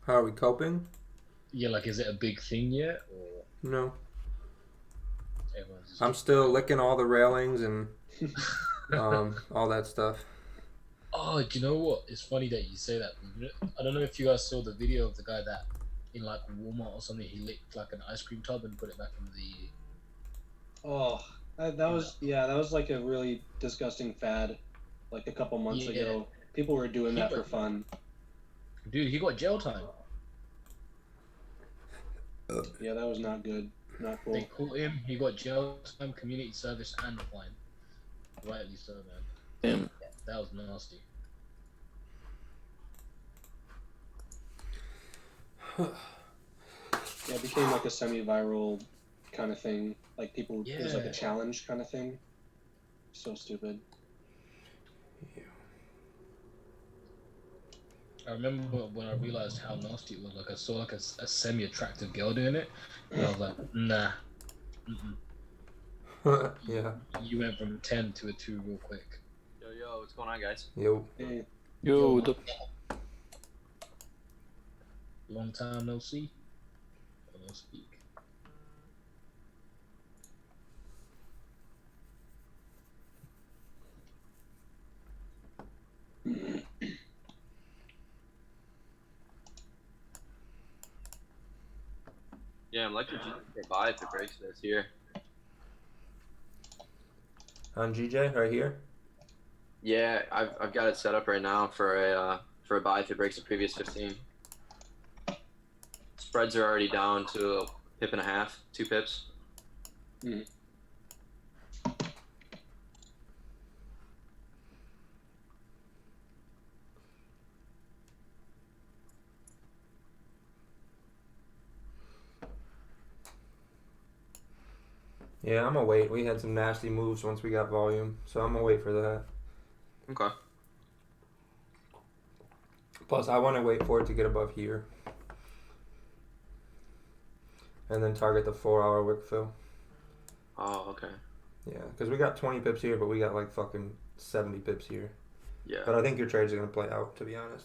How are we coping? Yeah, like, is it a big thing yet, or No. everyone's just I'm keep still going? licking all the railings and all that stuff. Oh, do you know what? It's funny that you say that. I don't know if you guys saw the video of the guy that in like Walmart or something, he licked like an ice cream tub and put it back in the Oh, that in was the yeah, that was like a really disgusting fad, like a couple months yeah. ago. People were doing He that got for fun. dude. He got jail time. Yeah, that was not good. Not They cool. caught him. He got jail time, community service, and a fine. Rightly so, man. Damn. That was nasty. Yeah, it became like a semi-viral kind of thing. Like people, it was like a Yeah. challenge kind of thing. So stupid. I remember when I realized how nasty it was. Like I saw like a semi-attractive girl doing it, and I was like, nah. Mm-mm. Yeah. You went from 10 to a 2 real quick. Yo, what's going on, guys? Yo. Hey, Yo, Yo, man. Long time no see. Or no speak. Yeah, I'm like your GTK buy if it breaks this here. On GJ right here. Yeah, I've got it set up right now for a buy if it breaks the previous 15. Spreads are already down to a pip and a half, 2 pips. mm. Yeah, I'm gonna wait. We had some nasty moves once we got volume, so I'm gonna wait for that. Okay. Plus, I want to wait for it to get above here, and then target the 4-hour wick fill. Oh, okay. Yeah, because we got 20 pips here, but we got like fucking 70 pips here. Yeah. But I think your trades are gonna play out, to be honest.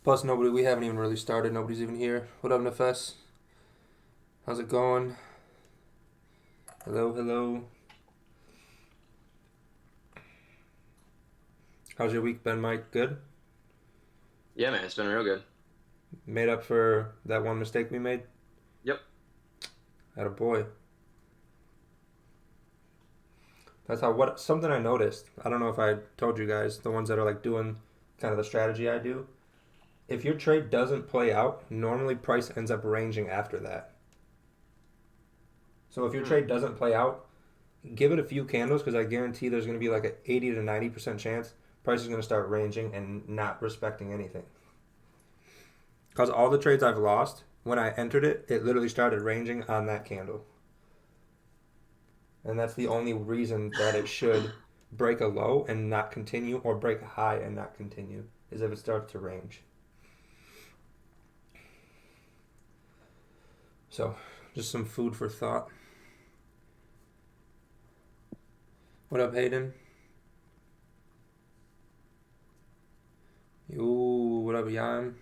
Plus, we haven't even really started. Nobody's even here. What up, Nefes? How's it going? Hello, hello. How's your week been, Mike? Good? Yeah, man, it's been real good. Made up for that one mistake we made? Yep. Atta boy. That's something I noticed. I don't know if I told you guys, the ones that are like doing kind of the strategy I do. If your trade doesn't play out, normally price ends up ranging after that. So if your Hmm. trade doesn't play out, give it a few candles because I guarantee there's going to be like an 80 to 90% chance price is going to start ranging and not respecting anything. Because all the trades I've lost, when I entered it, it literally started ranging on that candle. And that's the only reason that it should break a low and not continue, or break a high and not continue, is if it starts to range. So, just some food for thought. What up, Hayden? Yo, what up, Jan?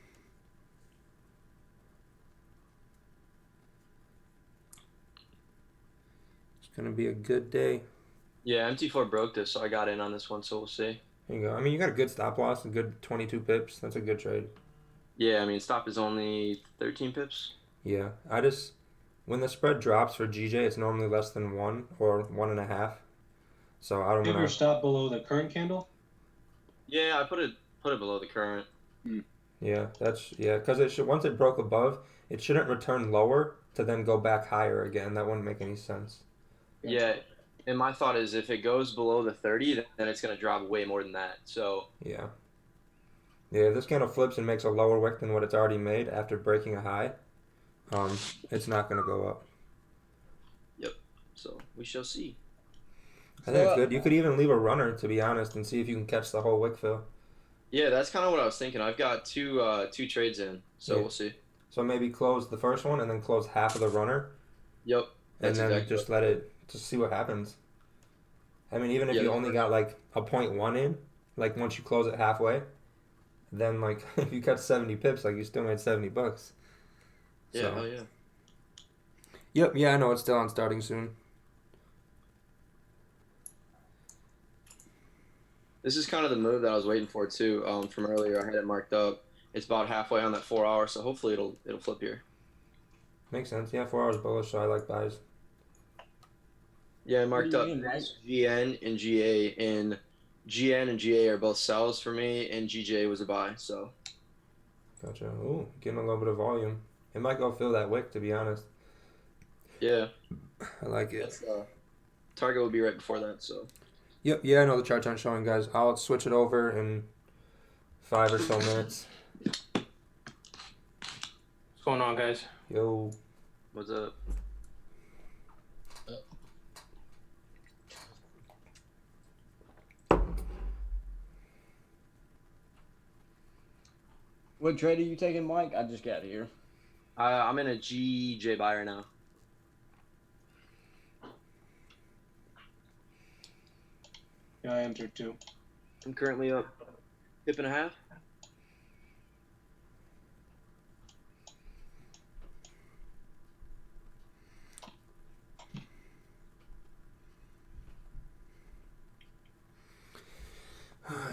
It's gonna be a good day. Yeah, MT4 broke this, so I got in on this one, so we'll see. There you go. I mean, you got a good stop loss, a good 22 pips. That's a good trade. Yeah, I mean, stop is only 13 pips. Yeah, when the spread drops for GJ, it's normally less than 1 or 1.5. So I don't Bigger wanna. stop below the current candle. Yeah, I put it below the current. Mm. Yeah, because it should once it broke above, it shouldn't return lower to then go back higher again. That wouldn't make any sense. Yeah, and my thought is if it goes below the 30, then it's gonna drop way more than that. So, Yeah, yeah. If this candle flips and makes a lower wick than what it's already made after breaking a high, it's not gonna go up. yep. So we shall see. I think it's good. You could even leave a runner, to be honest, and see if you can catch the whole wick fill. Yeah, that's kind of what I was thinking. I've got two trades in, so Yeah. we'll see. So maybe close the first one and then close half of the runner, Yep, and that's then exactly just what. let it just see what happens. I mean, even if Yeah, you only got like a point 1 in, like once you close it halfway, then like if you cut 70 pips, like you still made $70. Yeah, So, hell yeah. yep, yeah, I know it's still on starting soon. This is kind of the move that I was waiting for too. From earlier, I had it marked up. It's about halfway on that 4 hour, so hopefully it'll flip here. Makes sense. Yeah, 4 hours bullish, so I like buys. Yeah, I What do marked you up mean, Mike? this GN and GA, and GN and GA are both sells for me, and GJ was a buy. So Gotcha. Ooh, getting a little bit of volume. It might go fill that wick, to be honest. yeah, I like it. that's target will be right before that. So Yep, yeah, I know the charts aren't showing, guys. I'll switch it over in 5 or so minutes. What's going on, guys? Yo. what's up? What trade are you taking, Mike? I just got here. I'm in a GJ buy right now. Yeah, I entered too. I'm currently up pip and a half.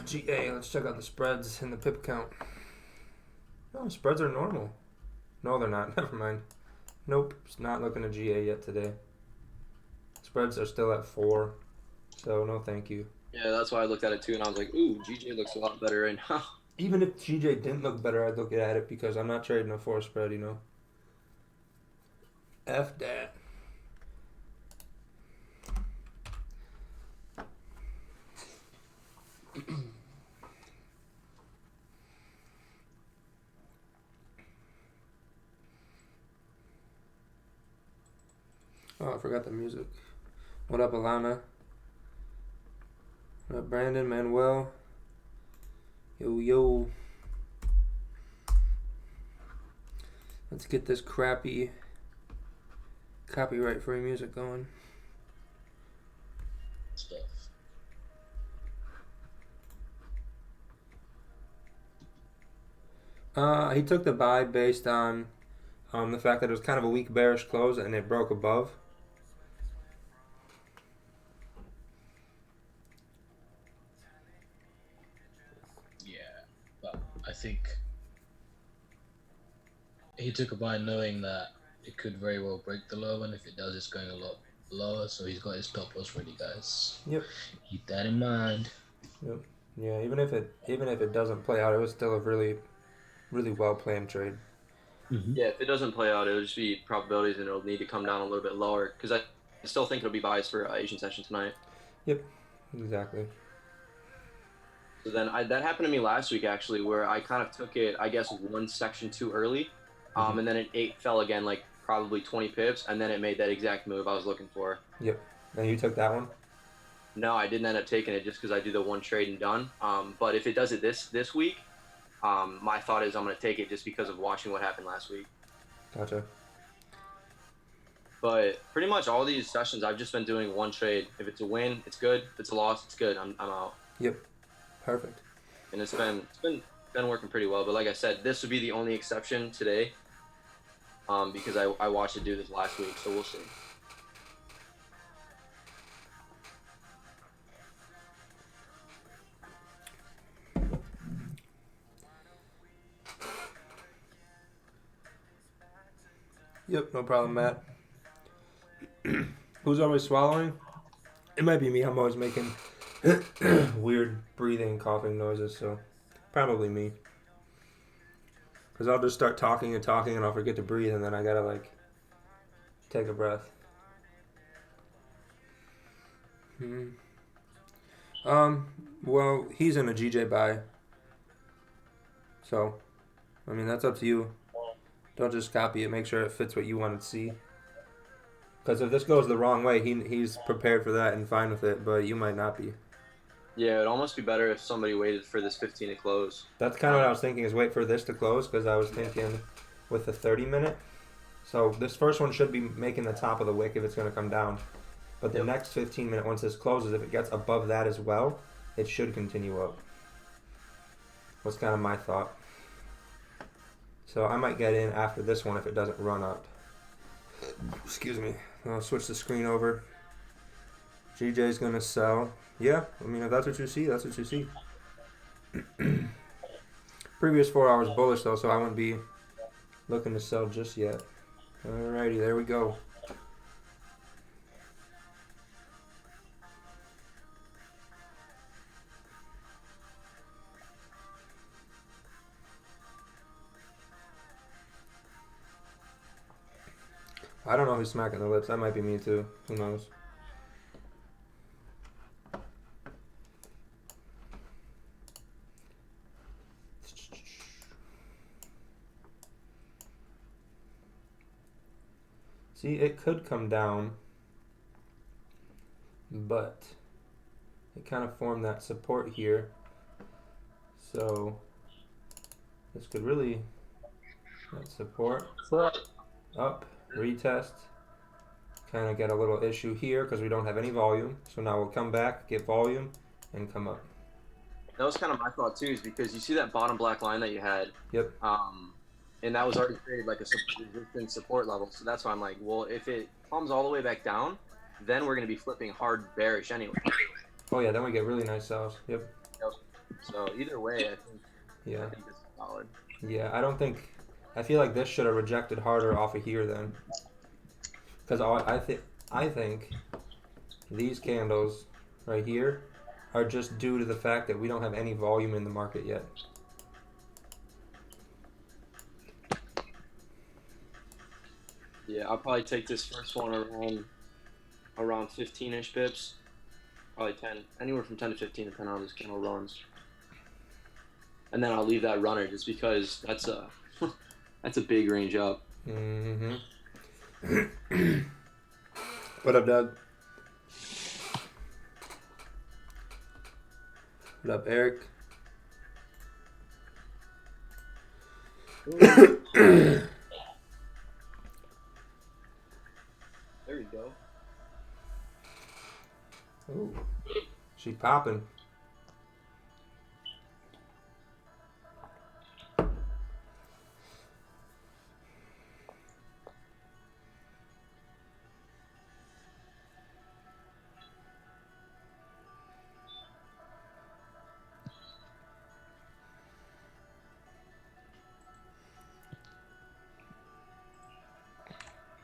GA, let's check out the spreads and the pip count. No, spreads are normal. No, they're not. Never mind. Nope, it's not looking at GA yet today. Spreads are still at 4, so no thank you. Yeah, that's why I looked at it too, and I was like, ooh, GJ looks a lot better right now. Even if GJ didn't look better, I'd look at it because I'm not trading a 4 spread, you know. F that. Oh, I forgot the music. What up, Alana? What up, Brandon, Manuel? Yo, yo. Let's get this crappy copyright-free music going. Stuff. He took the buy based on the fact that it was kind of a weak bearish close and it broke above. Yeah, but I think he took a buy knowing that it could very well break the low, and if it does, it's going a lot lower. So he's got his stop loss ready, guys. Yep. Keep that in mind. Yep. Yeah, even if it doesn't play out, it was still a really well planned trade. Mm-hmm. Yeah, if it doesn't play out, it'll just be probabilities, and it'll need to come down a little bit lower because I still think it'll be buys for Asian session tonight. Yep. Exactly. So then that happened to me last week actually, where I kind of took it, I guess, one section too early, and then it fell again like probably 20 pips, and then it made that exact move I was looking for. Yep. And you took that one? No, I didn't end up taking it just because I do the one trade and done. But if it does it this week, my thought is I'm going to take it just because of watching what happened last week. Gotcha. But pretty much all these sessions, I've just been doing one trade. If it's a win, it's good. If it's a loss, it's good. I'm out. Yep. Perfect. And it's been working pretty well. But like I said, this would be the only exception today, because I watched it do this last week. So we'll see. Yep, no problem, Matt. Who's always swallowing? It might be me. I'm always making weird breathing, coughing noises, so probably me. Because I'll just start talking and I'll forget to breathe, and then I gotta, like, take a breath. Well, he's in a GJ buy. So, I mean, that's up to you. Don't just copy it. Make sure it fits what you want to see. Because if this goes the wrong way, he's prepared for that and fine with it, but you might not be. Yeah, it'd almost be better if somebody waited for this 15 to close. That's kind of what I was thinking, is wait for this to close, because I was thinking with the 30-minute. So this first one should be making the top of the wick if it's going to come down. But the next 15-minute, once this closes, if it gets above that as well, it should continue up. was kind of my thought. So I might get in after this one if it doesn't run up. Excuse me. I'll switch the screen over. GJ's gonna sell. Yeah, I mean if that's what you see, that's what you see. Previous 4 hours bullish though, so I wouldn't be looking to sell just yet. Alrighty, there we go. I don't know who's smacking the lips. That might be me too. Who knows? See, it could come down, but it kind of formed that support here. So this could really, that support up, retest, kind of get a little issue here because we don't have any volume. So now we'll come back, get volume, and come up. That was kind of my thought too, is because you see that bottom black line that you had. Yep. And that was already created like a resistance support level. So that's why I'm like, well, if it comes all the way back down, then we're going to be flipping hard bearish anyway. Oh yeah, then we get really nice sells. Yep. So either way, I think this is solid. Yeah, I feel like this should have rejected harder off of here then. Because I think these candles right here are just due to the fact that we don't have any volume in the market yet. Yeah, I'll probably take this first one around 15-ish pips. Probably 10, anywhere from 10 to 15 depending on how this candle runs. And then I'll leave that runner just because that's a that's a big range up. Mm-hmm. What up, Doug? What up, Eric? There you go. Ooh, she popping.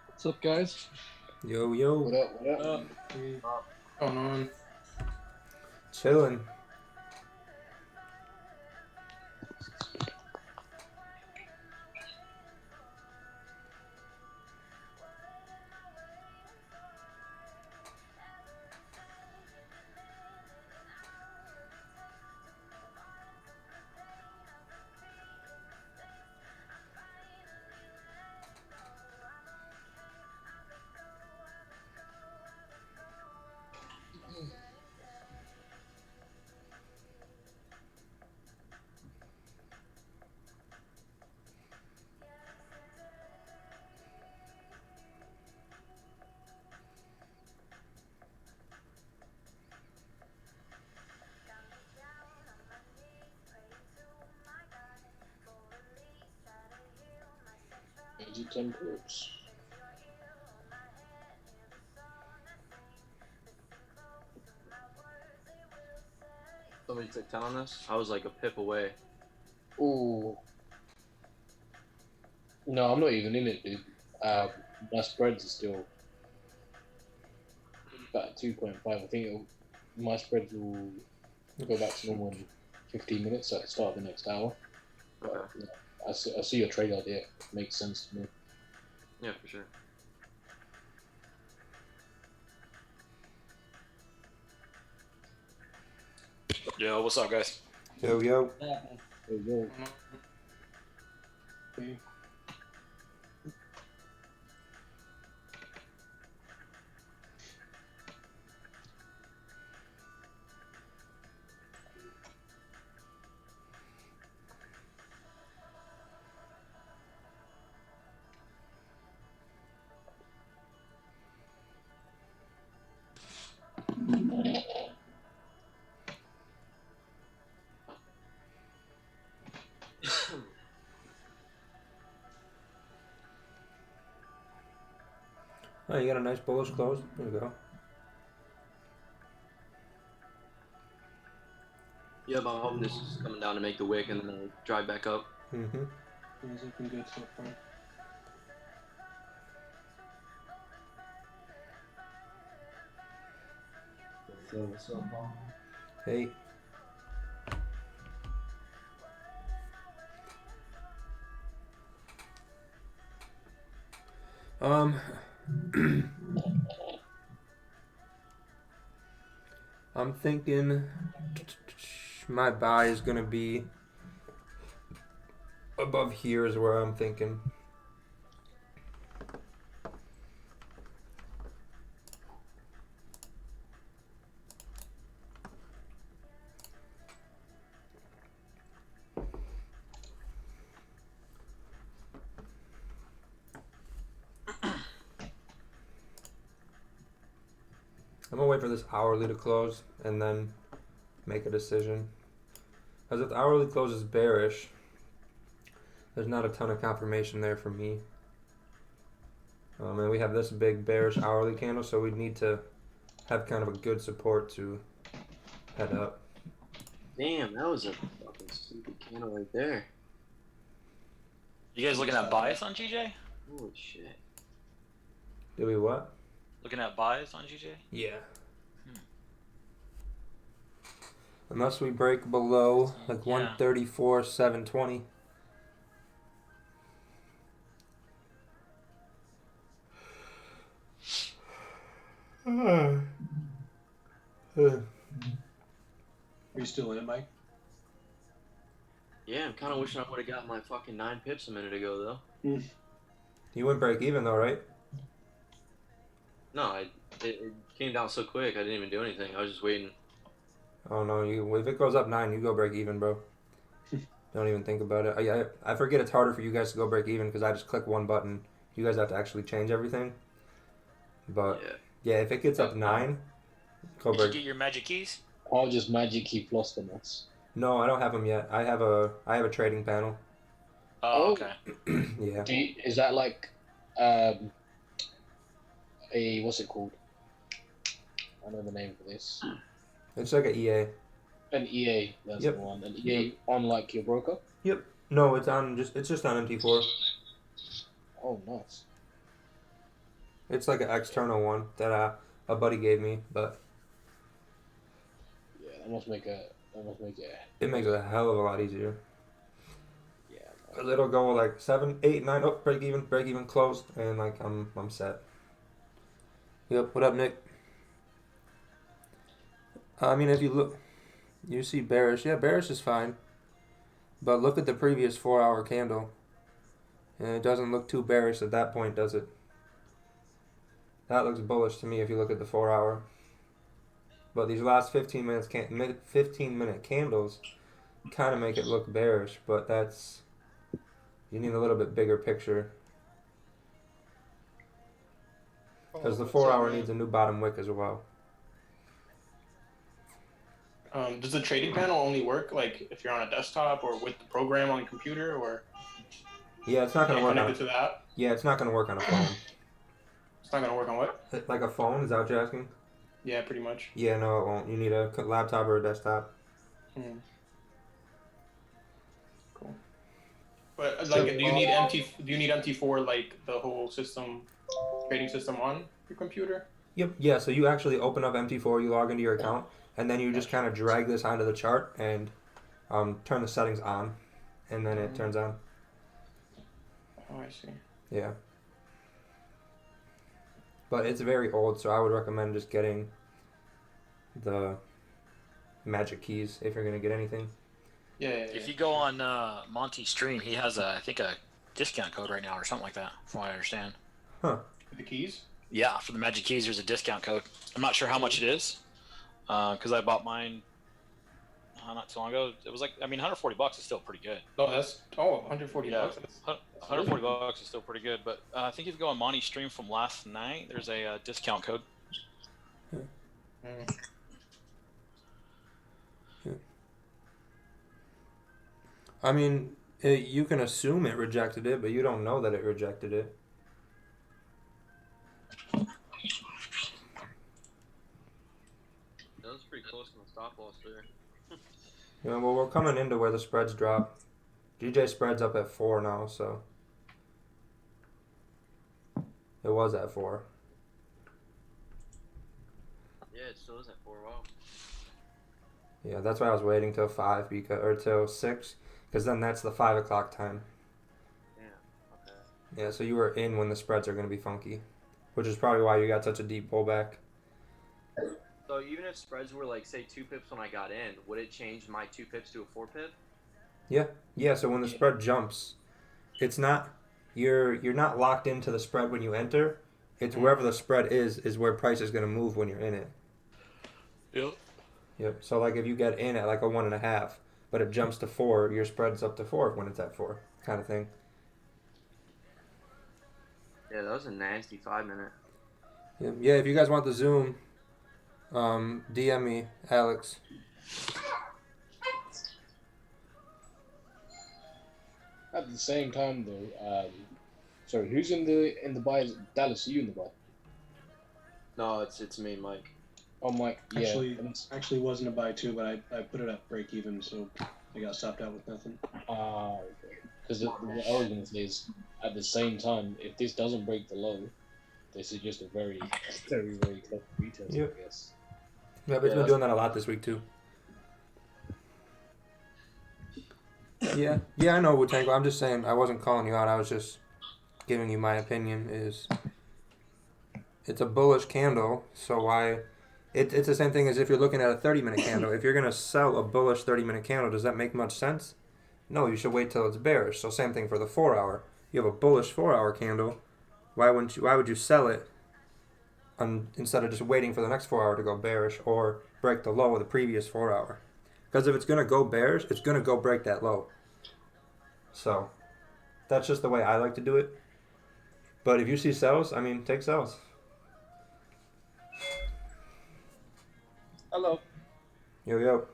What's up, guys? Yo, yo. What up? What up? What's going on? Chilling. Maybe 10 groups. Somebody took 10 on this? I was like a pip away. Ooh. No, I'm not even in it, dude. My spreads are still about 2.5. I think my spreads will go back to normal in 15 minutes at the start of the next hour. But, Okay. I see your trade idea. It makes sense to me. Yeah, for sure. Yo, what's up, guys? Yo, yo. There you go. Oh, you got a nice bullish close. There you go. Yeah, but I'm hoping this is coming down to make the wick and then I'll drive back up. Mm-hmm. It's looking good so far. So what's up, Paul? Hey. I'm thinking my buy is gonna be above here is where I'm thinking. I'm gonna wait for this hourly to close and then make a decision. Because if the hourly closes bearish, there's not a ton of confirmation there for me. And we have this big bearish hourly candle, so we need to have kind of a good support to head up. Damn, that was a fucking stupid candle right there. You guys looking at bias on GJ? Holy shit. Do we what? Looking at bias on GJ? Yeah. Unless we break below like Yeah. 134, 720. Are you still in it, Mike? Yeah, I'm kind of wishing I would have got my fucking 9 pips a minute ago, though. You wouldn't break even though, right? No, it came down so quick, I didn't even do anything. I was just waiting. Oh no, if it goes up 9, you go break even, bro. Don't even think about it. I forget it's harder for you guys to go break even because I just click one button. You guys have to actually change everything. But yeah, if it gets up 9, go Did you break. get your magic keys? I'll just magic keep lost them once. No, I don't have them yet. I have a trading panel. Oh, Oh. okay. Yeah. Is that like a what's it called? I know the name for this. It's like an EA. An EA. That's Yep. the one. An EA on like your broker. Yep. No, it's just on MT4. Oh, nice. It's like an external one that a buddy gave me, but Yeah, that must make it. it makes it a hell of a lot easier. Yeah. 'Cause it'll go like 7, 8, 9, oh, break even, close, and like I'm set. Yep. What up, Nick? I mean, if you look, you see bearish. Yeah, bearish is fine. But look at the previous 4-hour candle, and it doesn't look too bearish at that point, does it? That looks bullish to me if you look at the 4-hour. But these last 15 minute candles kind of make it look bearish, but that's, you need a little bit bigger picture. Because the 4-hour needs a new bottom wick as well. Does the trading panel only work like if you're on a desktop or with the program on the computer, or Yeah, it's not gonna work on. connected to that? Yeah, it's not gonna work on a phone. It's not gonna work on what? Like a phone? Is that what you're asking? Yeah, pretty much. Yeah, no, it won't. You need a laptop or a desktop. Cool. But like, do you need MT4 like the whole system, trading system on your computer? Yep. Yeah. So you actually open up MT4, you log into your account, and then you just kind of drag this onto the chart and turn the settings on, and then it turns on. Oh, I see. Yeah. But it's very old, so I would recommend just getting the magic keys if you're gonna get anything. Yeah. If you go on Monty's stream, he has I think a discount code right now or something like that, from what I understand. Huh. The keys? Yeah, for the magic keys, there's a discount code. I'm not sure how much it is, because I bought mine not too long ago. It was like, I mean, $140 is still pretty good. No, that's 140 Yeah. bucks. That's $140 is still pretty good, but I think if you go on Monty's stream from last night, there's a discount code. I mean, you can assume it rejected it, but you don't know that it rejected it. Yeah, well, we're coming into where the spreads drop. GJ spread's up at 4 now, so it was at 4. Yeah, it still is at 4. Wow. Yeah, that's why I was waiting till 5 or till 6, because then that's the 5 o'clock time. Yeah. Okay. Yeah, so you were in when the spreads are going to be funky, which is probably why you got such a deep pullback. So even if spreads were like say 2 pips when I got in, would it change my 2 pips to a 4 pip? Yeah. So when the spread jumps, it's not you're not locked into the spread when you enter. It's wherever the spread is where price is going to move when you're in it. Yep. So like if you get in at like a 1.5, but it jumps to 4, your spread's up to 4 when it's at 4, kind of thing. Yeah, that was a nasty 5-minute. Yeah. If you guys want the Zoom, DM me, Alex. At the same time, though, sorry, who's in the buy? Dallas, are you in the buy? No, it's me, Mike. Oh, Mike. Yeah. Actually wasn't a buy too, but I put it at break even, so I got stopped out with nothing. Okay. Because what I was going to say is, at the same time, if this doesn't break the low, this is just a very, very, very tough retest, Yep. I guess. Yeah, but it's been doing that a lot this week too. Yeah, I know, Wu-Tango. I'm just saying, I wasn't calling you out. I was just giving you my opinion. It's a bullish candle, so why? It's the same thing as if you're looking at a 30-minute candle. If you're gonna sell a bullish 30-minute candle, does that make much sense? No, you should wait till it's bearish. So same thing for the 4-hour. You have a bullish 4-hour candle. Why would you sell it instead of just waiting for the next 4-hour to go bearish or break the low of the previous 4-hour? Because if it's gonna go bearish, it's gonna go break that low. So that's just the way I like to do it. But if you see sells, I mean, take sells. Hello. Yo.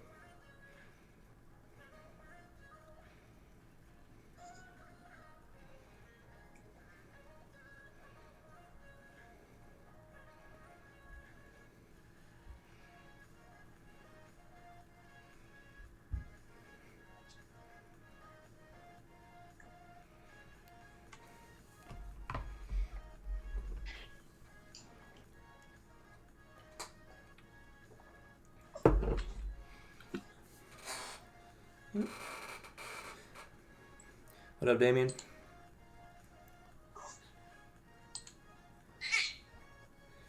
What up, Damien?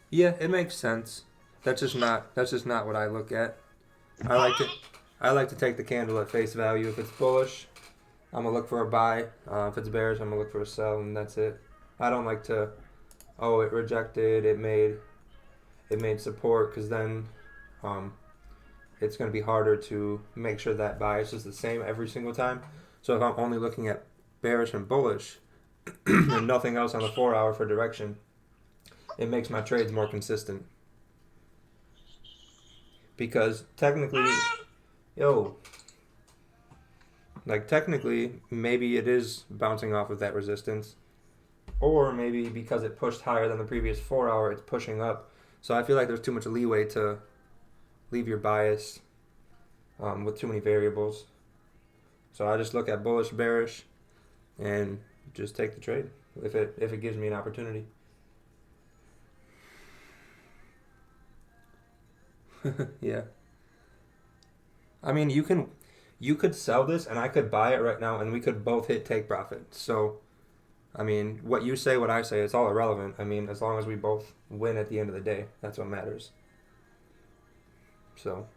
Yeah, it makes sense. That's just not what I look at. I like to take the candle at face value. If it's bullish, I'm gonna look for a buy. If it's bearish, I'm gonna look for a sell, and that's it. I don't like to. Oh, it rejected. It made support, because then, it's gonna be harder to make sure that bias is the same every single time. So if I'm only looking at bearish and bullish, and nothing else on the 4-hour for direction, it makes my trades more consistent. Because technically, maybe it is bouncing off of that resistance, or maybe because it pushed higher than the previous 4-hour, it's pushing up. So I feel like there's too much leeway to leave your bias with too many variables. So I just look at bullish, bearish, and just take the trade if it gives me an opportunity. Yeah. I mean, you could sell this and I could buy it right now and we could both hit take profit. So, I mean, what you say, what I say, it's all irrelevant. I mean, as long as we both win at the end of the day, that's what matters. So,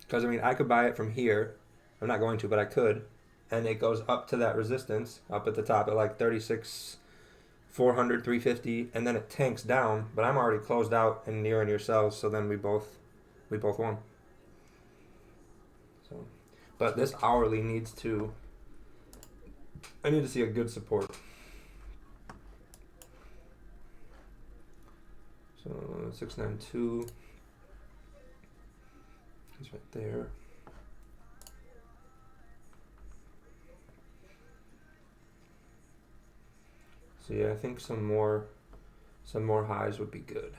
because I mean, I could buy it from here. I'm not going to, but I could. And it goes up to that resistance, up at the top at like 36, 400, 350, and then it tanks down. But I'm already closed out and near in your sells, so then we both won. So, but this hourly I need to see a good support. So 692 is right there. So yeah, I think some more highs would be good.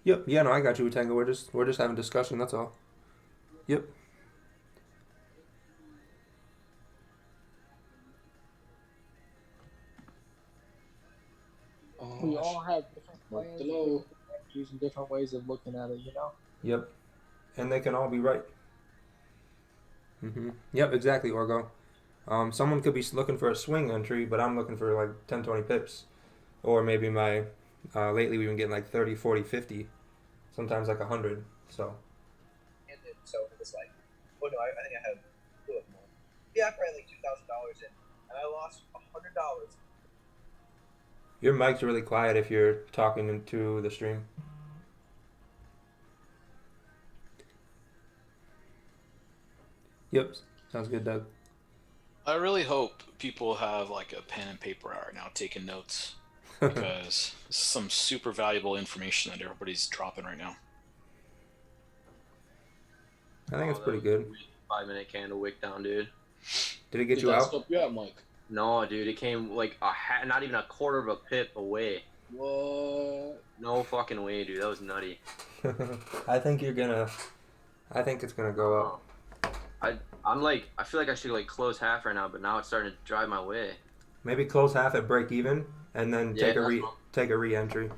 Yep. Yeah, no, I got you, Tango. We're just having discussion. That's all. Yep. We all have different plans, different strategies, and different ways of looking at it. You know. Yep. And they can all be right. Yep. Exactly, Orgo. Someone could be looking for a swing entry, but I'm looking for like 10, 20 pips, or maybe my. Lately we've been getting like 30, 40, 50, sometimes like 100. So. And then, so it was like, oh no, I think I had a little bit more. Yeah, I probably like $2,000 in, and I lost $100. Your mic's really quiet if you're talking into the stream. Yep, sounds good, Doug. I really hope people have like a pen and paper out right now taking notes because this is some super valuable information that everybody's dropping right now. I think it's pretty good. 5-minute candle wick down, dude. Did it get you out? Stop you out, Mike. No, dude, it came like not even a quarter of a pip away. What? No fucking way, dude. That was nutty. I think it's gonna go up. I feel like I should like close half right now, but now it's starting to drive my way. Maybe close half at break even, and then take a re-entry.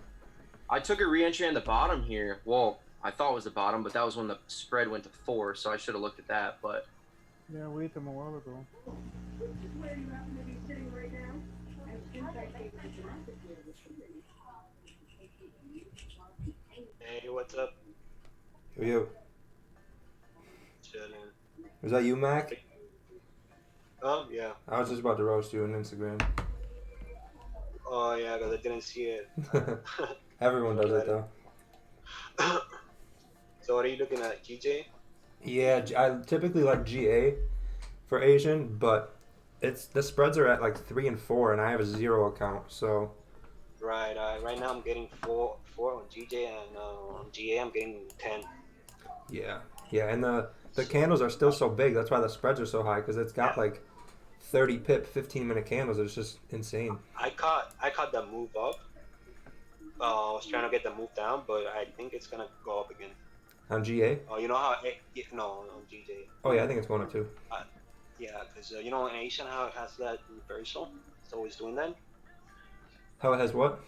I took a re-entry on the bottom here. Well, I thought it was the bottom, but that was when the spread went to 4, so I should have looked at that. But yeah, we hit them a while ago. Hey, what's up? Who are you? Chilling. Was that you, Mac? Yeah. I was just about to roast you on Instagram. Oh, yeah, because I didn't see it. Everyone does it, though. So what are you looking at, GJ? Yeah, I typically like GA for Asian, but the spreads are at like 3 and 4, and I have a 0 account, so. Right. Right now I'm getting 4 on GJ, and on GA I'm getting 10. Yeah, and the candles are still so big. That's why the spreads are so high, because it's got like 30 pip, 15-minute candles. It's just insane. I caught that move up. I was trying to get the move down, but I think it's gonna go up again. On GA? Oh, you know how? No, on GJ. Oh yeah, I think it's going up too. Yeah, because you know in Asian how it has that reversal. It's always doing that. How it has what?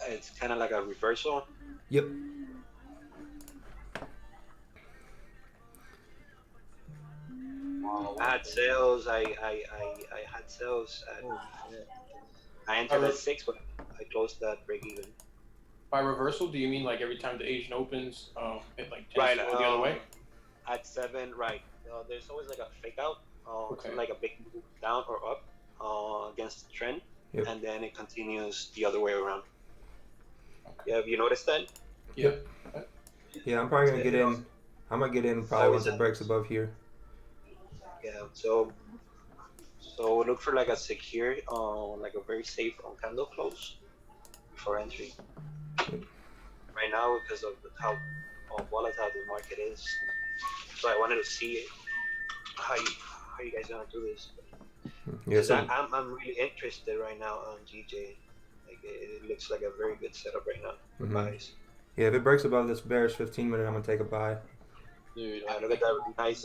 It's kind of like a reversal. Yep. I had sales. I had sales. I entered at 6, but I closed that break even. By reversal, do you mean like every time the Asian opens, it like tends Right, to go the other way? At 7, right. There's always like a fake out, Okay. like a big move down or up against the trend, Yep. and then it continues the other way around. Yeah, have you noticed that? Yeah. Yeah, I'm probably gonna get in. I'm gonna get in probably once it breaks above here. Yeah. So look for like a secure, like a very safe candle close before entry. Right now, because of how volatile the market is, so I wanted to see how you guys gonna do this. Yeah, so I'm really interested right now on GJ. Like it looks like a very good setup right now for buys. yeah, if it breaks above this bearish 15-minute, I'm gonna take a buy. Dude, look at that nice,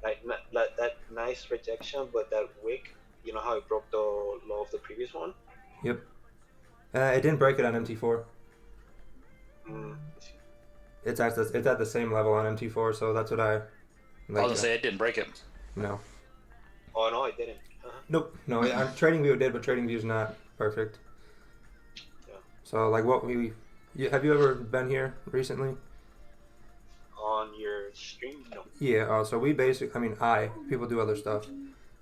that nice rejection, but that wick. You know how it broke the low of the previous one? Yep. It didn't break it on MT4. It's at the same level on MT4, so that's what I. I was gonna say it didn't break it. No. Oh no, it didn't. Nope. No, on TradingView it did, but TradingView's not perfect. Yeah. So like have you ever been here recently? On your stream, no. Yeah. So we people do other stuff.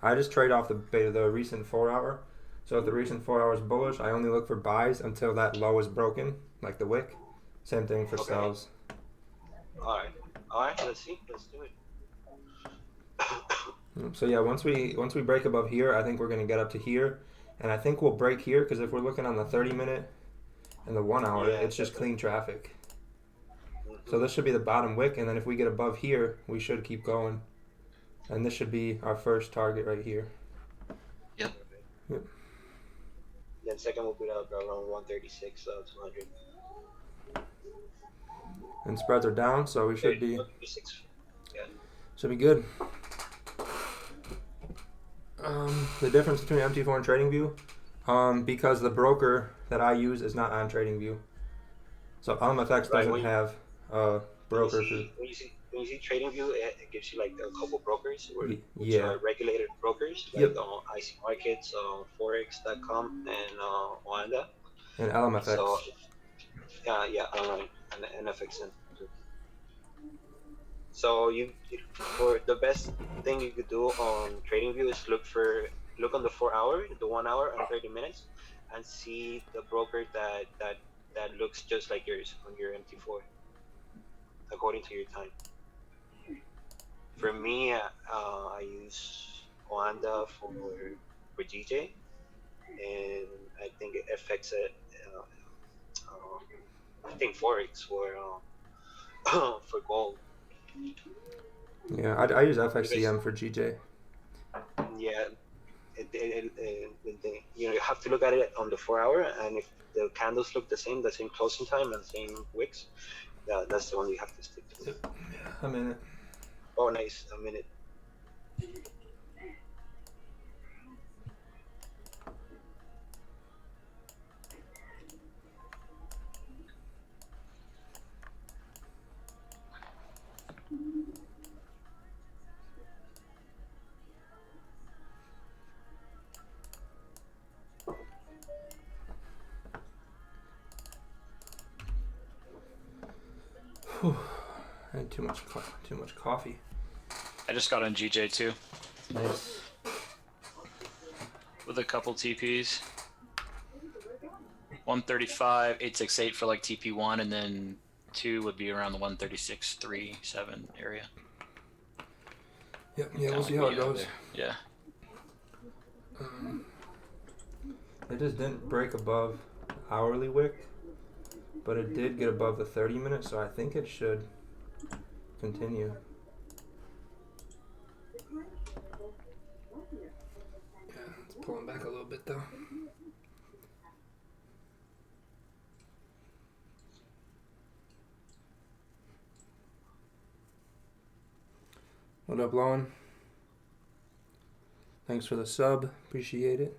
I just trade off the recent 4-hour. So if the recent 4 hours bullish, I only look for buys until that low is broken, like the wick. Same thing for sells. All right. Let's do it. So yeah, once we break above here, I think we're gonna get up to here, and I think we'll break here because if we're looking on the 30-minute and the 1 hour, it's just clean traffic. So this should be the bottom wick, and then if we get above here, we should keep going, and this should be our first target right here. Yep. Then second will be around 136, 200. and spreads are down, so we should be 36. Yeah. should be good. The difference between MT4 and TradingView, because the broker that I use is not on TradingView, so LMFX doesn't have a broker through. When you see TradingView, it gives you like a couple brokers, which Yeah. are regulated brokers, like Yep. IC Markets, Forex.com, and Wanda. And LMFX. So, yeah, and FX. So for the best thing you could do on TradingView is look on the 4 hour, the 1 hour, and 30 minutes, and see the broker that looks just like yours on your MT4, according to your time. For me, I use Wanda for GJ, and I think FX I think Forex for gold. Yeah, I use FXCM for GJ. Yeah, you have to look at it on the 4 hour, and if the candles look the same closing time and same wicks, that's the one you have to stick to. Yep. A minute. Oh, nice, a minute. Whew. I had too much coffee. I just got on GJ too. Nice. With a couple TPs. 135, 868 for like TP1, and then 2 would be around the 136, 3, 7 area. Yep, yeah, we'll see how it goes. Yeah. It just didn't break above hourly wick, but it did get above the 30 minutes, so I think it should continue. Yeah, it's pulling back a little bit though. What up, Lon? Thanks for the sub. Appreciate it.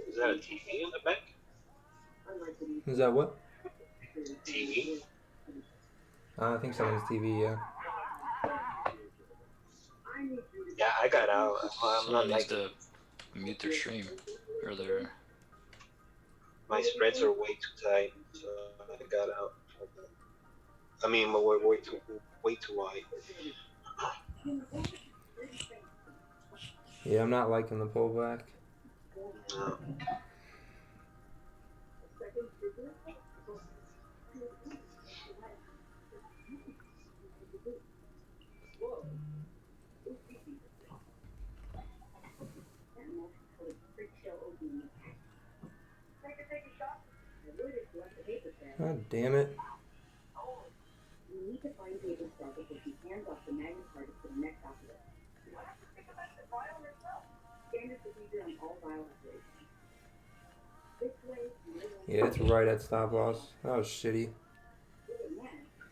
Is that a TV in the back? Is that what? TV? I think someone's TV, yeah. Yeah, I got out. I'm not Someone needs like to mute their stream or their. my spreads are way too tight, so I got out. I mean, but we're way too wide. Yeah, I'm not liking the pullback. No. God damn it. You need to find paper stuff that puts your hands off the magnet to the next operator. Why don't you think about the vial yourself? Standard procedure on all vial operations. This way, Yeah, it's right at stop loss. That was shitty.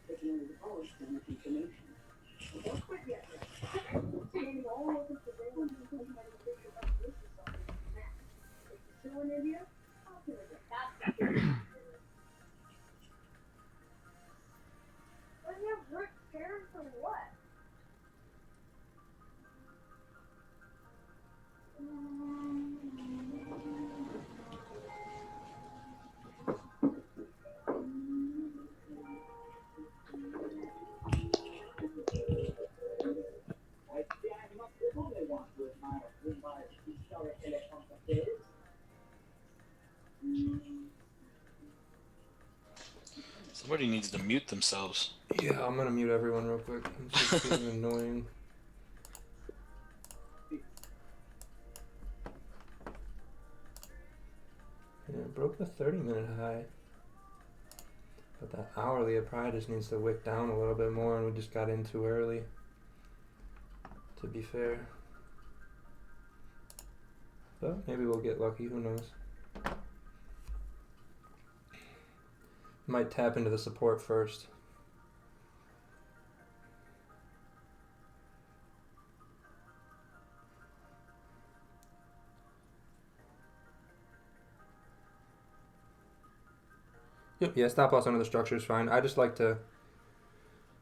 they can only divulge so much information. Don't quit yet. Standing all over surveillance and somebody to figure out this is something like that. If you're still in India, I'll do it. When you work scared for what? Somebody needs to mute themselves. Yeah, I'm gonna mute everyone real quick. It's just getting annoying. Yeah, it broke the 30-minute high. But that hourly, it probably just needs to wick down a little bit more, and we just got in too early, to be fair. But maybe we'll get lucky, who knows. Might tap into the support first. Yep, yeah, stop loss under the structure is fine. I just like to...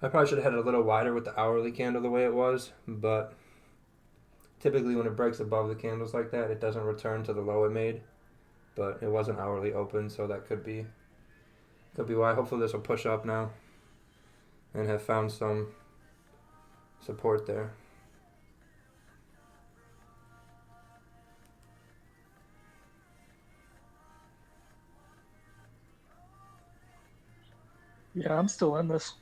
I probably should have had it a little wider with the hourly candle the way it was, but typically when it breaks above the candles like that, it doesn't return to the low it made. But it wasn't hourly open, so that could be why. Hopefully this will push up now and have found some support there. Yeah, I'm still in this.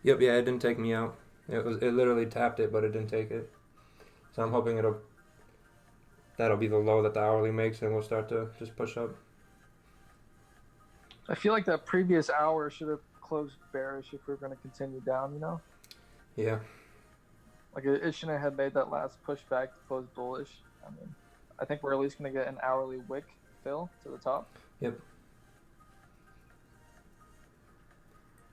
Yep, yeah, it didn't take me out. It literally tapped it, but it didn't take it. So I'm hoping that'll be the low that the hourly makes, and we'll start to just push up. I feel like that previous hour should have closed bearish if we're going to continue down, you know? Yeah. Like, it shouldn't have made that last pushback to close bullish. I mean, I think we're at least going to get an hourly wick fill to the top. Yep.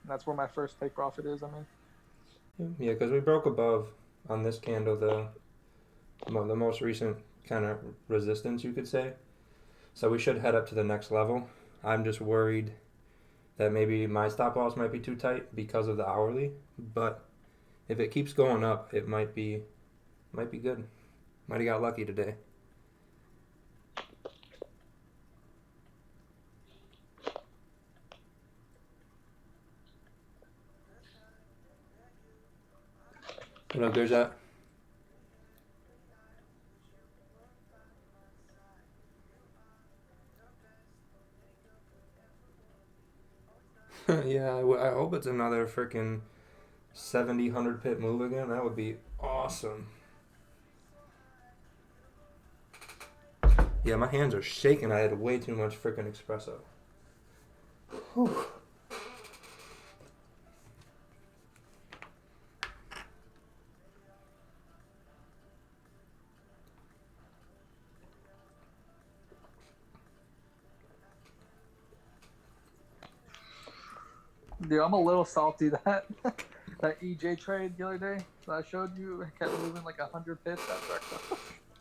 And that's where my first take profit is, I mean. Yeah, because we broke above on this candle the most recent kind of resistance, you could say. So we should head up to the next level. I'm just worried that maybe my stop loss might be too tight because of the hourly, but if it keeps going up, it might be good. Might have got lucky today. Look, there's that. Yeah, I hope it's another freaking 70, 100 pip move again. That would be awesome. Yeah, my hands are shaking. I had way too much freaking espresso. Whew. Dude, I'm a little salty that that EJ trade the other day that I showed you kept moving like 100 pips after.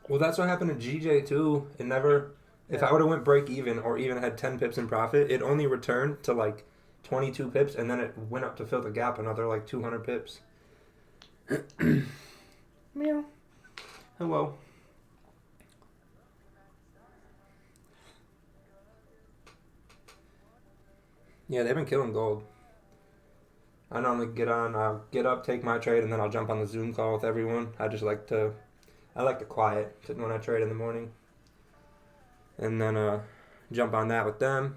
Well, that's what happened to GJ too. It never. If I would have went break even or even had 10 pips in profit, it only returned to like 22 pips, and then it went up to fill the gap another like 200 pips. Meow. Hello. Yeah, they've been killing gold. I normally get on, I'll get up, take my trade, and then I'll jump on the Zoom call with everyone. I like the quiet when I trade in the morning. And then jump on that with them,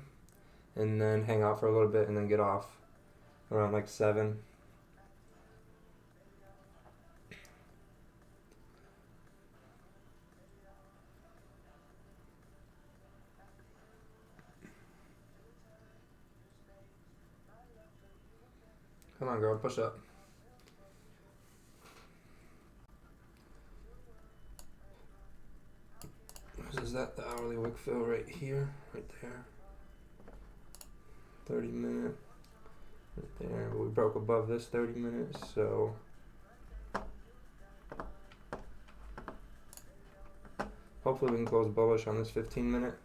and then hang out for a little bit, and then get off around like 7. Come on, girl, push up. Is that the hourly wick fill right here? Right there. 30 minute. Right there. But we broke above this 30 minutes, so. Hopefully we can close bullish on this 15 minute.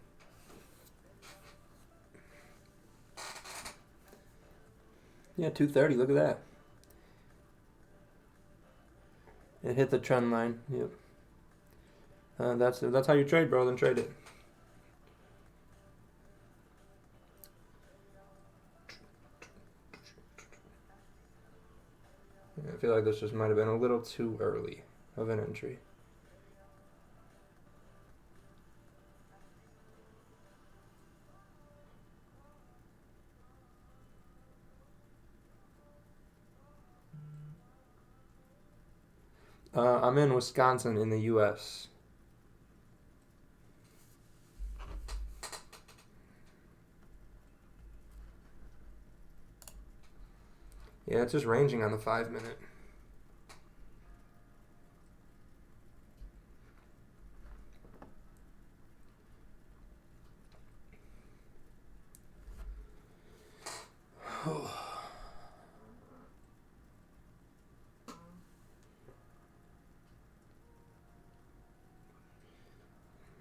Yeah, 230, look at that. It hit the trend line, yep. That's how you trade, bro, then trade it. I feel like this just might have been a little too early of an entry. I'm in Wisconsin in the U.S. Yeah, it's just ranging on the 5 minute.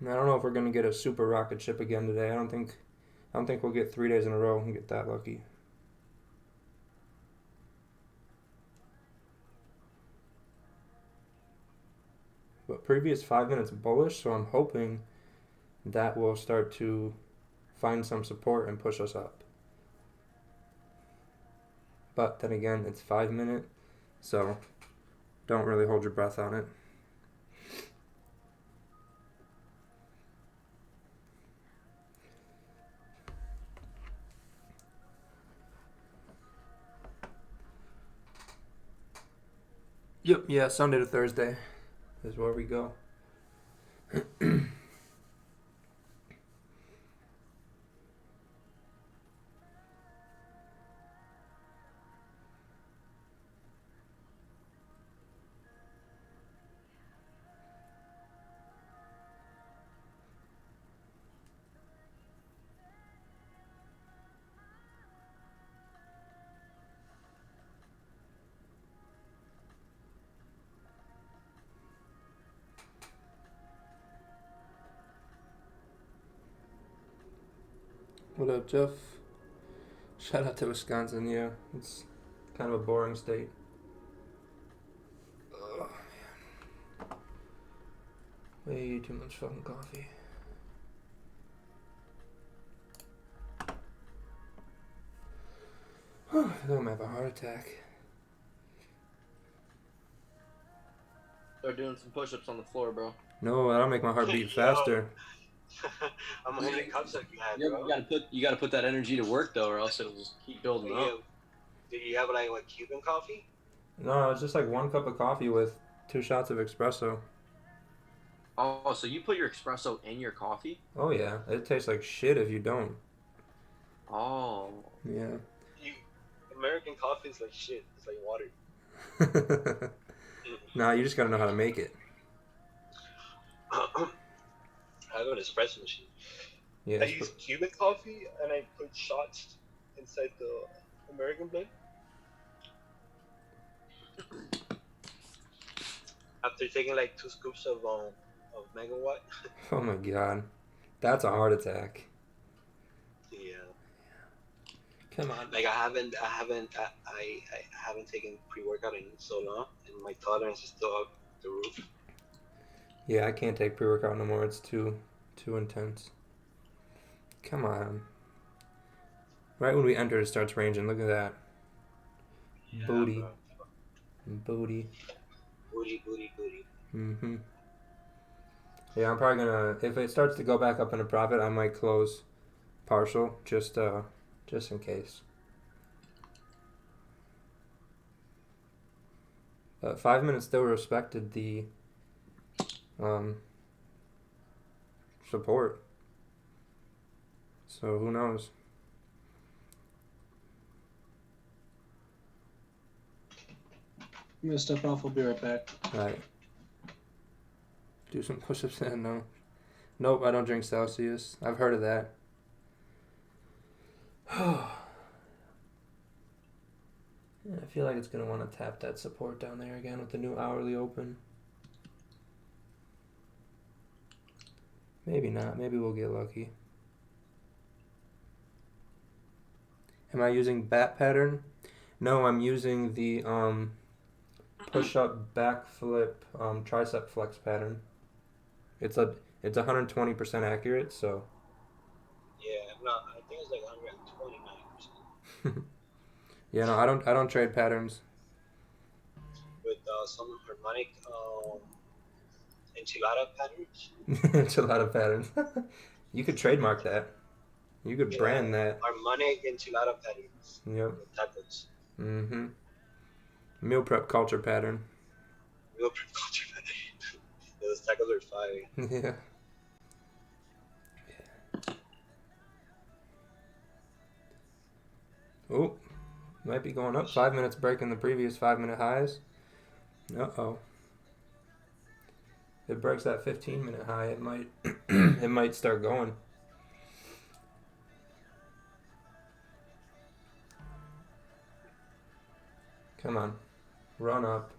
I don't know if we're gonna get a super rocket ship again today. I don't think we'll get 3 days in a row and get that lucky. But previous 5 minutes bullish, so I'm hoping that will start to find some support and push us up. But then again, it's 5 minute, so don't really hold your breath on it. Yep, yeah, Sunday to Thursday is where we go. What up, Jeff? Shout out to Wisconsin, yeah. It's kind of a boring state. Oh, man. Way too much fucking coffee. I feel like I'm gonna have a heart attack. Start doing some push-ups on the floor, bro. No, that'll make my heart beat faster. How many cups have you had, bro? You gotta put that energy to work though, or else it'll just keep building up. Did you have like what, Cuban coffee? No, it's just like 1 cup of coffee with 2 shots of espresso. Oh, so you put your espresso in your coffee? Oh yeah, it tastes like shit if you don't. Oh. Yeah. American coffee is like shit. It's like water. Nah, you just gotta know how to make it. I have an espresso machine. Yeah. I use Cuban coffee and I put shots inside the American blend. After taking like 2 scoops of megawatt. Oh my god, that's a heart attack. Yeah. Come on. Like I haven't taken pre-workout in so long, and my tolerance is still up the roof. Yeah, I can't take pre-workout no more. It's too intense. Come on. Right when we enter, it starts ranging. Look at that. Yeah, Booty. bro. Booty. Booty. Mm-hmm. Yeah, I'm probably gonna, if it starts to go back up in a profit, I might close partial, just in case. 5 minutes still respected the support. So who knows? I'm gonna step off. I'll be right back. Alright. Do some push-ups then, no. Nope, I don't drink Celsius. I've heard of that. Yeah, I feel like it's going to want to tap that support down there again with the new hourly open. Maybe not. Maybe we'll get lucky. Am I using bat pattern? No, I'm using the push-up backflip tricep flex pattern. It's 120% accurate, so. Yeah, no, I think it's like 129%. Yeah, no, I don't trade patterns. With some harmonic enchilada patterns. Enchilada patterns. You could trademark that. You could brand that. Harmonic enchilada patterns. Yep. With tacos. Mm-hmm. Meal prep culture pattern. Real culture, man. Those tacos are fire. Yeah. Oh, might be going up. 5 minutes breaking the previous 5-minute highs. Uh-oh. If it breaks that 15-minute high, it might it might start going. Come on. Run up.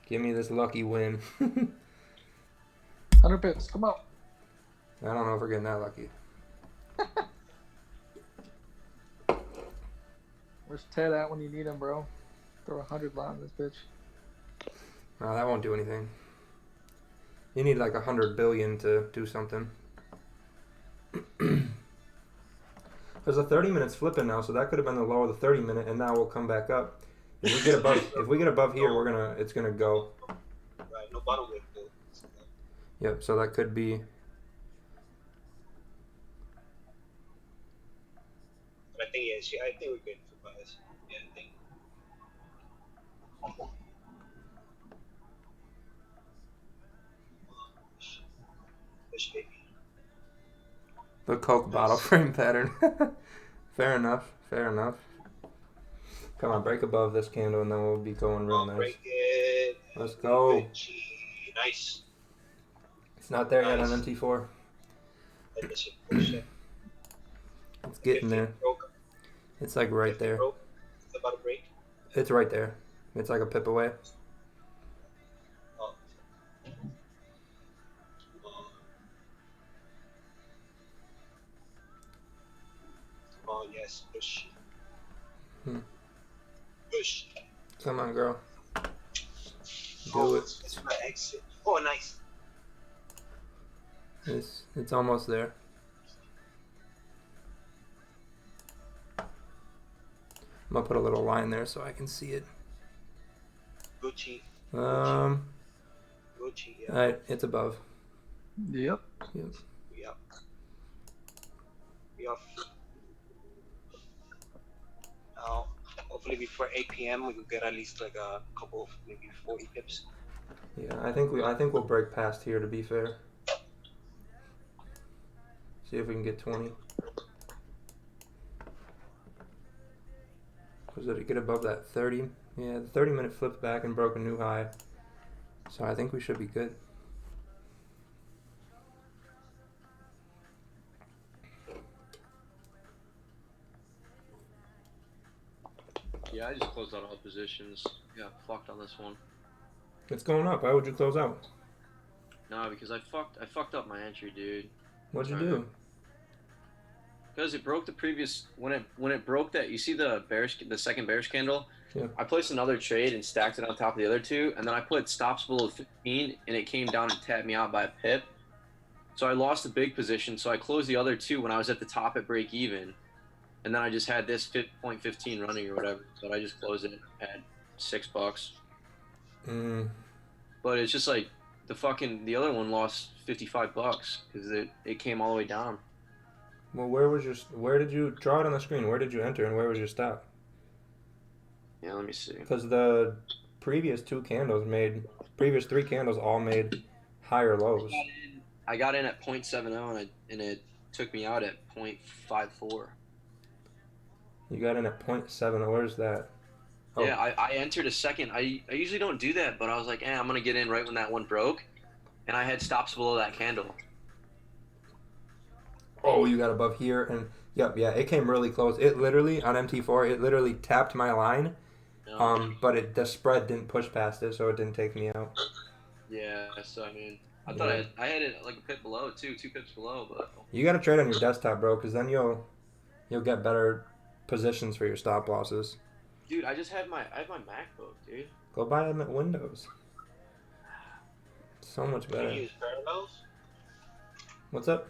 Give me this lucky win. 100 pips. Come on. I don't know if we're getting that lucky. Where's Ted at when you need him, bro? Throw 100 on this bitch. No, that won't do anything. You need like 100 billion to do something. There's a 30 minutes flipping now, so that could have been the low of the 30 minute, and now we'll come back up. If we get above here, it's gonna go. Right, no bottom wick though. Yep, so that could be. But I think I think we're good for bias. Yeah, I think. Push baby. The Coke bottle frame pattern. Fair enough. Fair enough. Come on, break above this candle, and then we'll be going real nice. Break it. Let's go. Nice. It's not there yet on MT4. It's getting there. It's like right there. It's about to break. It's right there. It's like a pip away. Oh yes, push. Push. Come on, girl. Do it. It's my exit. Oh, nice. It's almost there. I'm gonna put a little line there so I can see it. Gucci. Gucci, yeah. Alright, it's above. Yep. Yep. Now, hopefully before 8 p.m. we could get at least like a couple of maybe 40 pips. Yeah, I think we'll break past here to be fair. See if we can get 20. Was it to get above that 30? Yeah, the 30-minute flipped back and broke a new high. So I think we should be good. Yeah, I just closed out all positions. Got fucked on this one. It's going up. Why would you close out? Nah, because I fucked up my entry, dude. What'd you do? Because it broke the previous when it broke that, you see the second bearish candle. Yeah. I placed another trade and stacked it on top of the other two, and then I put stops below 15, and it came down and tapped me out by a pip. So I lost a big position. So I closed the other two when I was at the top at break even, and then I just had this 0.15 running or whatever. So I just closed it at $6. But it's just like the other one lost $55 because it came all the way down. Well, where did you draw it on the screen? Where did you enter and where was your stop? Yeah, let me see. Because the previous three candles all made higher lows. I got in at 0.70 and it took me out at 0.54. You got in at 0.7. Where's that? Oh. Yeah, I entered a second. I usually don't do that, but I was like, I'm going to get in right when that one broke. And I had stops below that candle. Oh, you got above here. And yep, yeah, it came really close. It literally, on MT4, it literally tapped my line. But the spread didn't push past it, so it didn't take me out. Yeah, so I mean, I thought I had it like a pip below too, 2 pips below, but you got to trade on your desktop, bro, because then you'll get better positions for your stop losses. Dude, I have my MacBook, dude. Go buy them at Windows. So much better. Do you use parallels? What's up?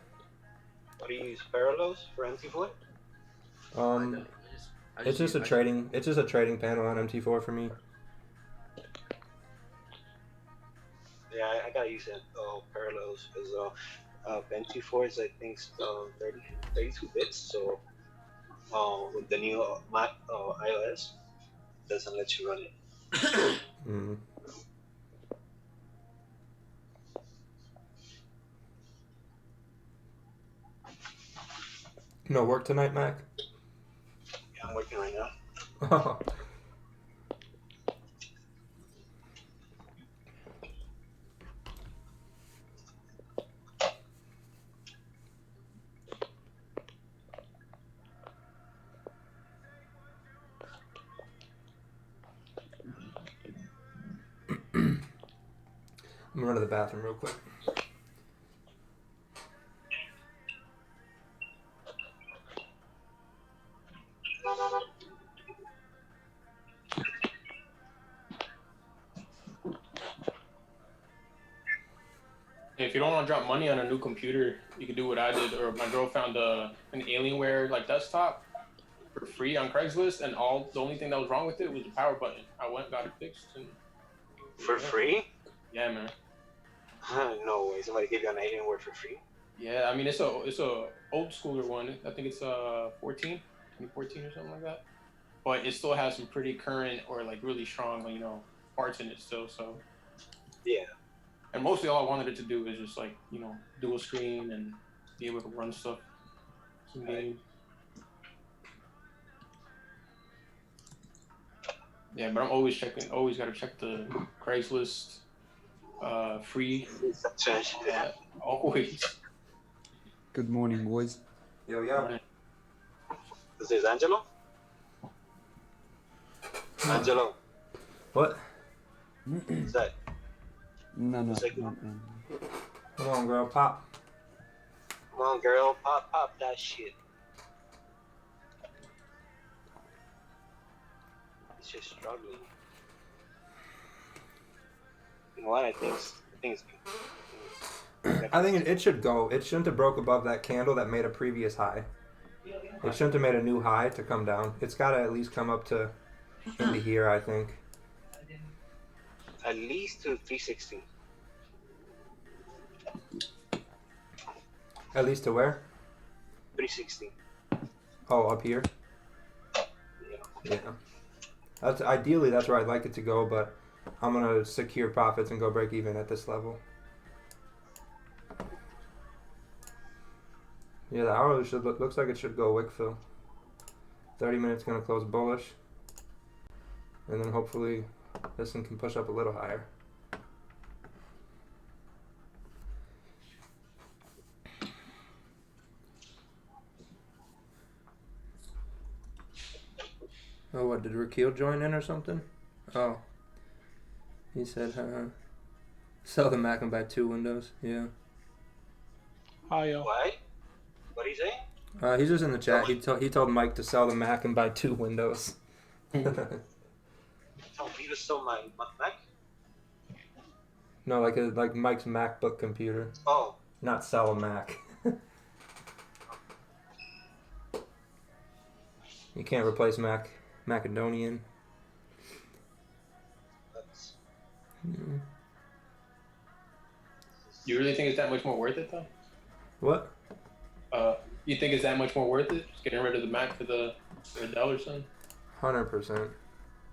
What do you use parallels for MT4? It's just a trading panel on MT4 for me. Yeah, I gotta use it. Parallels because MT4 is I think 32 bits. So with the new Mac iOS, doesn't let you run it. No work tonight, Mac? Yeah, I'm working right now. I'm gonna run to the bathroom real quick. If you don't want to drop money on a new computer, you can do what I did. Or my girl found an Alienware like desktop for free on Craigslist, and the only thing that was wrong with it was the power button. I went, got it fixed, and For free? yeah, man. No way. Somebody gave you an Alienware for free? Yeah, I mean it's a old schooler one. I think it's 2014 or something like that. But it still has some pretty current or like really strong, parts in it still. So yeah. And mostly all I wanted it to do is just like dual screen and be able to run stuff, some games. Yeah, but I'm always checking. Always got to check the Craigslist free. Always. Good morning, boys. Yo, yo. This is Angelo? Angelo. What? What's that? No. Come on, girl, pop. Come on, girl, pop that shit. It's just struggling. You know what? I think it's I think it should go. It shouldn't have broke above that candle that made a previous high. It shouldn't have made a new high to come down. It's got to at least come up to into here, I think. At least to 360. At least to where? 360. Oh, up here? Yeah. Ideally, that's where I'd like it to go, but I'm going to secure profits and go break even at this level. Yeah, the hourly looks like it should go wick fill. 30 minutes going to close bullish. And then hopefully this one can push up a little higher. Oh, what, did Rakeel join in or something? Oh. He said, sell the Mac and buy 2 windows. Yeah. Hi, yo. What? What did he say? He's just in the chat. He told Mike to sell the Mac and buy 2 windows. Tell me to sell my Mac? No, like Mike's MacBook computer. Oh. Not sell a Mac. You can't replace Macedonian. Mm. You really think it's that much more worth it, though? What? You think it's that much more worth it? Just getting rid of the Mac for the Dell or something? 100%.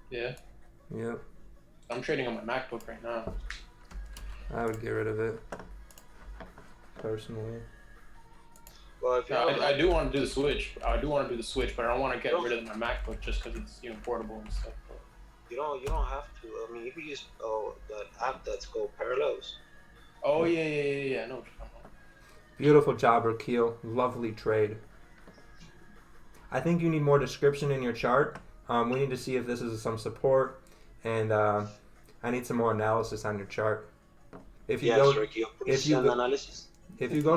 Yeah. Yep. I'm trading on my MacBook right now. I would get rid of it. Personally. Well, if I do want to do the switch. I do want to do the switch, but I don't want to get rid of my MacBook just because it's portable and stuff. You don't have to. I mean, you can use that app that's called Parallels. Oh yeah. I know what you're talking about. Beautiful job, Rakeel. Lovely trade. I think you need more description in your chart. We need to see if this is some support, and I need some more analysis on your chart. If you go to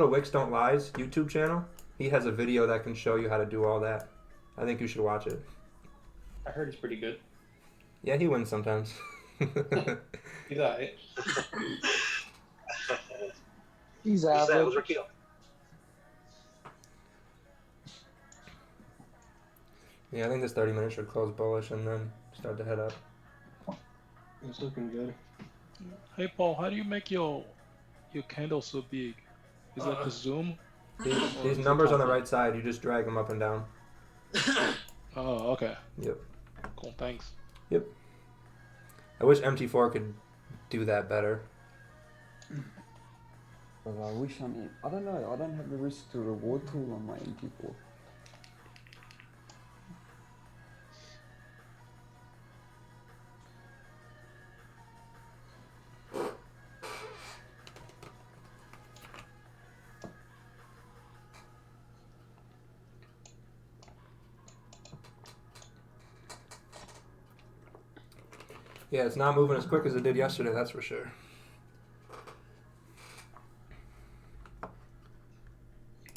Wix Don't Lie's YouTube channel, he has a video that can show you how to do all that. I think you should watch it. I heard it's pretty good. Yeah, he wins sometimes. He's alright. He's average. Yeah, I think this 30 minutes should close bullish and then start to head up. It's looking good. Hey Paul, how do you make your candle so big? Is that the zoom? These numbers on the right side, you just drag them up and down. Oh, okay. Yep. Cool, thanks. Yep. I wish MT4 could do that better. But I wish I don't know, I don't have the risk to reward tool on my MT4. Yeah, it's not moving as quick as it did yesterday, that's for sure.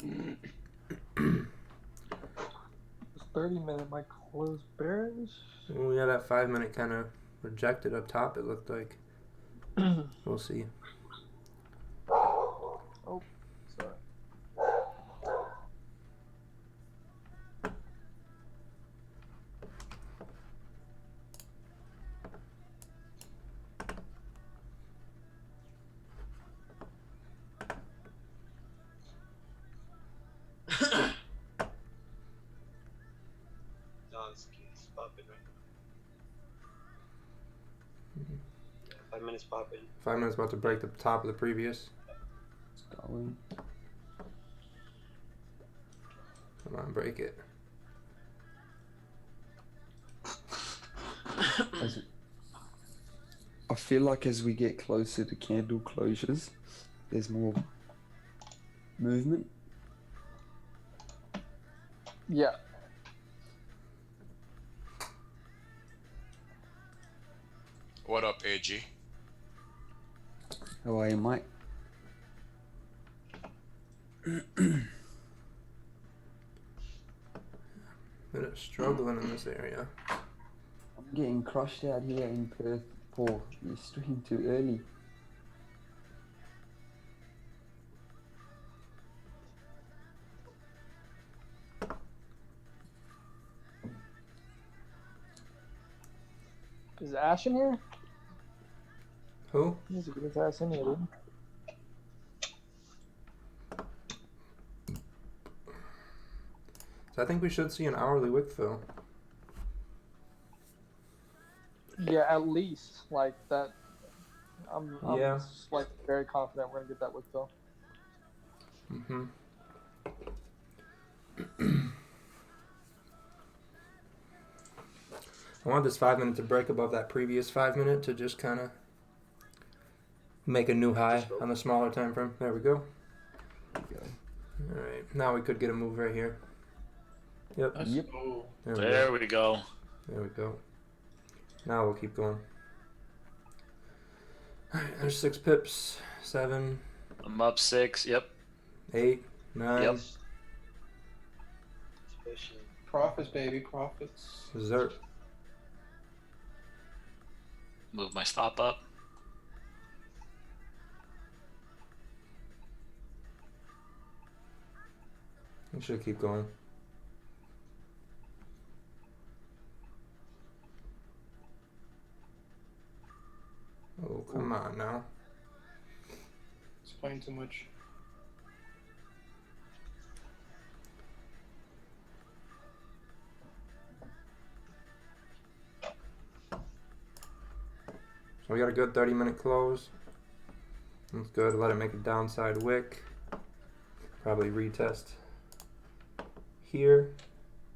This 30-minute might close bearish. Oh, yeah, that 5 minute kind of rejected up top, it looked like. We'll see. Oh, sorry. No, it's popping right now. Yeah, 5 minutes popping. 5 minutes about to break the top of the previous. It's going. Come on, break it. I feel like as we get closer to candle closures, there's more movement. Yeah. What up, AG? How are you, Mike? Bit of struggling in this area. I'm getting crushed out here in Perth. Paul, you streamed too early. Is Ash in here? Who? He's a good ass in here, dude. So I think we should see an hourly wick fill. Yeah, at least like that. I'm Yeah. like very confident we're gonna get that wick fill. Mm-hmm. I want this 5 minute to break above that previous 5 minute to just kind of make a new high on the smaller time frame. There we go. All right, now we could get a move right here. Yep. Yep. There we go. There we go. Now we'll keep going. All right, there's 6 pips, 7. I'm up 6. Yep. 8, 9. Yep. Profits, baby, profits. Dessert. Move my stop up. We should keep going. Oh, come on now. It's playing too much. So we got a good 30-minute close. That's good. Let it make a downside wick. Probably retest here,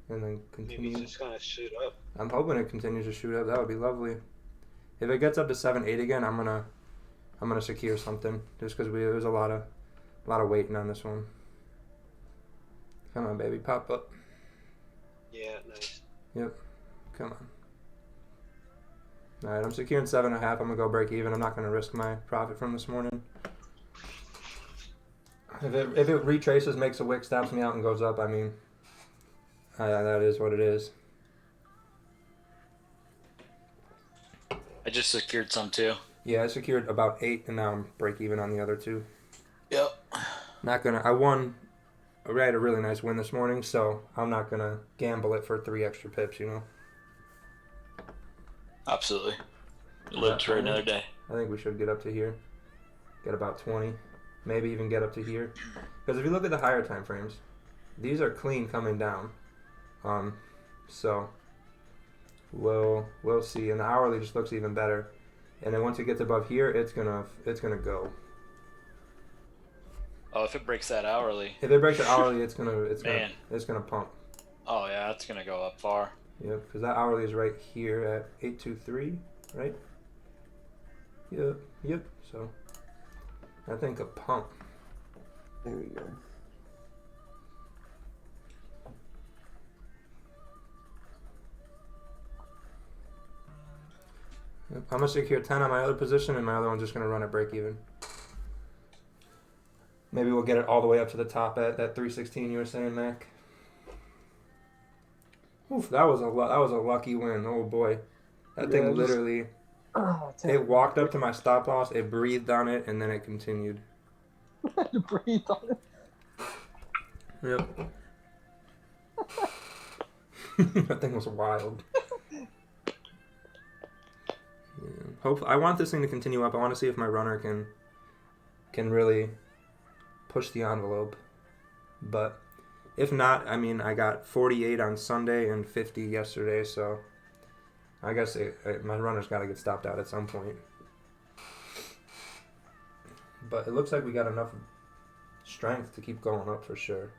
and then continue. Maybe it's just gonna shoot up. I'm hoping it continues to shoot up. That would be lovely. If it gets up to 7-8 again, I'm gonna secure something just because there's a lot of waiting on this one. Come on, baby, pop up. Yeah, nice. Yep. Come on. All right, I'm securing 7.5. I'm gonna go break even. I'm not gonna risk my profit from this morning. If it retraces, makes a wick, stops me out, and goes up, I mean, that is what it is. I just secured some too. Yeah, I secured about 8, and now I'm break even on the other 2. Yep. I won. I had a really nice win this morning, so I'm not gonna gamble it for 3 extra pips, you know. Absolutely. Live for another day. I think we should get up to here. Get about 20. Maybe even get up to here. Because if you look at the higher time frames, these are clean coming down. So we'll see. And the hourly just looks even better. And then once it gets above here, it's gonna go. Oh, if it breaks that hourly. If it breaks the hourly, it's gonna pump. Oh yeah, it's gonna go up far. Yep, because that hourly is right here at 823, right? Yep. So I think a pump. There we go. Yep, I'm gonna secure 10 on my other position, and my other one's just gonna run at break even. Maybe we'll get it all the way up to the top at that 316 you were saying, Mac. Oof, that was a lucky win. Oh boy, that thing literally. It walked up to my stop loss. It breathed on it, and then it continued. Breathed on it. Yep. That thing was wild. Yeah. I want this thing to continue up. I want to see if my runner can really push the envelope. But if not, I mean, I got 48 on Sunday and 50 yesterday, so I guess my runner's got to get stopped out at some point. But it looks like we got enough strength to keep going up for sure.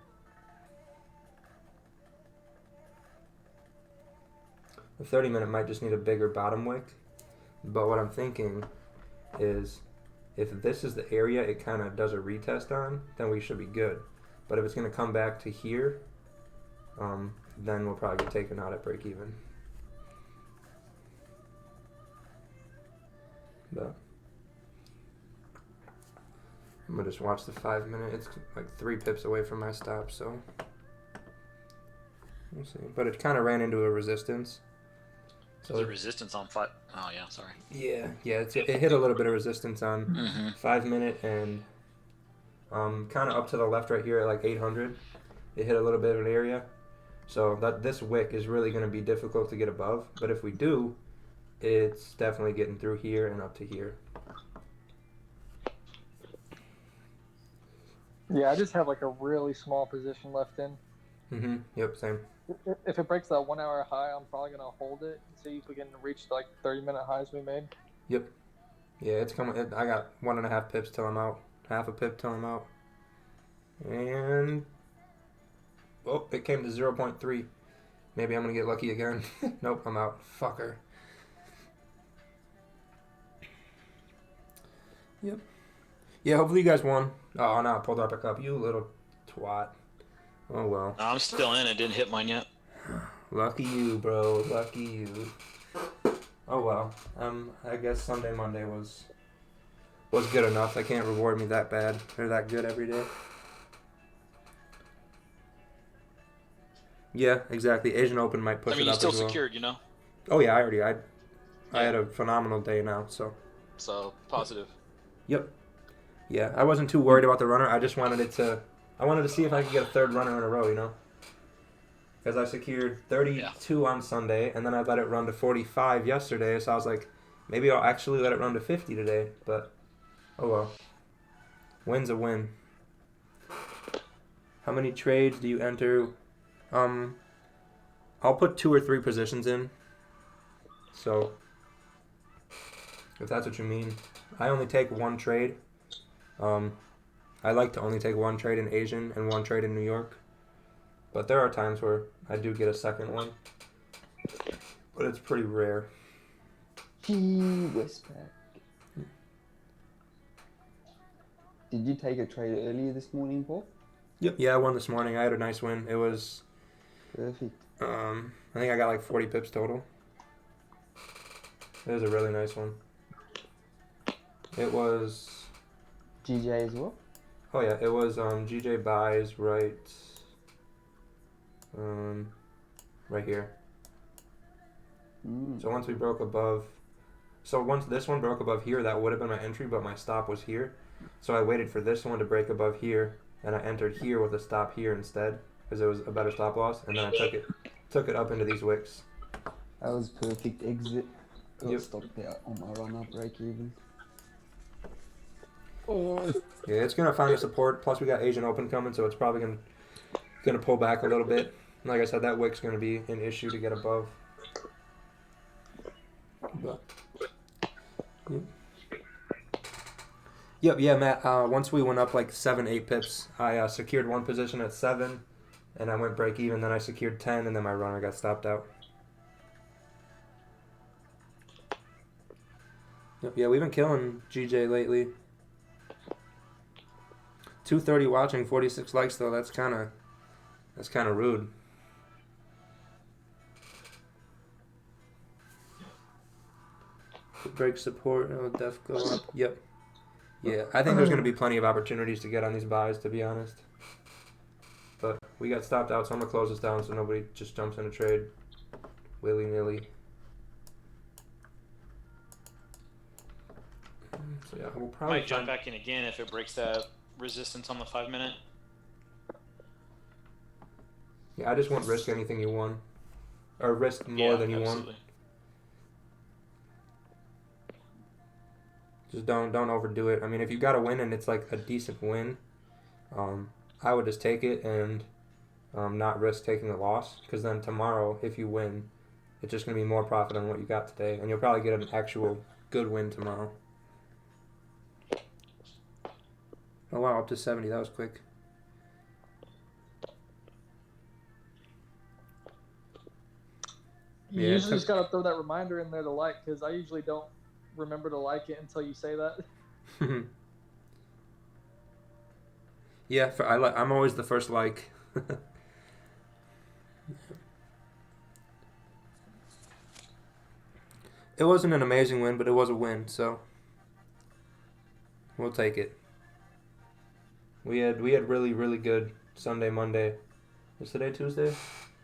The 30-minute might just need a bigger bottom wick. But what I'm thinking is if this is the area it kind of does a retest on, then we should be good. But if it's going to come back to here, then we'll probably get taken out at break even. But I'm going to just watch the 5 minute. It's like 3 pips away from my stop, so we'll see. But it kind of ran into a resistance. So the resistance on 5. Oh yeah, sorry. Yeah, it hit a little bit of resistance on 5 minute and kind of up to the left right here at like 800. It hit a little bit of an area, so this wick is really going to be difficult to get above. But if we do, it's definitely getting through here and up to here. Yeah, I just have like a really small position left in. Yep, same. If it breaks that 1 hour high, I'm probably gonna hold it and see if we can reach like 30-minute highs we made. Yep. Yeah, it's coming. I got 1.5 pips till I'm out. Half a pip till I'm out. And it came to 0.3. Maybe I'm gonna get lucky again. Nope, I'm out. Fucker. Yep. Yeah, hopefully you guys won. Oh no, I pulled up a cup. You little twat. Oh well. I'm still in. It didn't hit mine yet. Lucky you, bro. Lucky you. Oh well. I guess Sunday, Monday was good enough. They can't reward me that bad. They're that good every day. Yeah, exactly. Asian Open might push it up. I mean, you still as well. secured, you know. Oh yeah, I had a phenomenal day now. So positive. Yep. Yeah, I wasn't too worried about the runner. I just wanted I wanted to see if I could get a third runner in a row, you know? Because I secured 32 on Sunday, and then I let it run to 45 yesterday, so I was like, maybe I'll actually let it run to 50 today, but oh well. Win's a win. How many trades do you enter? I'll put 2 or 3 positions in, so if that's what you mean. I only take 1 trade. I like to only take 1 trade in Asian and 1 trade in New York. But there are times where I do get a second one. But it's pretty rare. Westpac. Did you take a trade earlier this morning, Paul? Yep. Yeah, I won this morning. I had a nice win. It was perfect. I think I got like 40 pips total. It was a really nice one. It was GJ as well? Oh yeah, it was GJ buys right here. So once we broke above, once this one broke above here, that would have been my entry, but my stop was here. So I waited for this one to break above here, and I entered here with a stop here instead, because it was a better stop loss, and then I took it up into these wicks. That was perfect exit. Got stopped there on my run up break even. Yeah, it's gonna find a support. Plus, we got Asian Open coming, so it's probably gonna pull back a little bit. Like I said, that wick's gonna be an issue to get above. But, yeah, Matt. Once we went up like 7-8 pips, I secured 1 position at 7, and I went break even. Then I secured 10, and then my runner got stopped out. Yeah, we've been killing GJ lately. 230 watching, 46 likes though. That's kind of rude. Break support. Oh, def go up. Yep. Yeah, I think there's going to be plenty of opportunities to get on these buys, to be honest. But we got stopped out, so I'm going to close this down so nobody just jumps in a trade willy-nilly. So yeah, we'll probably Might jump back in again if it breaks that resistance on the 5 minute. Yeah, I just won't risk anything you won. Or risk more than you won. Just don't overdo it. I mean, if you got a win and it's like a decent win, I would just take it and not risk taking a loss. Because then tomorrow, if you win, it's just going to be more profit on what you got today. And you'll probably get an actual good win tomorrow. Oh wow, up to 70. That was quick. You usually just gotta throw that reminder in there to like, because I usually don't remember to like it until you say that. Yeah, I'm always the first like. It wasn't an amazing win, but it was a win, so we'll take it. We had really good Sunday, Monday. Was today Tuesday?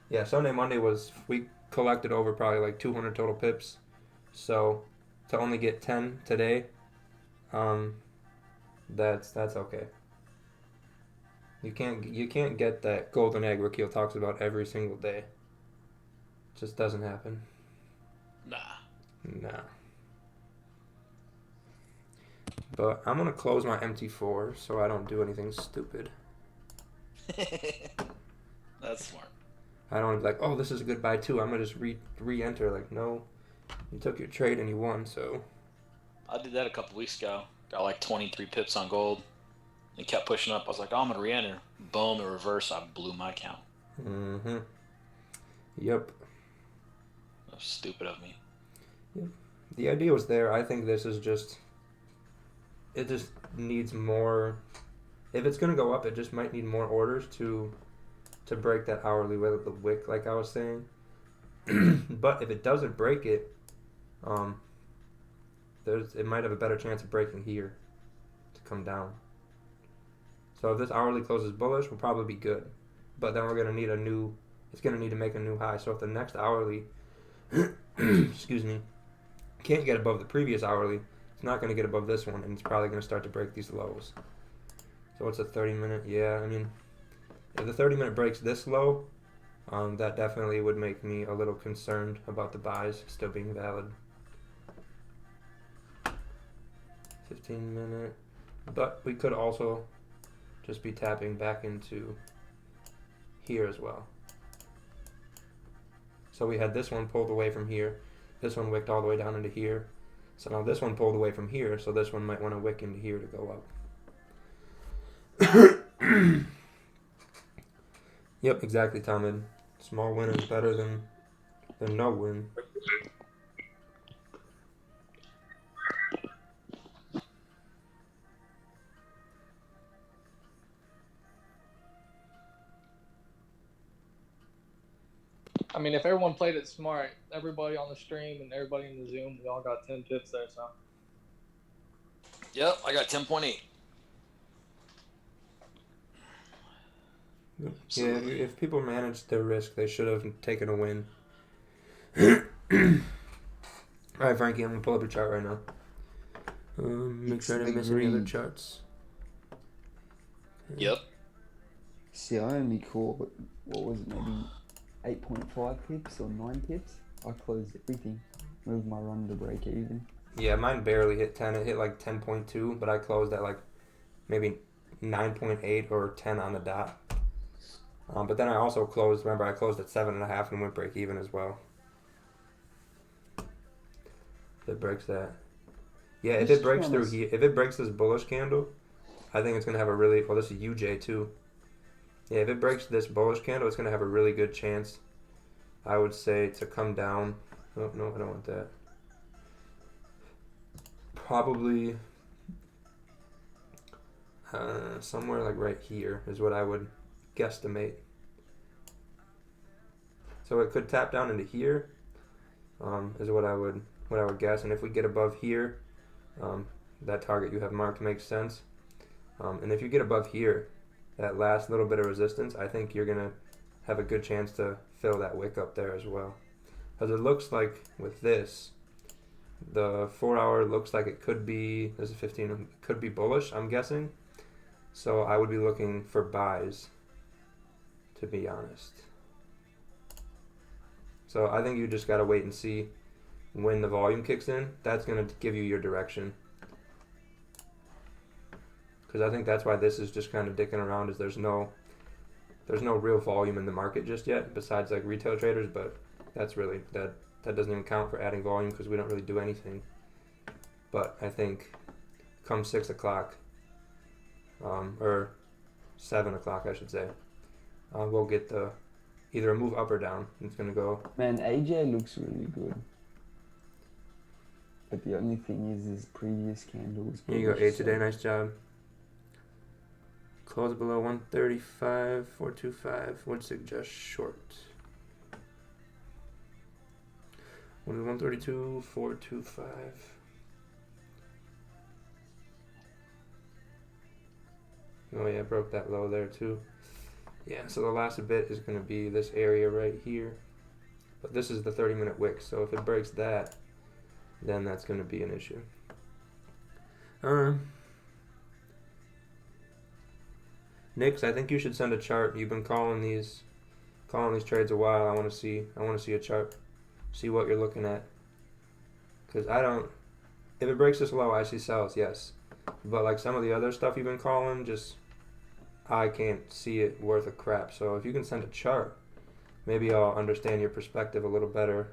Yeah, Sunday, Monday we collected over probably like 200 total pips. So to only get 10 today, that's okay. You can't get that golden egg Rakeel talks about every single day. It just doesn't happen. Nah. But I'm gonna close my MT4 so I don't do anything stupid. That's smart. I don't be like, oh, this is a good buy too. I'm gonna just re-enter. Like, no, you took your trade and you won. So I did that a couple weeks ago. Got like 23 pips on gold. And kept pushing up. I was like, oh, I'm gonna re-enter. Boom, in reverse, I blew my account. Mm-hmm. Yep. That was stupid of me. Yep. The idea was there. I think this is just. It just needs more. If it's gonna go up, it just might need more orders to break that hourly with the wick, like I was saying. But if it doesn't break it, it might have a better chance of breaking here to come down. So if this hourly closes bullish, we'll probably be good. But then we're gonna need it's gonna need to make a new high. So if the next hourly, excuse me, can't get above the previous hourly, it's not gonna get above this one, and it's probably gonna start to break these lows. So what's a 30-minute? Yeah, I mean, if the 30-minute breaks this low, that definitely would make me a little concerned about the buys still being valid. 15-minute, but we could also just be tapping back into here as well. So we had this one pulled away from here, this one wicked all the way down into here. So now this one pulled away from here, so this one might want to wick into here to go up. Yep, exactly, Tomid. Small win is better than no win. I mean, if everyone played it smart, everybody on the stream and everybody in the Zoom, we all got 10 pips there, so. Yep, I got 10.8. Yeah, if people managed their risk, they should have taken a win. Alright, Frankie, I'm going to pull up your chart right now. Make sure I didn't miss any other charts. Yep. See, I only caught, what was it, maybe 8.5 pips or 9 pips? I closed everything. Moved my run to break even. Yeah, mine barely hit 10. It hit like 10.2, but I closed at like maybe 9.8 or 10 on the dot. But then I also closed, remember, I closed at 7.5 and went break even as well. If it breaks that. Yeah, if it breaks through here, if it breaks this bullish candle, I think it's going to have a really, well, this is UJ too. Yeah, if it breaks this bullish candle, it's going to have a really good chance, I would say, to come down. Oh, no, I don't want that. Probably somewhere like right here is what I would guesstimate. So it could tap down into here, is what I would what I would guess. And if we get above here, that target you have marked makes sense. And if you get above here, that last little bit of resistance, I think you're gonna have a good chance to fill that wick up there as well. Because it looks like with this, the 4 hour looks like it could be, this is 15, could be bullish, I'm guessing. So I would be looking for buys, to be honest. So I think you just gotta wait and see when the volume kicks in. That's gonna give you your direction. Because I think that's why this is just kind of dicking around, is there's no real volume in the market just yet, besides like retail traders, but that's really, that doesn't even count for adding volume because we don't really do anything. But I think come 6 o'clock, or 7 o'clock I should say, we'll get the either a move up or down. It's going to go. Man, AJ looks really good. But the only thing is his previous candle was Here you go, 8 today, nice job. Close below 135, 425, would suggest short. 132, 425. Oh yeah, broke that low there too. Yeah, so the last bit is going to be this area right here. But this is the 30-minute wick, so if it breaks that, then that's going to be an issue. Nix, I think you should send a chart. You've been calling these trades a while. I want to see a chart. See what you're looking at. Cuz if it breaks this low, I see sells, yes. But like some of the other stuff you've been calling, just I can't see it worth a crap. So if you can send a chart, maybe I'll understand your perspective a little better.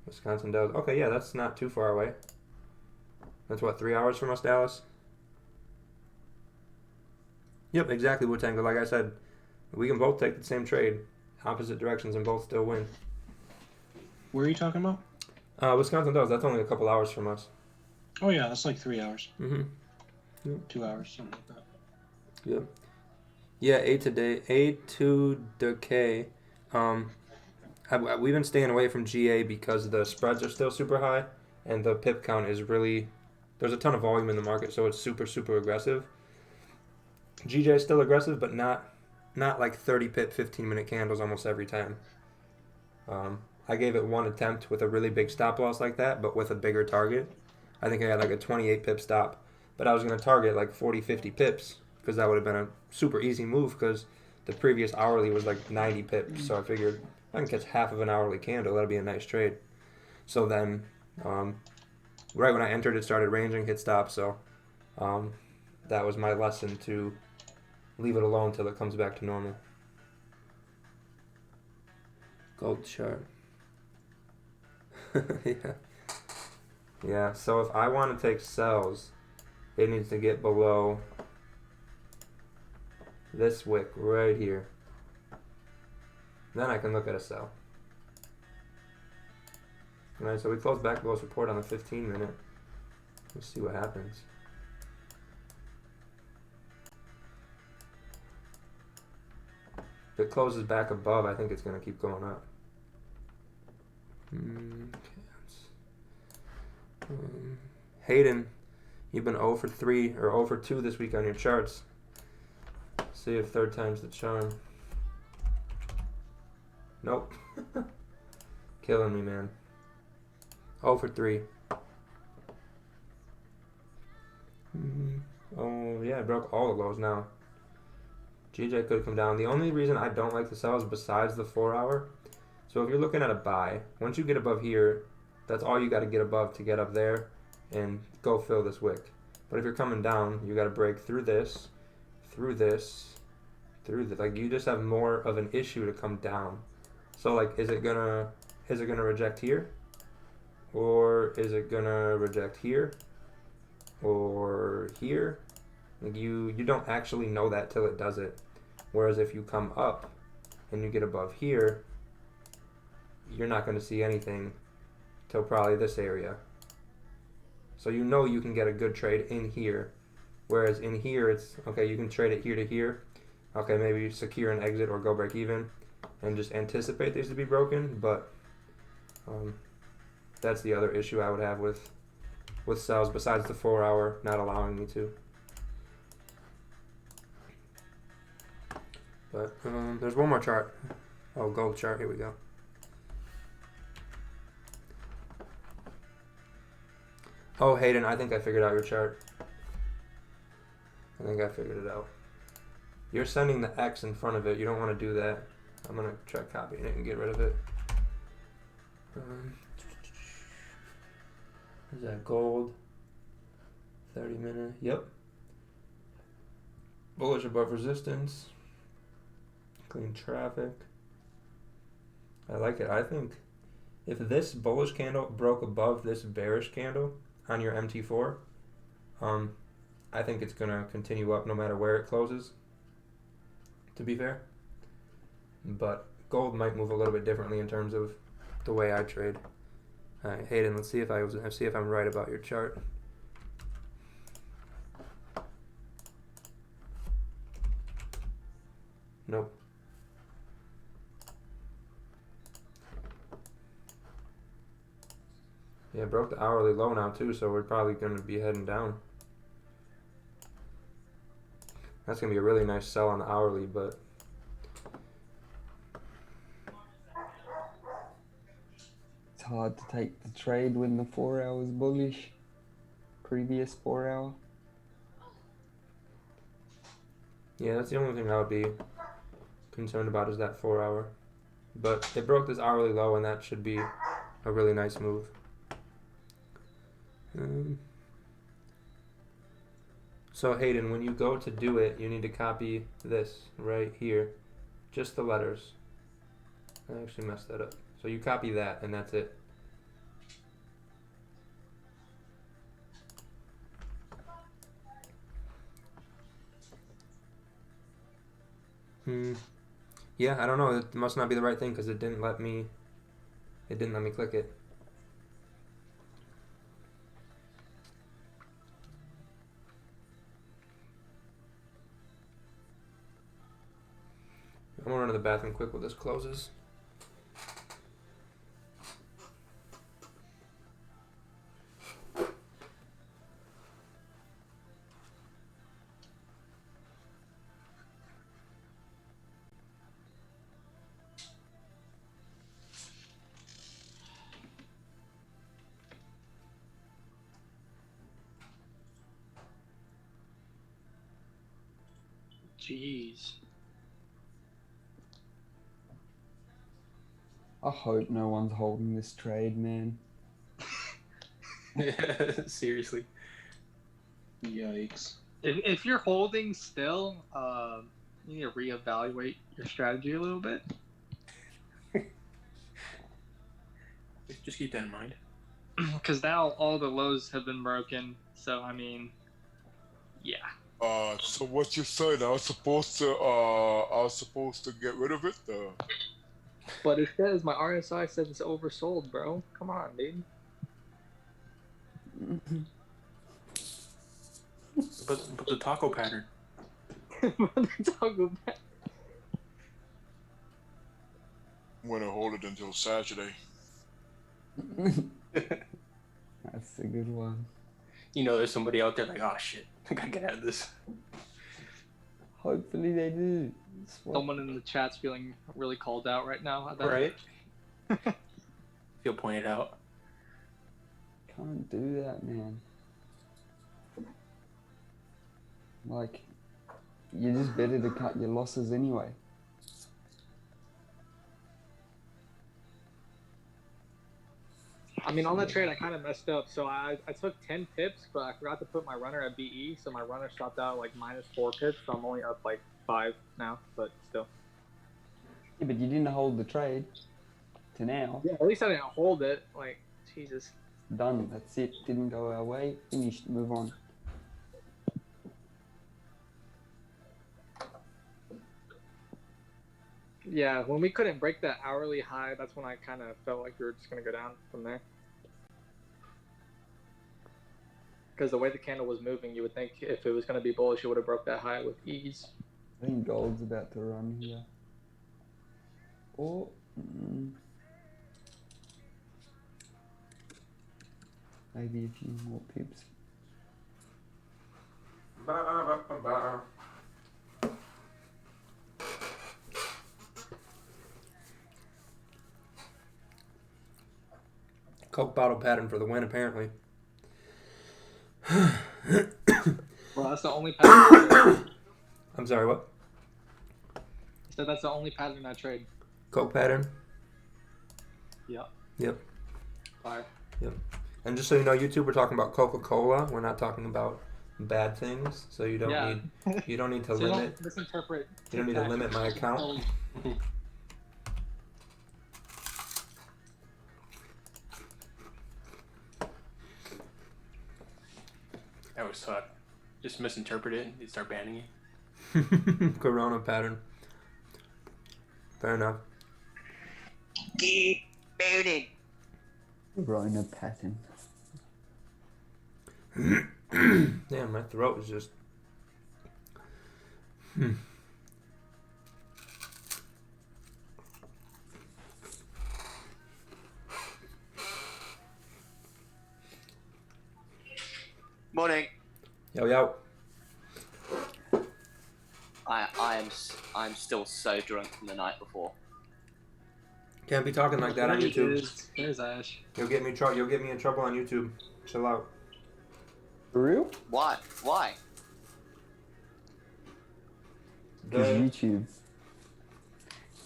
Wisconsin Dells. Okay, yeah, that's not too far away. That's what, 3 hours from us, Dallas? Yep, exactly, Wu-Tango. Like I said, we can both take the same trade, opposite directions, and both still win. Where are you talking about? Wisconsin Dells. That's only a couple hours from us. Oh yeah, that's like 3 hours. Mm-hmm. Yep. 2 hours, something like that. Yep. Yeah, A to decay. We've been staying away from GA because the spreads are still super high, and the pip count is really, there's a ton of volume in the market, so it's super, super aggressive. GJ is still aggressive, but not like 30 pip, 15-minute candles almost every time. I gave it one attempt with a really big stop loss like that, but with a bigger target. I think I had like a 28 pip stop, but I was going to target like 40, 50 pips because that would have been a super easy move because the previous hourly was like 90 pips. So I figured if I can catch half of an hourly candle, that'll be a nice trade. So then, right when I entered, it started ranging, hit stop. So that was my lesson, to leave it alone till it comes back to normal. Gold chart. Yeah, so if I want to take sells, it needs to get below this wick right here. Then I can look at a sell. Alright, so we close back below support on the 15-minute. Let's see what happens. If it closes back above, I think it's going to keep going up. Hayden, you've been 0 for 3 or 0 for 2 this week on your charts. See if third time's the charm. Nope. Killing me, man. 0 for 3. Oh, yeah, I broke all the lows now. GJ could come down. The only reason I don't like the sells besides the 4 hour, so if you're looking at a buy, once you get above here, that's all you got to get above to get up there and go fill this wick. But if you're coming down, you got to break through this, through this, through this. Like, you just have more of an issue to come down. So like, is it gonna reject here, or is it gonna reject here, or here? Like, you don't actually know that till it does it. Whereas if you come up and you get above here, you're not going to see anything till probably this area. So you know you can get a good trade in here. Whereas in here, it's, okay, you can trade it here to here. Okay, maybe secure an exit or go break even and just anticipate these to be broken. But That's the other issue I would have with sells, besides the 4 hour not allowing me to. But there's one more chart. Oh, gold chart. Here we go. Oh, Hayden, I think I figured out your chart. I think I figured it out. You're sending the X in front of it. You don't want to do that. I'm going to try copying it and get rid of it. Is that gold? 30 minute. Yep. Bullish above resistance. Clean traffic. I like it. I think if this bullish candle broke above this bearish candle on your MT4, I think it's going to continue up no matter where it closes, to be fair. But gold might move a little bit differently in terms of the way I trade. All right, Hayden, let's see if I'm right about your chart. Nope. Yeah, it broke the hourly low now too, so we're probably going to be heading down. That's going to be a really nice sell on the hourly, but It's hard to take the trade when the 4 hour's bullish. Previous 4 hour. yeah, that's the only thing I would be concerned about is that 4 hour. But it broke this hourly low, and that should be a really nice move. So Hayden, when you go to do it, you need to copy this right here. Just the letters. I actually messed that up. So you copy that, and that's it. Yeah, I don't know. It must not be the right thing because it didn't let me click it. I'm gonna run to the bathroom quick while this closes. Jeez. I hope no one's holding this trade, man. Seriously. Yikes. If you're holding still, you need to reevaluate your strategy a little bit. Just keep that in mind. Because now all the lows have been broken. So I mean, yeah. So what you saying? I was supposed to get rid of it. But it says my RSI says it's oversold, bro. Come on, dude. But the taco pattern. Taco pattern. I'm gonna hold it until Saturday. That's a good one. You know, there's somebody out there like, oh shit, I gotta get out of this. Hopefully they do. Someone in the chat's feeling really called out right now. Right? Feel pointed out. Can't do that, man. Like, you're just better to cut your losses anyway. I mean, on that trade, I kind of messed up. So I took 10 pips, but I forgot to put my runner at BE. So my runner stopped out like -4 pips. So I'm only up like 5 now, but still. Yeah, but you didn't hold the trade to now. Yeah, at least I didn't hold it. Like, Jesus. Done. That's it. Didn't go our way. Finished. Move on. Yeah, when we couldn't break that hourly high, that's when I kind of felt like we were just going to go down from there. Because the way the candle was moving, you would think if it was going to be bullish, it would have broke that high with ease. I think gold's about to run here. Or... Maybe a few more pips. Coke bottle pattern for the win, apparently. Well, that's the only pattern. I'm sorry, what? So that's the only pattern I trade. Coke pattern? Yep. Yep. Fire. Yep. And just so you know, YouTube, we're talking about Coca-Cola. We're not talking about bad things. So you don't need to So limit. don't misinterpret. You don't need to limit my account. That would suck. Just misinterpret it. They start banning you. Corona pattern. Fair enough. Corona pattern. Damn, my throat is just. Morning. Yo, yo. I'm still so drunk from the night before. Can't be talking like that on YouTube. There's Ash. You'll get me in trouble on YouTube. Chill out. For real? Why? Why? Because YouTube.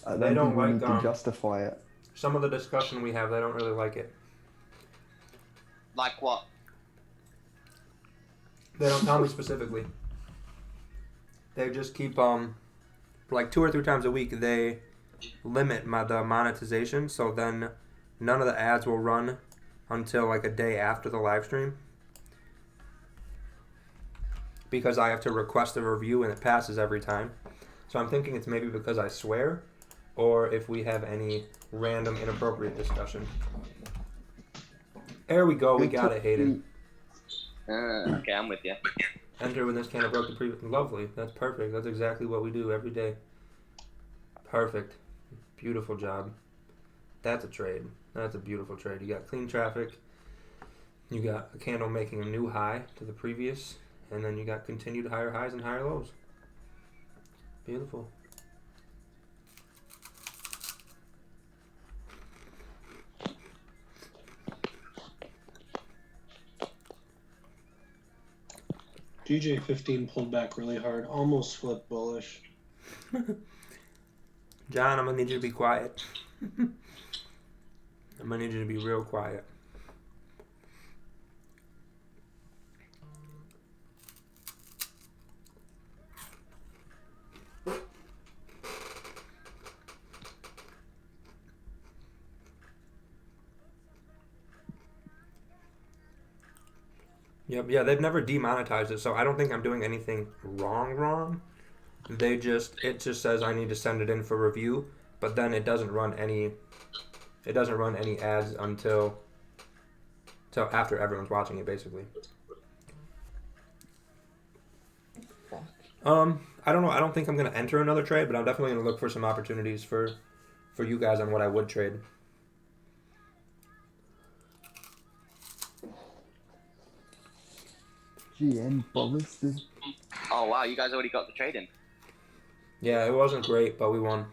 They don't think we like need to justify it. some of the discussion we have. They don't really like it. Like what? They don't tell me specifically. They just keep like 2 or 3 times a week they limit the monetization, so then none of the ads will run until like a day after the live stream. Because I have to request a review and it passes every time. So I'm thinking it's maybe because I swear, or if we have any random inappropriate discussion. There we go, we got it, Hayden. Okay, I'm with you. Enter when this can have broke the previous. Lovely. That's perfect. That's exactly what we do every day. Perfect. Beautiful job. That's a trade. That's a beautiful trade. You got clean traffic. You got a candle making a new high to the previous. And then you got continued higher highs and higher lows. Beautiful. DJ15 pulled back really hard, almost flipped bullish. John, I'm going to need you to be quiet. I'm going to need you to be real quiet. Yep, yeah, they've never demonetized it, so I don't think I'm doing anything wrong. It just says I need to send it in for review, but then it doesn't run any ads until after everyone's watching it, basically. I don't know. I don't think I'm gonna enter another trade, but I'm definitely gonna look for some opportunities for you guys on what I would trade. GN Ballista. Oh wow, you guys already got the trade in. Yeah, it wasn't great, but we won.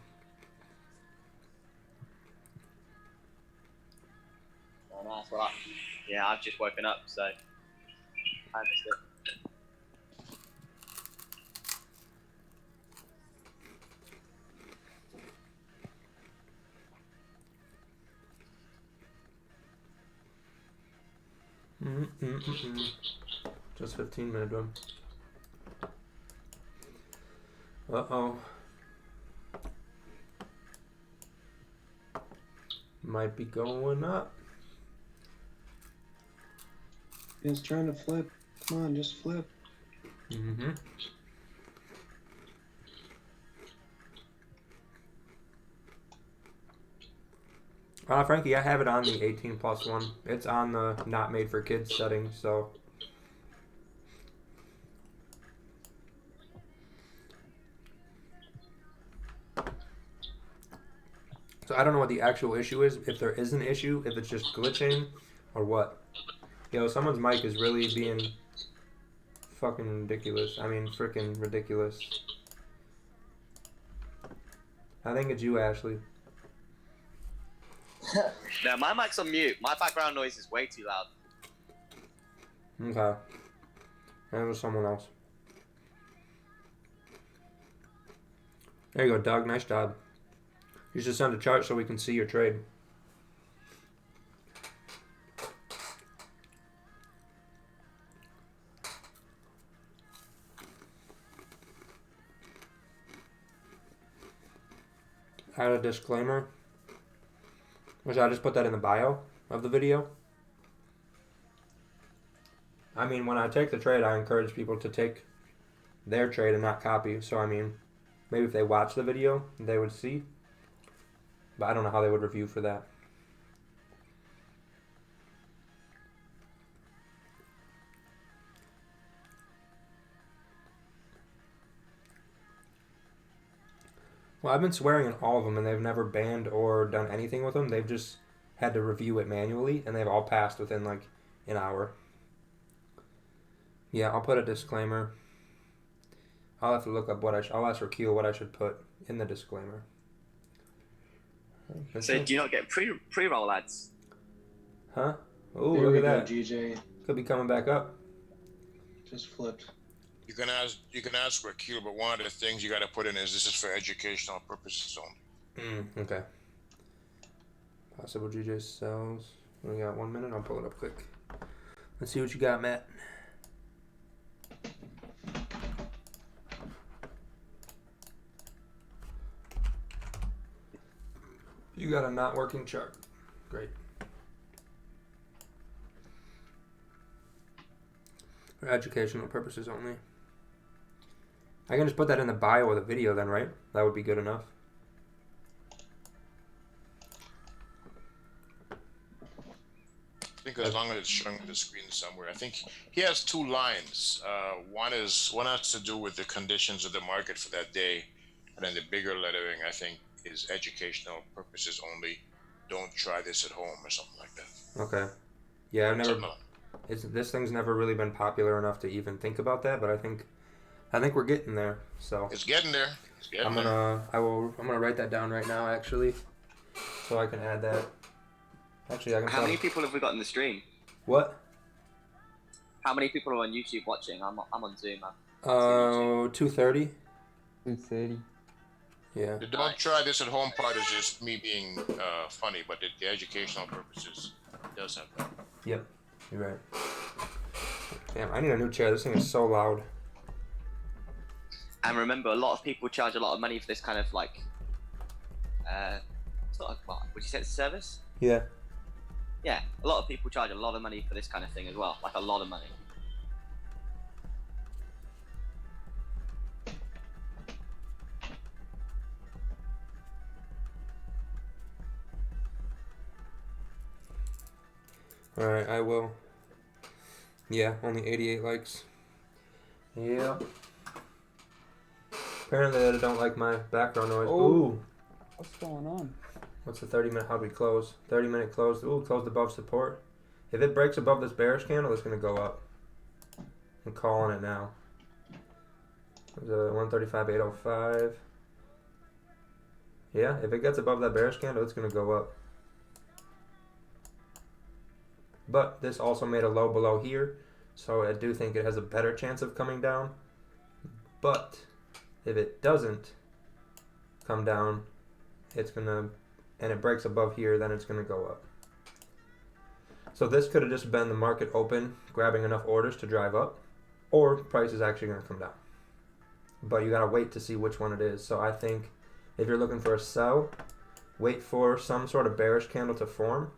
Oh nice. Well, yeah, I've just woken up, so I missed it. Just 15-minute run. Uh-oh. Might be going up. He's trying to flip. Come on, just flip. Mm-hmm. Frankie, I have it on the 18+1. It's on the not made for kids setting, so. So I don't know what the actual issue is, if there is an issue, if it's just glitching, or what. Yo, someone's mic is really being fucking ridiculous. I mean, freaking ridiculous. I think it's you, Ashley. No, my mic's on mute. My background noise is way too loud. Okay. That was someone else. There you go, Doug. Nice job. You should send a chart so we can see your trade. Add a disclaimer. Or should I just put that in the bio of the video? I mean, when I take the trade, I encourage people to take their trade and not copy. So, I mean, maybe if they watch the video, they would see. But I don't know how they would review for that. Well, I've been swearing in all of them, and they've never banned or done anything with them. They've just had to review it manually, and they've all passed within, like, an hour. Yeah, I'll put a disclaimer. I'll have to look up what I'll ask Rakeel what I should put in the disclaimer. So do you not get pre-roll ads? Huh? Oh, There look we at go, that. GJ. Could be coming back up. Just flipped. You can ask Rakeel, but one of the things you got to put in is this is for educational purposes only. Okay. Possible GJ sells. We got 1 minute. I'll pull it up quick. Let's see what you got, Matt. You got a not working chart. Great. For educational purposes only. I can just put that in the bio of the video then, right? That would be good enough. I think as long as it's showing on the screen somewhere. I think he has two lines. One has to do with the conditions of the market for that day, and then the bigger lettering I think is educational purposes only. Don't try this at home or something like that. Okay. Yeah, I've never. This thing's never really been popular enough to even think about that, but I think we're getting there. So it's getting there. It's getting I'm gonna write that down right now actually, so I can add that. Actually, I can. How many people have we got in the stream? What? How many people are on YouTube watching? I'm on Zoom. 2:30. 2:30. Yeah. The don't try this at home part is just me being funny, but the educational purposes does have that. Yep, you're right. Damn, I need a new chair. This thing is so loud. And remember, a lot of people charge a lot of money for this kind of like, it's not a, would you say it's a service? Yeah. Yeah, a lot of people charge a lot of money for this kind of thing as well, like a lot of money. Alright, I will. Yeah, only 88 likes. Yeah. Apparently they don't like my background noise. Oh. Ooh. What's going on? What's the 30-minute? How'd we close? 30-minute close. Ooh, closed above support. If it breaks above this bearish candle, it's going to go up. I'm calling it now. There's a 135.805. Yeah, if it gets above that bearish candle, it's going to go up. But this also made a low below here, so I do think it has a better chance of coming down. But if it doesn't come down, it's gonna, and it breaks above here, then it's gonna go up. So this could have just been the market open, grabbing enough orders to drive up, or price is actually gonna come down. But you gotta wait to see which one it is. So I think if you're looking for a sell, wait for some sort of bearish candle to form.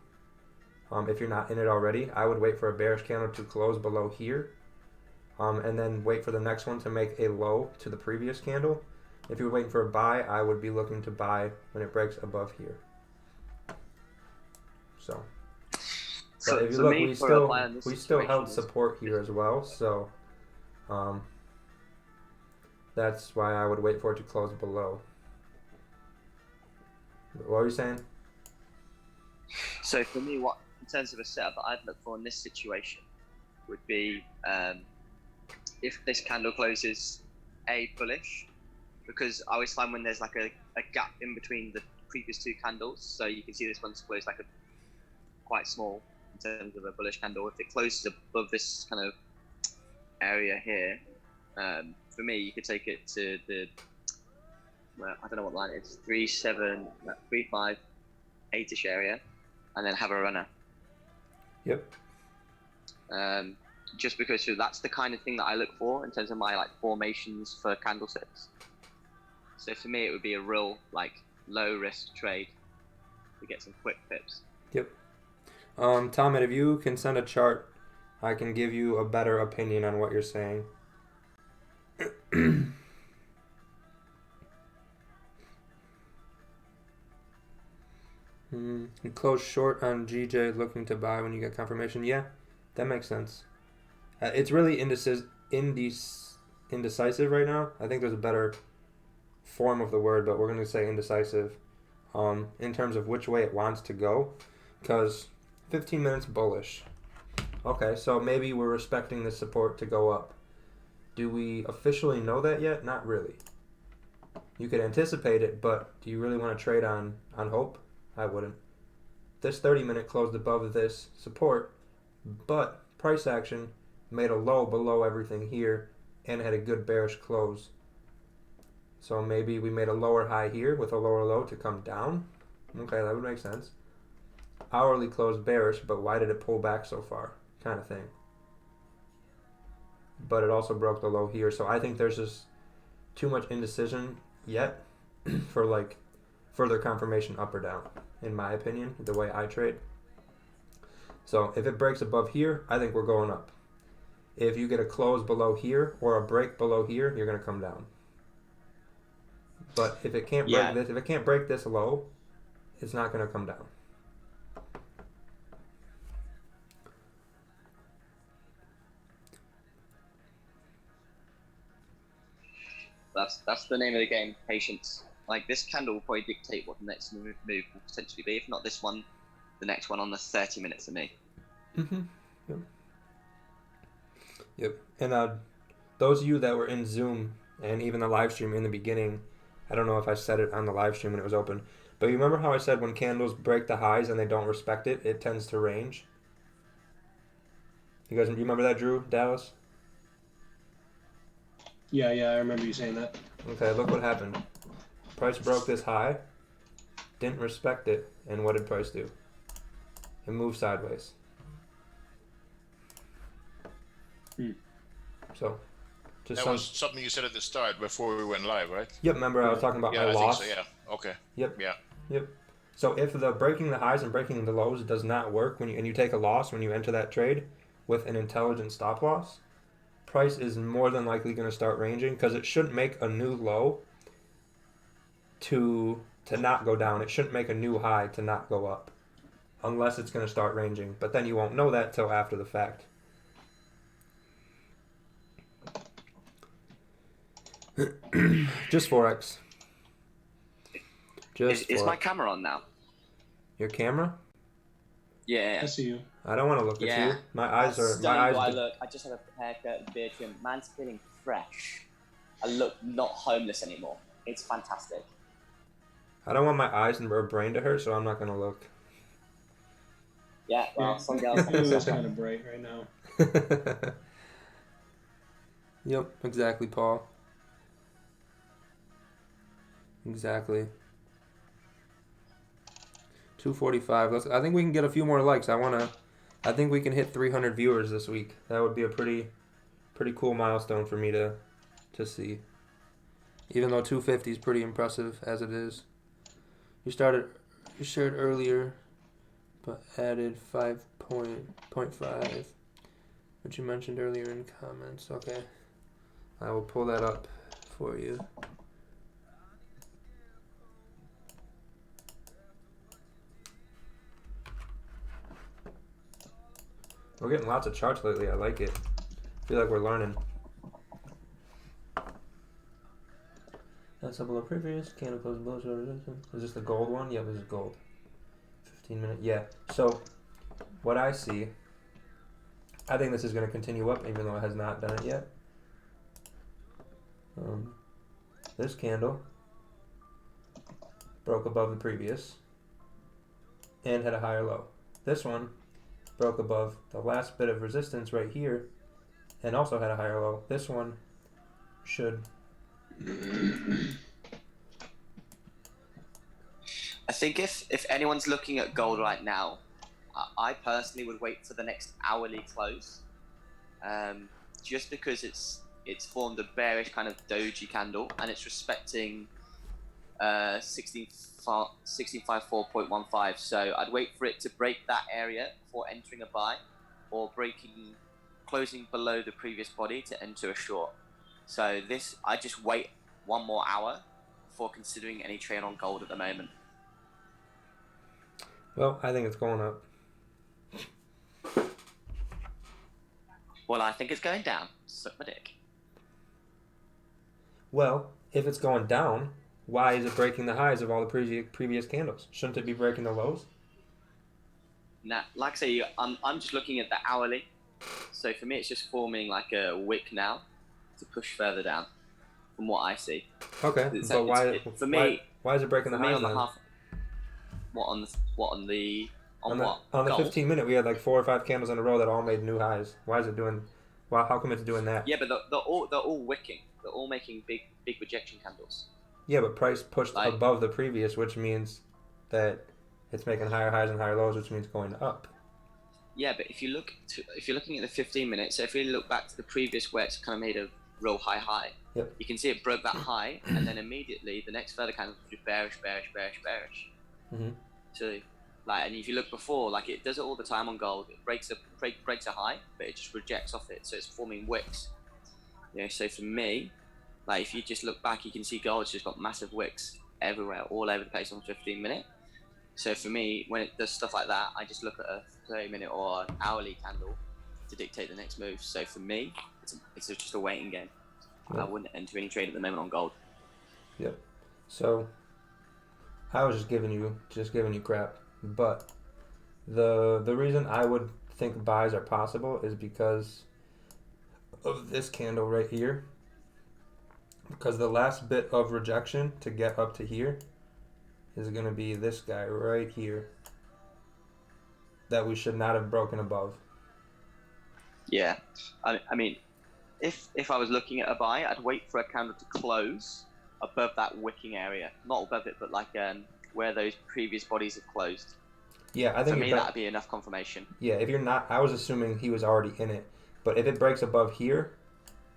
If you're not in it already, I would wait for a bearish candle to close below here, and then wait for the next one to make a low to the previous candle. If you're waiting for a buy, I would be looking to buy when it breaks above here. So if you look, we still held support here as well. So that's why I would wait for it to close below. What were you saying? So for me, what in terms of a setup that I'd look for in this situation would be if this candle closes bullish, because I always find when there's like a gap in between the previous two candles, so you can see this one's closed like a quite small in terms of a bullish candle. If it closes above this kind of area here, for me, you could take it to the, well, I don't know what line it is, 3.5, 8ish area, and then have a runner. Yep. Just because that's the kind of thing that I look for in terms of my like formations for candlesticks. So for me, it would be a real like low risk trade to get some quick pips. Yep. Tom, if you can send a chart, I can give you a better opinion on what you're saying. You close short on GJ, looking to buy when you get confirmation. Yeah, that makes sense. It's really indecisive right now. I think there's a better form of the word, but we're going to say indecisive in terms of which way it wants to go, because 15 minutes bullish. Okay, so maybe we're respecting the support to go up. Do we officially know that yet? Not really. You could anticipate it, but do you really want to trade on hope? I wouldn't. This 30-minute closed above this support, but price action made a low below everything here and had a good bearish close. So maybe we made a lower high here with a lower low to come down. Okay, that would make sense. Hourly closed bearish, but why did it pull back so far? Kind of thing. But it also broke the low here, so I think there's just too much indecision yet for like further confirmation up or down, in my opinion, the way I trade. So if it breaks above here, I think we're going up. If you get a close below here or a break below here, you're going to come down. But if it can't break this, if it can't break this low, it's not going to come down. That's the name of the game, patience. Like this candle will probably dictate what the next move will potentially be. If not this one, the next one on the 30 minutes of me. Yep. Yep. And those of you that were in Zoom and even the live stream in the beginning, I don't know if I said it on the live stream when it was open, but you remember how I said when candles break the highs and they don't respect it, it tends to range? You remember that, Drew, Dallas? Yeah, I remember you saying that. Okay, look what happened. Price broke this high, didn't respect it, and what did price do? It moved sideways. So, just that was something you said at the start before we went live, right? Yep, remember I was talking about my loss? Think so, yeah. Okay. Yep. Yeah. Yep. So if the breaking the highs and breaking the lows does not work and you take a loss when you enter that trade with an intelligent stop loss, price is more than likely going to start ranging because it shouldn't make a new low to not go down. It shouldn't make a new high to not go up unless it's going to start ranging. But then you won't know that till after the fact. Just Forex. Is my camera on now? Your camera? Yeah. I see you. I don't want to look at you. My eyes are. My eyes. I look. I just had a haircut and beard trim. Man's feeling fresh. I look not homeless anymore. It's fantastic. I don't want my eyes and brain to hurt, so I'm not gonna look. Yeah, well, some girls. It is kind of bright right now. Yep, exactly, Paul. Exactly. 245. I think we can get a few more likes. I think we can hit 300 viewers this week. That would be a pretty cool milestone for me to see. Even though 250 is pretty impressive as it is. You shared earlier, but added 5.5, which you mentioned earlier in comments. Okay, I will pull that up for you. We're getting lots of charts lately. I like it. I feel like we're learning. That's a below previous. Candle closing below. Is this the gold one? Yeah, this is gold. 15 minute. Yeah. So, what I see I think this is going to continue up, even though it has not done it yet. This candle broke above the previous and had a higher low. This one broke above the last bit of resistance right here and also had a higher low. This one should... I think if anyone's looking at gold right now, I personally would wait for the next hourly close, just because it's formed a bearish kind of doji candle and it's respecting 1654.15. So I'd wait for it to break that area before entering a buy, or closing below the previous body to enter a short. So this, I just wait one more hour before considering any trade on gold at the moment. Well, I think it's going up. Well, I think it's going down. Suck my dick. Well, if it's going down, why is it breaking the highs of all the previous candles? Shouldn't it be breaking the lows? Now, like I say, I'm just looking at the hourly. So for me, it's just forming like a wick now to push further down, from what I see. Okay, but why? For me, why is it breaking the highs on the then? on the On the 15-minute, we had like 4 or 5 candles in a row that all made new highs. Why is it doing? Well, how come it's doing that? Yeah, but they're all wicking. They're all making big rejection candles. Yeah, but price pushed above the previous, which means that it's making higher highs and higher lows, which means going up. Yeah, but if you're looking at the 15 minutes, so if you look back to the previous where it's kind of made a real high, yep. You can see it broke that high, and then immediately the next further candle was bearish. Mm-hmm. So, like, and if you look before, like it does it all the time on gold. It breaks a high, but it just rejects off it, so it's forming wicks. You know, so for me, like if you just look back, you can see gold's just got massive wicks everywhere, all over the place on 15-minute. So for me, when it does stuff like that, I just look at a 30-minute or an hourly candle to dictate the next move. So for me, it's just a waiting game. Yep. I wouldn't enter any trade at the moment on gold. Yep. So I was just giving you crap, but the reason I would think buys are possible is because of this candle right here. Because the last bit of rejection to get up to here is going to be this guy right here that we should not have broken above. Yeah, I mean, if I was looking at a buy, I'd wait for a candle to close above that wicking area, not above it, but like where those previous bodies have closed. Yeah, I think for me that'd be enough confirmation. Yeah, if you're not, I was assuming he was already in it, but if it breaks above here,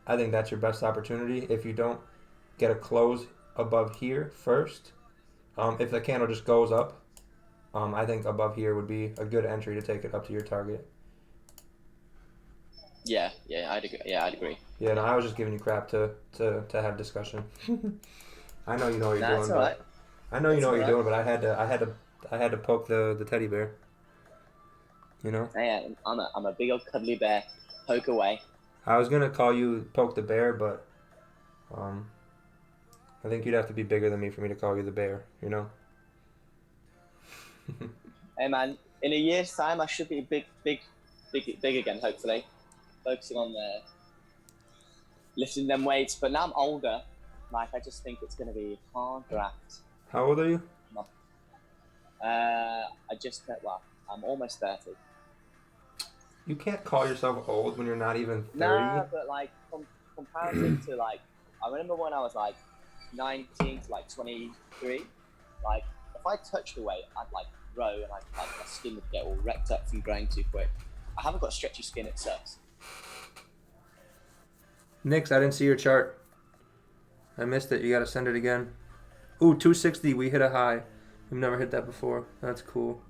I think that's your best opportunity. If you don't get a close above here first, if the candle just goes up, I think above here would be a good entry to take it up to your target. Yeah, I'd agree. Yeah, no, I was just giving you crap to have discussion. I know you know what you're doing, right. I know you know what you're doing, but I had to poke the teddy bear. You know? Yeah, I'm a big old cuddly bear. Poke away. I was gonna call you poke the bear, but I think you'd have to be bigger than me for me to call you the bear. You know? Hey man, in a year's time, I should be big again. Hopefully, focusing on lifting them weights. But now I'm older. Like I just think it's gonna be hard graft. How old are you? I'm almost 30. You can't call yourself old when you're not even 30. Nah, but like comparative to like, I remember when I was like 19 to like 23. Like if I touched the weight, I'd like grow and like my skin would get all wrecked up from growing too quick. I haven't got stretchy skin. It sucks. Nix, I didn't see your chart. I missed it. You gotta send it again. Ooh, 260. We hit a high. We've never hit that before. That's cool.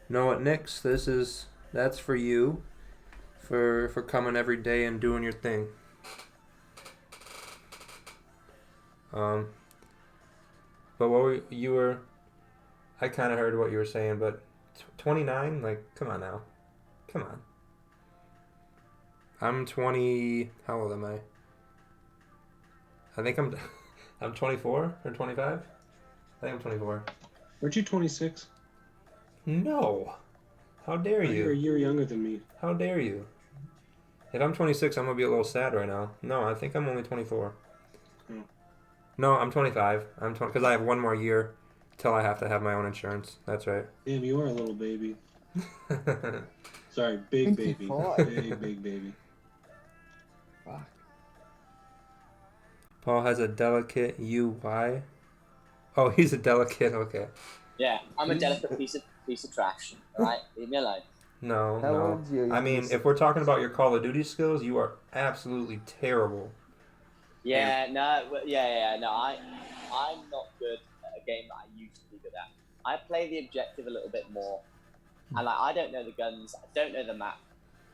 Know what, Nix? That's for you, for coming every day and doing your thing. But I kind of heard what you were saying, but 29, like, come on now, come on. I'm 20. How old am I? I think I'm 24 or 25. I think I'm 24. Aren't you 26? No. How dare Oh, you're a you? year younger than me. How dare you? If I'm 26, I'm gonna be a little sad right now. No, I think I'm only 24. Hmm. No, I'm 25. I'm 20 because I have one more year till I have to have my own insurance. That's right. Damn, you are a little baby. Sorry, big baby. 25. Big baby. Fuck. Paul has a delicate UI. Oh, he's a delicate. Okay. Yeah, I'm a delicate piece of trash. All right, leave me alone. No, How no. old's your I mean, youngest? if we're talking about your Call of Duty skills, you are absolutely terrible. Yeah, no, I'm not good at a game that I used to be good at. I play the objective a little bit more, and like I don't know the guns, I don't know the map.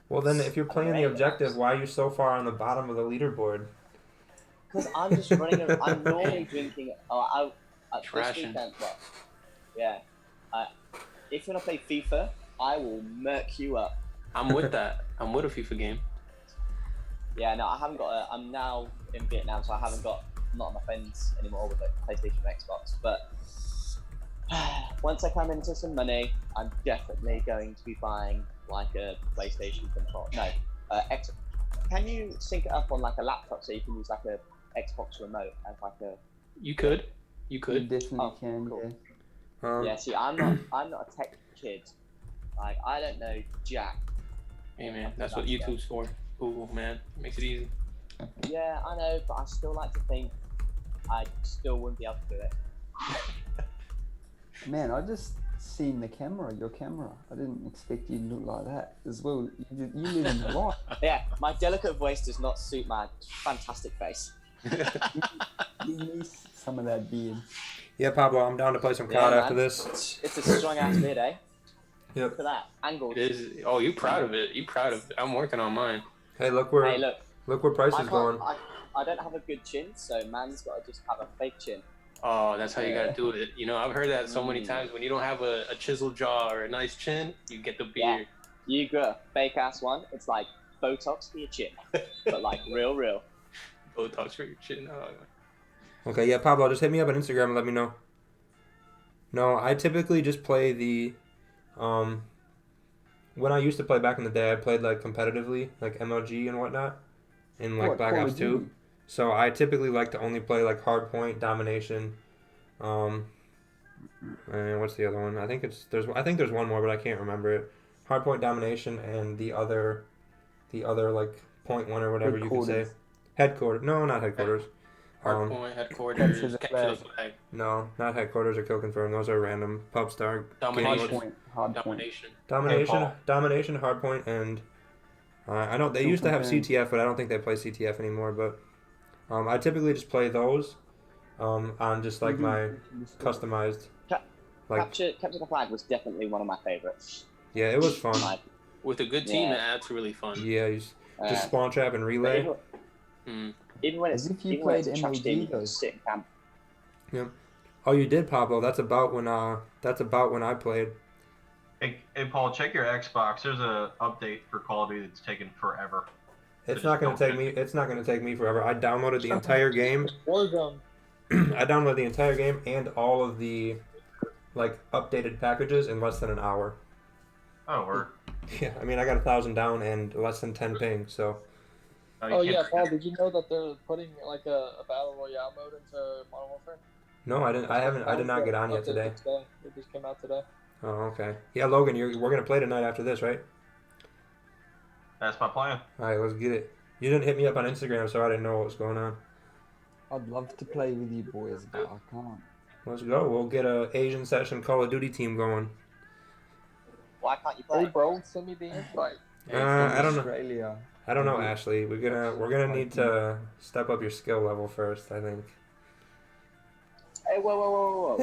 Well, then, if you're I don't playing know the any of objective, why are you so far on the bottom of the leaderboard? Because I'm just running. I'm normally drinking. This Trashing. weekend, well, yeah. If you want to play FIFA, I will murk you up. I'm with that. I'm with a FIFA game. Yeah, no, I haven't got. I'm now in Vietnam, so I haven't got not on my friends anymore with like PlayStation or Xbox. But once I come into some money, I'm definitely going to be buying like a PlayStation control. No, X. Can you sync it up on like a laptop so you can use like a Xbox remote as like a? You could. You You could. definitely can, cool. yeah. Yeah, see, I'm not a tech kid. Like, I don't know jack. Hey man, that's what YouTube's for. Google, man, makes it easy. Yeah, I know, but I still like to think I still wouldn't be able to do it. Man, I just seen the camera, your camera. I didn't expect you to look like that as well. You live in the life. Yeah, my delicate voice does not suit my fantastic face. You miss some of that beard. Yeah, Pablo, I'm down to play some Yeah, COD man. after this. It's a strong ass beard, eh? Yep. Look at that angle. It is. Oh, you proud of it? You proud of it? I'm working on mine. Hey, look where look price I is can't- going. I don't have a good chin, so man's got to just have a fake chin. Oh, that's how you gotta do it. You know, I've heard that so many times. When you don't have a chiseled jaw or a nice chin, you get the beard. You got a fake ass one. It's like Botox for your chin, but like real. Botox for your chin. Oh. Okay, yeah, Pablo, just hit me up on Instagram and let me know. No, I typically just play the, when I used to play back in the day, I played like competitively, like MLG and whatnot, in like What, Black Call of Ops 2. Duty? So I typically like to only play like Hardpoint, Domination, and what's the other one? I think there's one more, but I can't remember it. Hardpoint, Domination, and the other like point one or whatever you can say. Headquarters. No, not headquarters. Hardpoint, headquarters, capture the flag. No, not headquarters or kill confirm. Those are random. Pubstar. Domination. Domination, Hardpoint, and I know they used to have CTF, but I don't think they play CTF anymore. But I typically just play those on just like my customized. Capture the Flag was definitely one of my favorites. Yeah, it was fun. With a good team, it's really fun. Yeah, you just spawn trap and relay. Even when it's if you even when it's played a trash team, you MLG can though. just sit in camp. Yeah. Oh, you did, Pablo. That's about when I played. Hey, Paul, check your Xbox. There's a update for Call of Duty that's taken forever. It's not gonna take me. It's not gonna take me forever. I downloaded the entire game. Warzone. I downloaded the entire game and all of the like updated packages in less than an hour. Oh, we're. Yeah, I mean I got 1,000 down and less than 10 ping. So. Oh yeah, Paul. Did you know that they're putting like a battle royale mode into Modern Warfare? No, I didn't. I did not get on yet today. It just came out today. Oh, okay. Yeah, Logan, we're gonna play tonight after this, right? That's my plan. All right, let's get it. You didn't hit me up on Instagram, so I didn't know what was going on. I'd love to play with you boys, but I can't. Let's go. We'll get a Asian session Call of Duty team going. Why can't you play? Hey, bro, send me the invite. I don't know. Australia. I don't know, Ashley. We're gonna need to step up your skill level first, I think. Hey, whoa!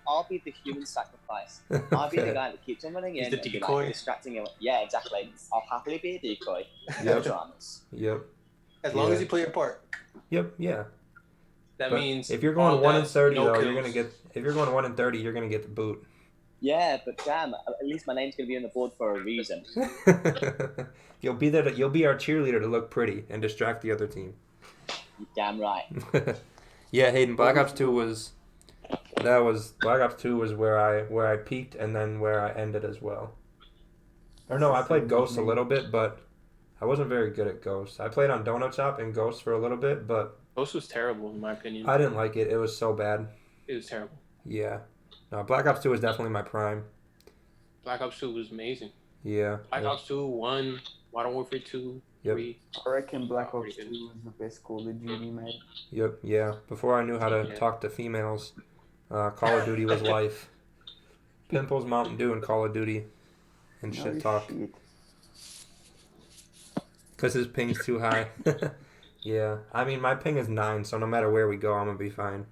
I'll be the human sacrifice. I'll be the guy that keeps on running in the and be decoy. like distracting him. Yeah, exactly. I'll happily be a decoy. Yep. No dramas. Yep. As long as you play your part. Yep. Yeah. That But means if you're going all 1 in deaths, 30 no though, kills. you're gonna get. If you're going 1 in 30, you're gonna get the boot. Yeah, but damn, at least my name's gonna be on the board for a reason. You'll be there. You'll be our cheerleader to look pretty and distract the other team. You're damn right. Yeah, Hayden. Black Ops 2 was That was Black Ops 2 was where I peaked and then where I ended as well. Or no, I played Ghost a little bit, but I wasn't very good at Ghost. I played on Donut Shop and Ghost for a little bit, but Ghost was terrible in my opinion. I didn't like it. It was so bad. It was terrible. Yeah. No, Black Ops 2 was definitely my prime. Black Ops 2 was amazing. Yeah. Black Ops 2, 1, Modern Warfare 2, Yep. 3. I reckon Black Ops 2 was the best Call of Duty made. Yep, yeah. Before I knew how to talk to females, Call of Duty was life. Pimples, Mountain Dew, and Call of Duty and shit talk. Because his ping's too high. Yeah. I mean, my ping is 9, so no matter where we go, I'm going to be fine.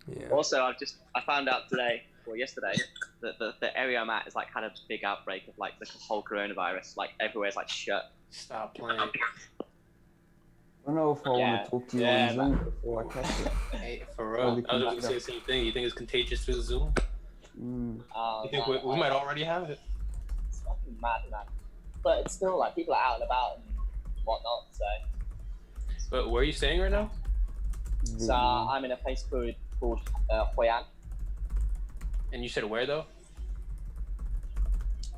Yeah. Also, I found out today, or yesterday, that the area I'm at is like had a big outbreak of like the whole coronavirus. Like everywhere's like shut. Stop playing. I don't know if I want to talk to you on Zoom before I catch it. Hey, for real. I was just gonna say the same thing. You think it's contagious through Zoom? You think we might already have it? It's fucking mad, man. But it's still like people are out and about and whatnot. So. But where are you staying right now? So I'm in a place called Hoi An. And you said where though?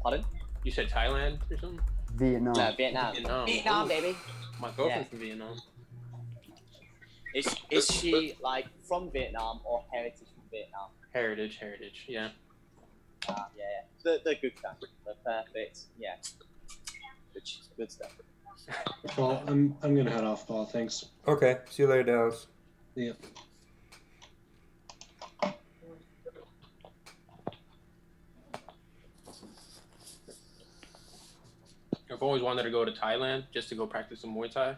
Pardon? You said Thailand or something? Vietnam. No, Vietnam. Vietnam, Ooh. baby. My girlfriend's from Vietnam. Is she like from Vietnam or heritage from Vietnam? Heritage, yeah. Yeah. The good kind. The perfect. Yeah. Good stuff. Well, I'm gonna head off, Paul. Thanks. Okay. See you later, Dallas. Yeah. I've always wanted to go to Thailand just to go practice some Muay Thai.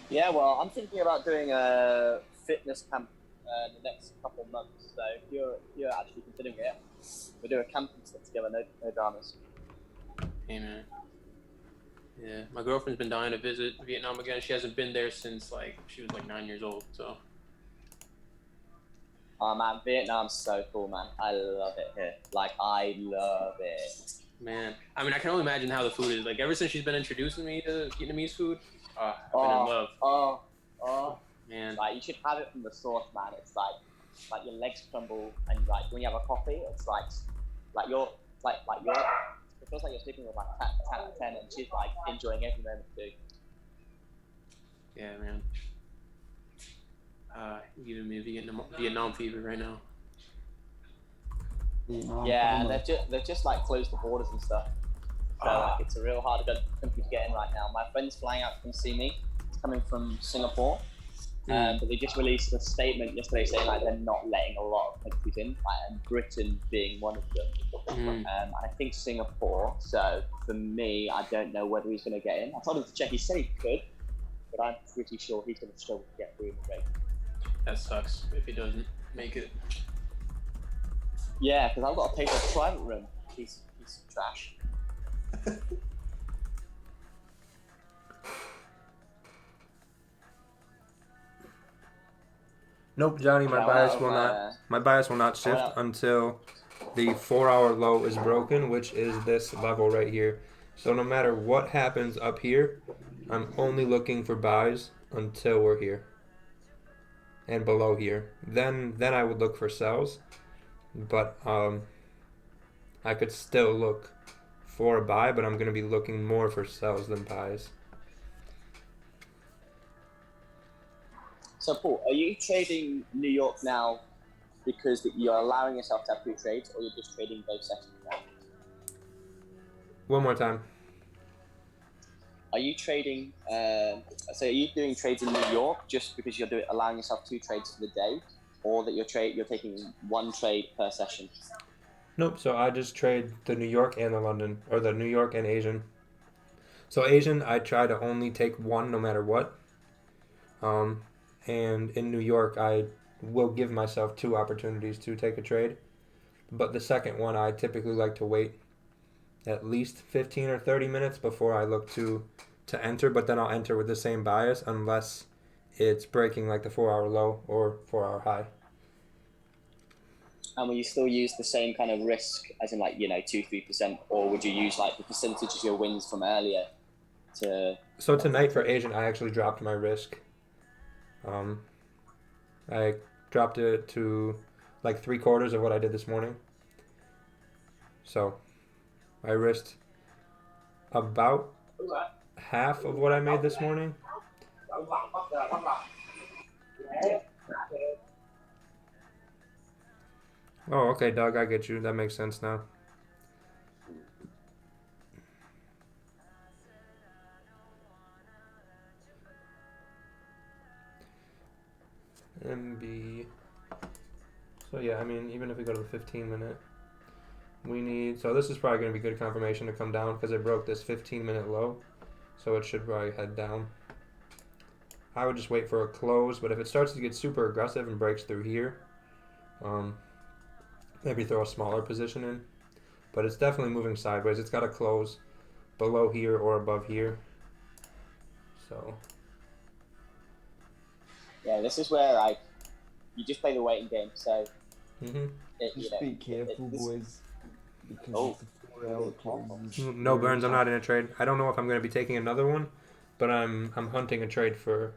Yeah, well, I'm thinking about doing a fitness camp the next couple of months. So if you're actually considering it, we'll do a camping trip together. No dramas. Hey man. Yeah, my girlfriend's been dying to visit Vietnam again. She hasn't been there since like she was like 9 years old. So. Oh man, Vietnam's so cool, man. I love it here. Like I love it. Man, I mean, I can only imagine how the food is. Like, ever since she's been introducing me to Vietnamese food, I've been in love. Oh, man. Like, you should have it from the source, man. It's like your legs crumble, and like when you have a coffee, it's like you're it feels like you're sleeping with like 10 out of 10, and she's like enjoying every moment too. Yeah, man. Giving me Vietnam fever right now. Yeah, and they've just like closed the borders and stuff. So like, it's a real hard country to get in right now. My friend's flying out to come see me. It's coming from Singapore. But they just released a statement yesterday saying like they're not letting a lot of countries in, like, and Britain being one of them. And I think Singapore. So for me, I don't know whether he's going to get in. I told him to check. He said he could, but I'm pretty sure he's going to struggle to get through in the race. That sucks if he doesn't make it. Yeah, because I've got to pay for a private room. Piece of trash. Nope, Johnny. My bias will not shift until the 4-hour low is broken, which is this level right here. So no matter what happens up here, I'm only looking for buys until we're here and below here. Then I would look for sells, but I could still look for a buy, but I'm going to be looking more for sells than buys. So Paul, are you trading New York now because that you're allowing yourself to have 2 trades, or you're just trading both sessions now? One more time. Are you trading? So are you doing trades in New York just because you're allowing yourself 2 trades for the day, or that you're taking 1 trade per session? Nope. So I just trade the New York and the London, or the New York and Asian. So Asian, I try to only take 1 no matter what. And in New York, I will give myself 2 opportunities to take a trade. But the second one, I typically like to wait at least 15 or 30 minutes before I look to enter. But then I'll enter with the same bias unless it's breaking like the 4-hour low or 4-hour high. And will you still use the same kind of risk, as in like 2-3%, or would you use like the percentage of your wins from earlier to? So tonight for Asian, I actually dropped my risk. I dropped it to like 3/4 of what I did this morning. So I risked about half of what I made this morning. Oh, okay, Doug, I get you. That makes sense now. MB. So yeah, I mean, even if we go to the 15-minute, we need. So this is probably going to be good confirmation to come down because it broke this 15-minute low. So it should probably head down. I would just wait for a close, but if it starts to get super aggressive and breaks through here, maybe throw a smaller position in. But it's definitely moving sideways. It's got to close below here or above here. So Yeah, this is where you just play the waiting game. So Just be careful, boys, because Oh. if the 4-hour closes. no burns. I'm not in a trade. I don't know if I'm going to be taking another one, but I'm hunting a trade for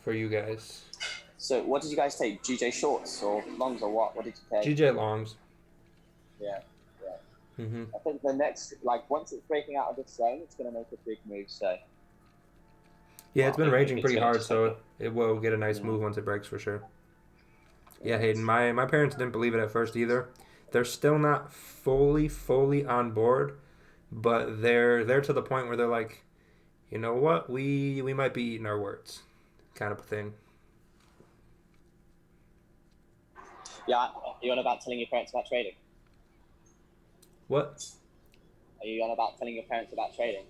you guys. So what did you guys take? GJ shorts or longs or what? What did you take? GJ longs. Yeah. Mm-hmm. I think the next, once it's breaking out of this zone, it's going to make a big move. So. Yeah, it's been raging it's pretty gonna hard, just so it will get a nice move once it breaks for sure. Yeah, Hayden, my parents didn't believe it at first either. They're still not fully on board, but they're to the point where they're like, you know what, we might be eating our words, kind of a thing. Yeah, are you on about telling your parents about trading? What? Are you on about telling your parents about trading?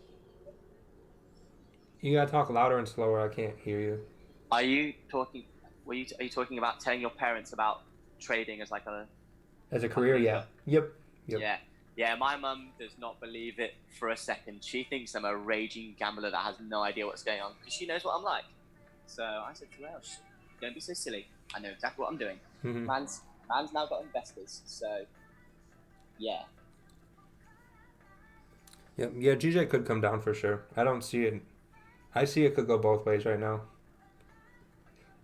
You gotta talk louder and slower. I can't hear you. Are you talking? Are you talking about telling your parents about trading as a career? Yeah. Yep. Yeah. My mum does not believe it for a second. She thinks I'm a raging gambler that has no idea what's going on because she knows what I'm like. So I said to her, "Don't be so silly. I know exactly what I'm doing. Mm-hmm. Man's now got investors. So yeah." Yep. Yeah, GJ could come down for sure. I don't see it. I see it could go both ways right now.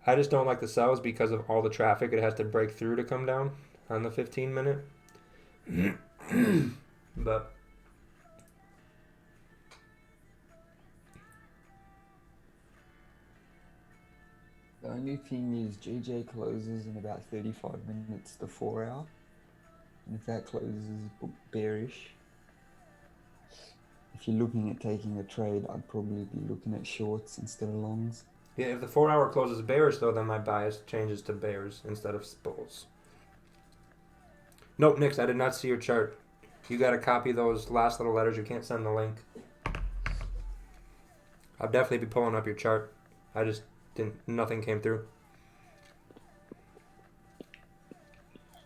I just don't like the sells because of all the traffic it has to break through to come down on the 15-minute. But The only thing is GJ closes in about 35 minutes to 4 hour. And if that closes bearish, if you're looking at taking a trade, I'd probably be looking at shorts instead of longs. yeah, if the 4 hour closes bearish though, then my bias changes to bears instead of bulls. Nope, Nix, I did not see your chart. You gotta copy those last little letters. You can't send the link. I'll definitely be pulling up your chart. I just nothing came through.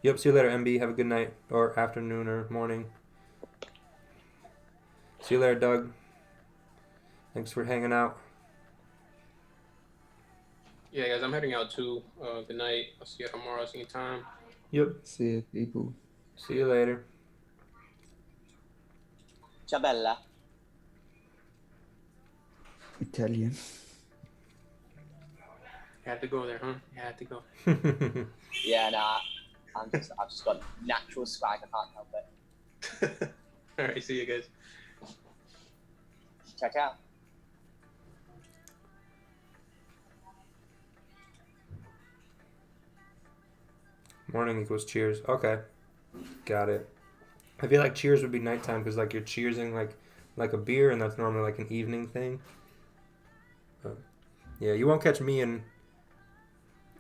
Yep, see you later, MB. Have a good night, or afternoon, or morning. See you later, Doug. Thanks for hanging out. Yeah, guys, I'm heading out too. Good night. I'll see you tomorrow, same time. Yep. See you, people. See you later. Ciao bella. Italian. You had to go there, huh? You had to go. Yeah, nah. I've just got natural swag. I can't help it. All right, see you guys. Ciao, ciao. Morning equals cheers. Okay. Got it. I feel like cheers would be nighttime because like you're cheersing like a beer and that's normally like an evening thing. Yeah, you won't catch me in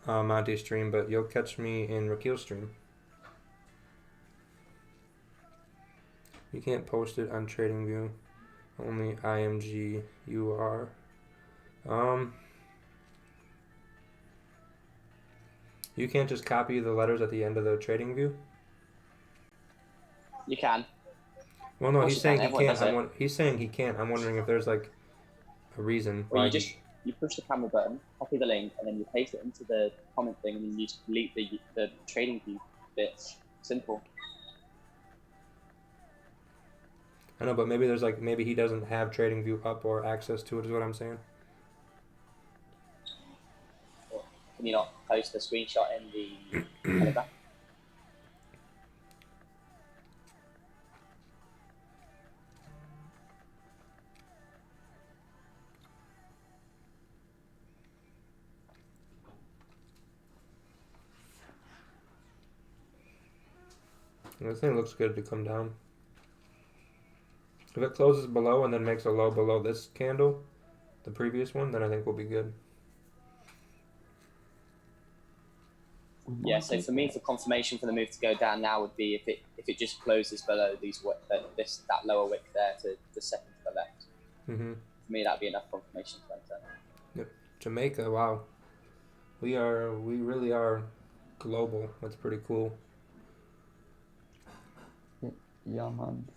Monty's stream, but you'll catch me in Rakil's stream. You can't post it on TradingView. Only IMG you are. You can't just copy the letters at the end of the TradingView? You can. Well, no, he's saying he Everyone can't. does it. He's saying he can't. I'm wondering if there's like a reason Well, why. you push the camera button, copy the link, and then you paste it into the comment thing, and then you just delete the trading view bits. Simple. I know, but maybe there's like maybe he doesn't have TradingView up or access to it. Is what I'm saying. Can you not post the screenshot in the Telegram? This thing looks good to come down. If it closes below and then makes a low below this candle, the previous one, then I think we'll be good. Yeah, so for me, for confirmation for the move to go down now would be if it just closes below that lower wick there to the second to the left. Mm-hmm. For me, that'd be enough confirmation to enter. Yep. Jamaica, wow. We really are global. That's pretty cool. Yeah, man.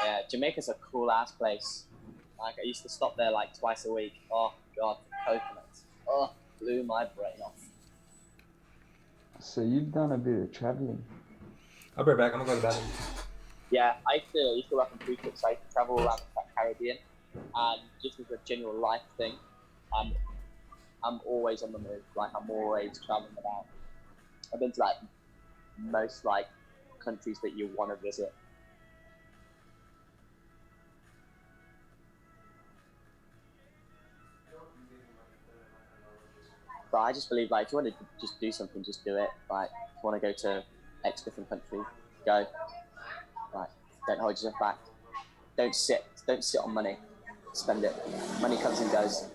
Yeah, Jamaica's a cool ass place. Like I used to stop there like twice a week. Oh god, coconuts. Oh, blew my brain off. So you've done a bit of traveling. I'll be right back. I'm gonna go to the bathroom. Yeah, I used to work on cruise ships. I used to travel around the Caribbean, and just as a general life thing, I'm always on the move. Like I'm always traveling about. I've been to like most like countries that you want to visit. But I just believe like if you want to just do something, just do it. Like if you want to go to X different country, go. Like don't hold yourself back. Don't sit on money. Spend it. Money comes and goes.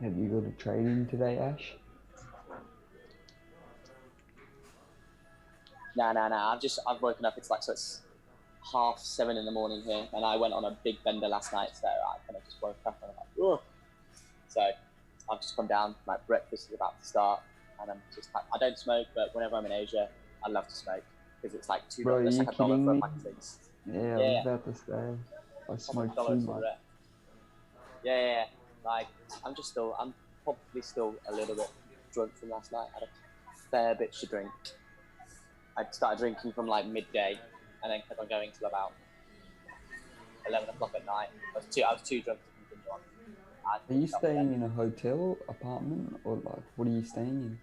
Have you got a trade-in today, Ash? Nah. I've woken up. It's 7:30 in the morning here, and I went on a big bender last night, so I kind of just woke up and I'm like, ugh. So I've just come down. My breakfast is about to start, and I don't smoke, but whenever I'm in Asia, I love to smoke because it's like $2. Bro, are It's you like $1 kidding for a me? pack of cigs. Yeah, I was about to say. I smoke too much. Yeah. Like I'm probably still a little bit drunk from last night. I had a fair bit to drink. I started drinking from like midday, and then kept on going till about 11 o'clock at night. I was too drunk to continue on. Are you staying in a hotel, apartment, or like what are you staying in?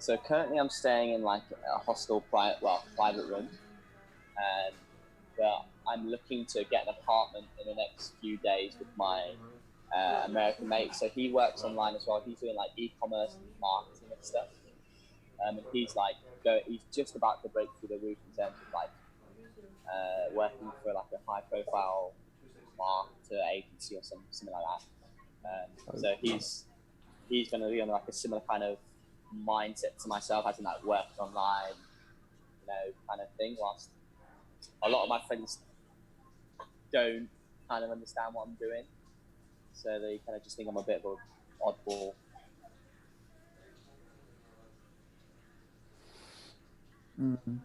So currently I'm staying in like a hostel private room, and I'm looking to get an apartment in the next few days with my American mate. So he works online as well. He's doing like e-commerce and marketing and stuff. And he's just about to break through the roof in terms of like working for like a high-profile marketer agency or something like that. So he's going to be on like a similar kind of mindset to myself, as in like working online, kind of thing. Whilst a lot of my friends don't kind of understand what I'm doing, so they kind of just think I'm a bit of an oddball. Mm-hmm.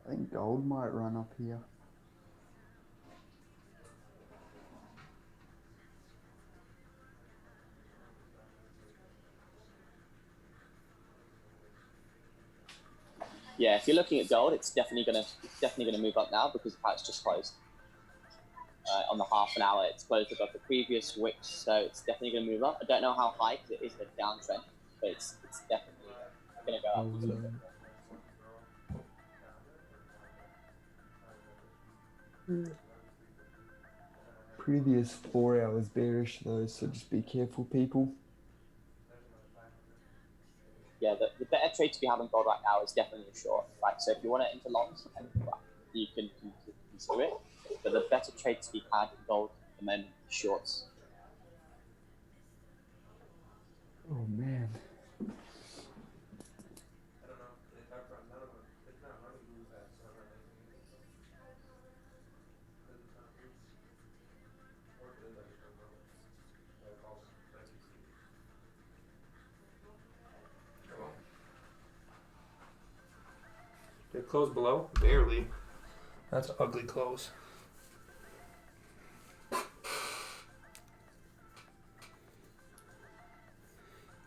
I think gold might run up here. Yeah, if you're looking at gold, it's definitely gonna move up now because the price just closed. On the half an hour, it's closed above the previous wick, so it's definitely gonna move up. I don't know how high because it is a downtrend, but it's definitely gonna go up a little bit more. Previous 4 hours bearish though, so just be careful, people. Yeah, the better trade to be having gold right now is definitely a short. Like, so if you want to enter longs, you can consider it. But the better trade to be had in gold at the moment is shorts. Oh man. close below? Barely. That's ugly close.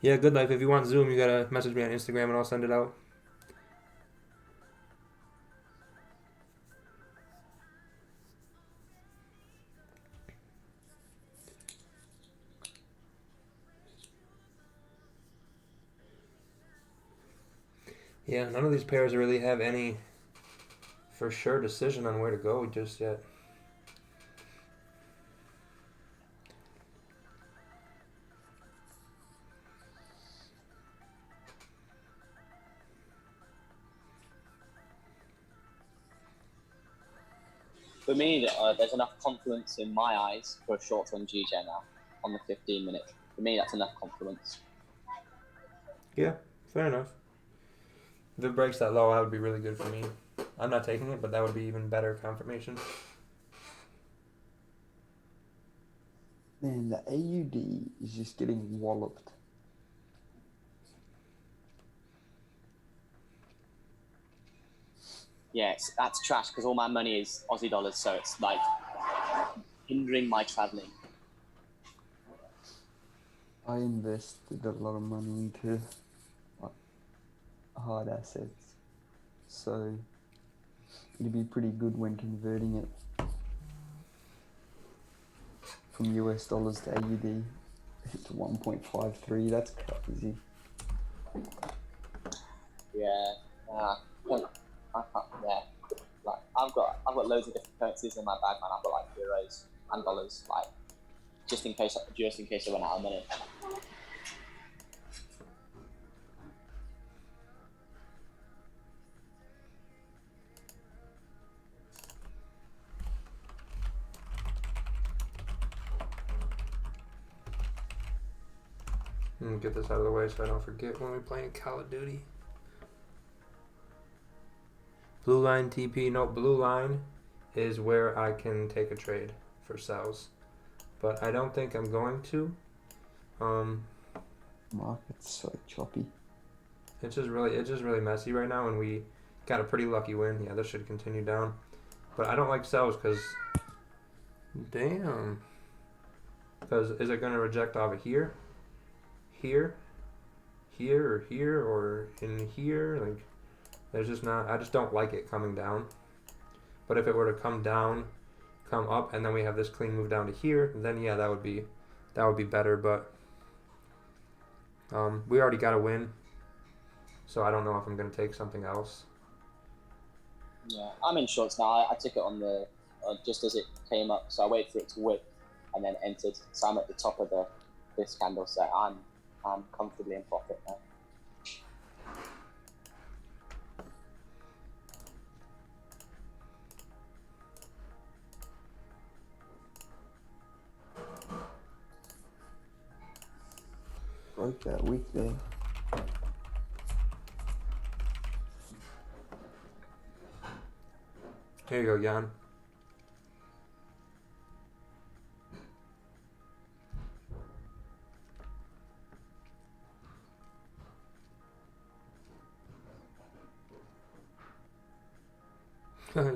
Yeah, good life. If you want Zoom, you gotta message me on Instagram and I'll send it out. Yeah, none of these pairs really have any for sure decision on where to go just yet. For me, there's enough confluence in my eyes for a short-term GJ now on the 15 minute. For me, that's enough confluence. Yeah, fair enough. If it breaks that low, that would be really good for me. I'm not taking it, but that would be even better confirmation. Man, the AUD is just getting walloped. Yes, that's trash because all my money is Aussie dollars, so it's like hindering my traveling. I invested a lot of money into hard assets, so it'd be pretty good when converting it from US dollars to AUD to 1.53. That's crazy. Yeah, I can't. Yeah, like I've got loads of different currencies in my bag, man. I've got like euros and dollars, like just in case I run out of money. Get this out of the way so I don't forget when we're playing Call of Duty. Blue line TP. No, blue line is where I can take a trade for sells. But I don't think I'm going to. Market's so choppy. It's just really messy right now, and we got a pretty lucky win. Yeah, this should continue down. But I don't like sells because, damn. Because is it going to reject off of here, here, or here, or in here? Like, there's just not. I just don't like it coming down. But if it were to come down, come up, and then we have this clean move down to here, then yeah, that would be better. But we already got a win, so I don't know if I'm going to take something else. Yeah, I'm in shorts now. I took it on the just as it came up, so I waited for it to wick and then entered. So I'm at the top of this candle, so I'm comfortably in profit now. Broke that week there. Here you go, Jan.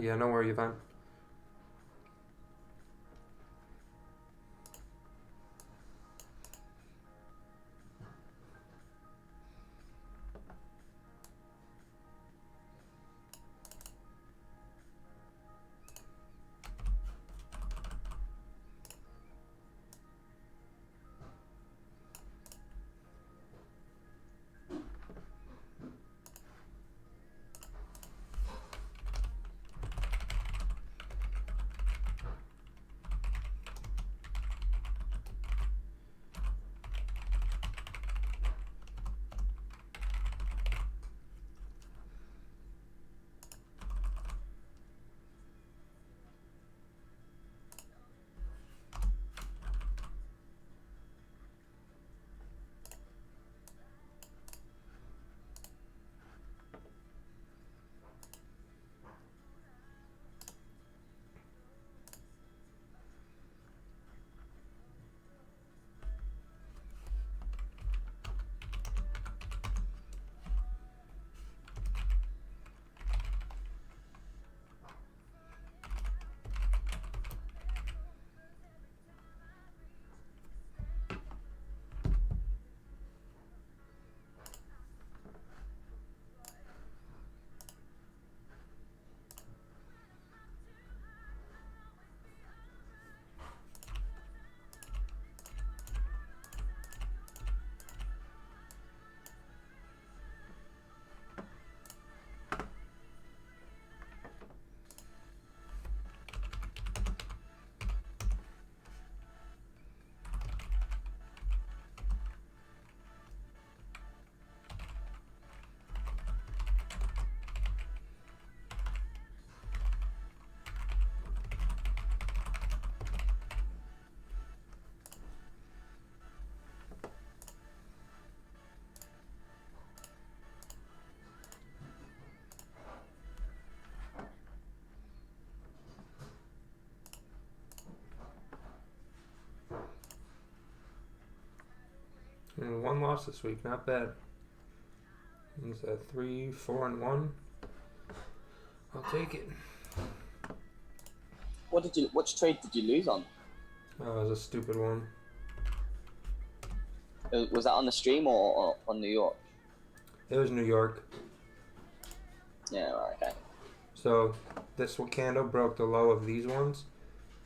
Yeah, no worry, Ivan. one loss this week. Not bad. He's at 3, 4, and 1. I'll take it. Which trade did you lose on? Oh, it was a stupid one. Was that on the stream or on New York? It was New York. Yeah, right, okay. So this candle broke the low of these ones,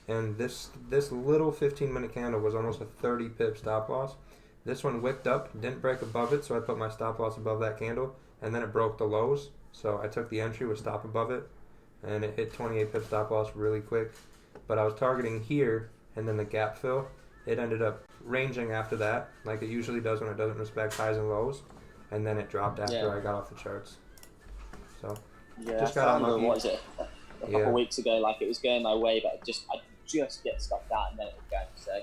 and this little 15-minute candle was almost a 30 pip stop loss. This one wicked up, didn't break above it, so I put my stop loss above that candle, and then it broke the lows. So I took the entry with stop above it, and it hit 28 pip stop loss really quick. But I was targeting here, and then the gap fill. It ended up ranging after that, like it usually does when it doesn't respect highs and lows, and then it dropped after I got off the charts. So Yeah, just I got found unlucky. what was it? A couple weeks ago, like it was going my way, but I just get stopped out and then it would go. So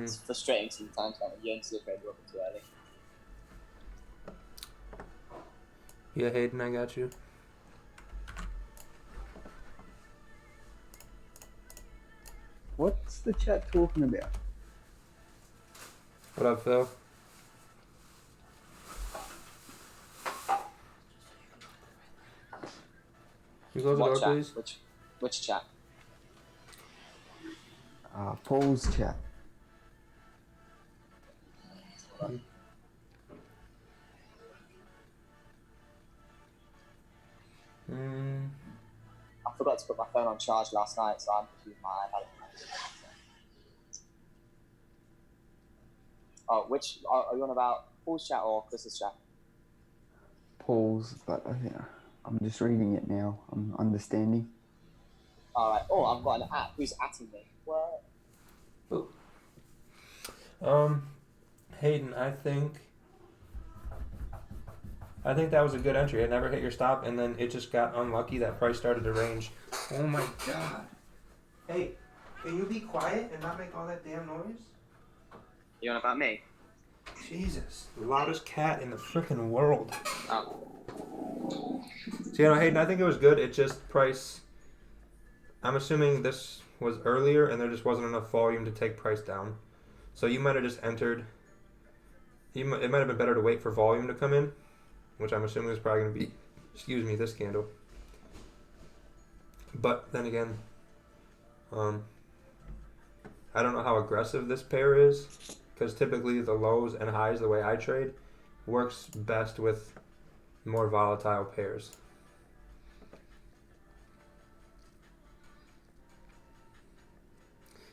it's frustrating sometimes when you enter the trade a too early. Yeah, Hayden, I got you. What's the chat talking about? What up, Phil? You close the door, chat? please? Which chat? Paul's chat. I forgot to put my phone on charge last night, so I'm using my iPad. Oh, which are you on about? Paul's chat or Chris's chat? Paul's, but I'm just reading it now. I'm understanding. All right. Oh, I've got an app. Who's atting me? What? Hayden, I think that was a good entry. It never hit your stop, and then it just got unlucky. That price started to range. Oh my god! Hey, can you be quiet and not make all that damn noise? You on about me? Jesus, the loudest cat in the freaking world. Oh. So Hayden, I think it was good. It just price. I'm assuming this was earlier, and there just wasn't enough volume to take price down. So you might have just entered. It might have been better to wait for volume to come in, which I'm assuming is probably going to be, this candle. But then again, I don't know how aggressive this pair is, because typically the lows and highs, the way I trade, works best with more volatile pairs.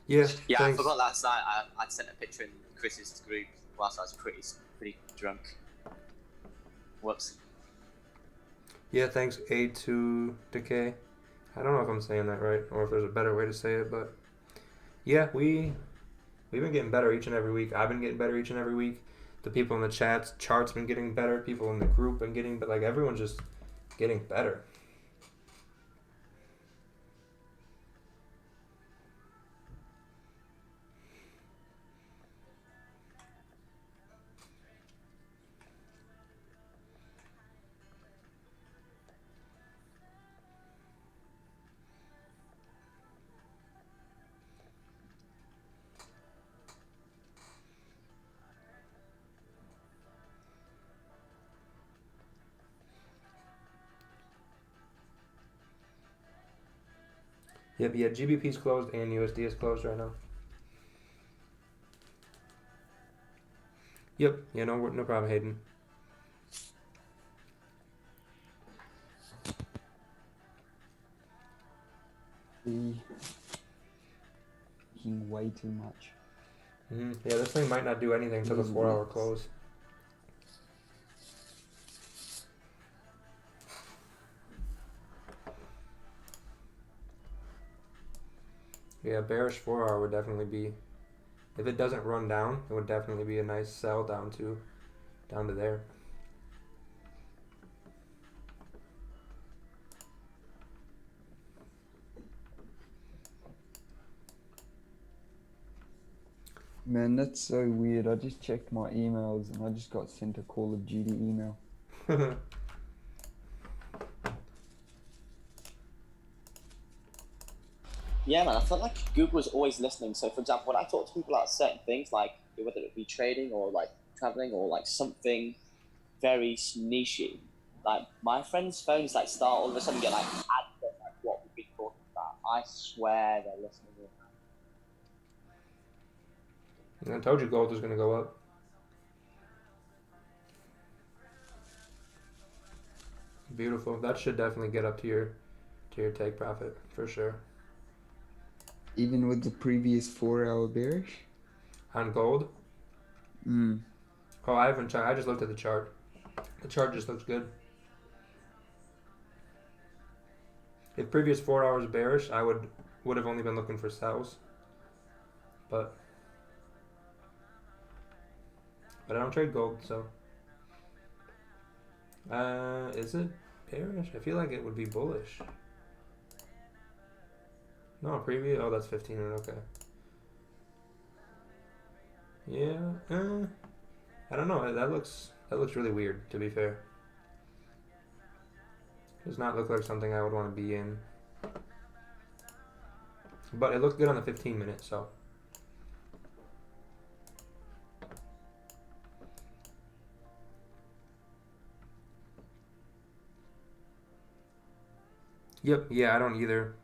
Yeah, Yeah, thanks. I forgot last night. I sent a picture in Chris's group whilst I was pretty drunk. Whoops. Yeah, thanks A2 Decay. I don't know if I'm saying that right, or if there's a better way to say it, but yeah, we've been getting better each and every week. I've been getting better each and every week. The people in the chart's been getting better. People in the group been getting, but like everyone's just getting better. Yep, yeah, GBP's closed and USD is closed right now. Yep, yeah, no problem, Hayden. Eating way too much. Yeah, this thing might not do anything until the 4-hour close. Yeah, bearish 4-hour would definitely be, if it doesn't run down, it would definitely be a nice sell down to there. Man, that's so weird. I just checked my emails and I just got sent a Call of Duty email. Yeah, man, I felt like Google's always listening. So, for example, when I talk to people about certain things, like whether it be trading or like traveling or like something very nichey. Like my friends' phones like start all of a sudden get like ads of like what we've been talking about. I swear they're listening in. I told you gold was gonna go up. Beautiful. That should definitely get up to your take profit for sure. Even with the previous 4-hour bearish? On gold? Mm. Oh, I haven't checked. I just looked at the chart. The chart just looks good. If previous 4 hours bearish, I would have only been looking for sells. But I don't trade gold, so is it bearish? I feel like it would be bullish. No, previous. Oh, that's 15. Okay. Yeah. I don't know. That looks really weird. To be fair, does not look like something I would want to be in. But it looked good on the 15-minute, so. Yep. Yeah, I don't either.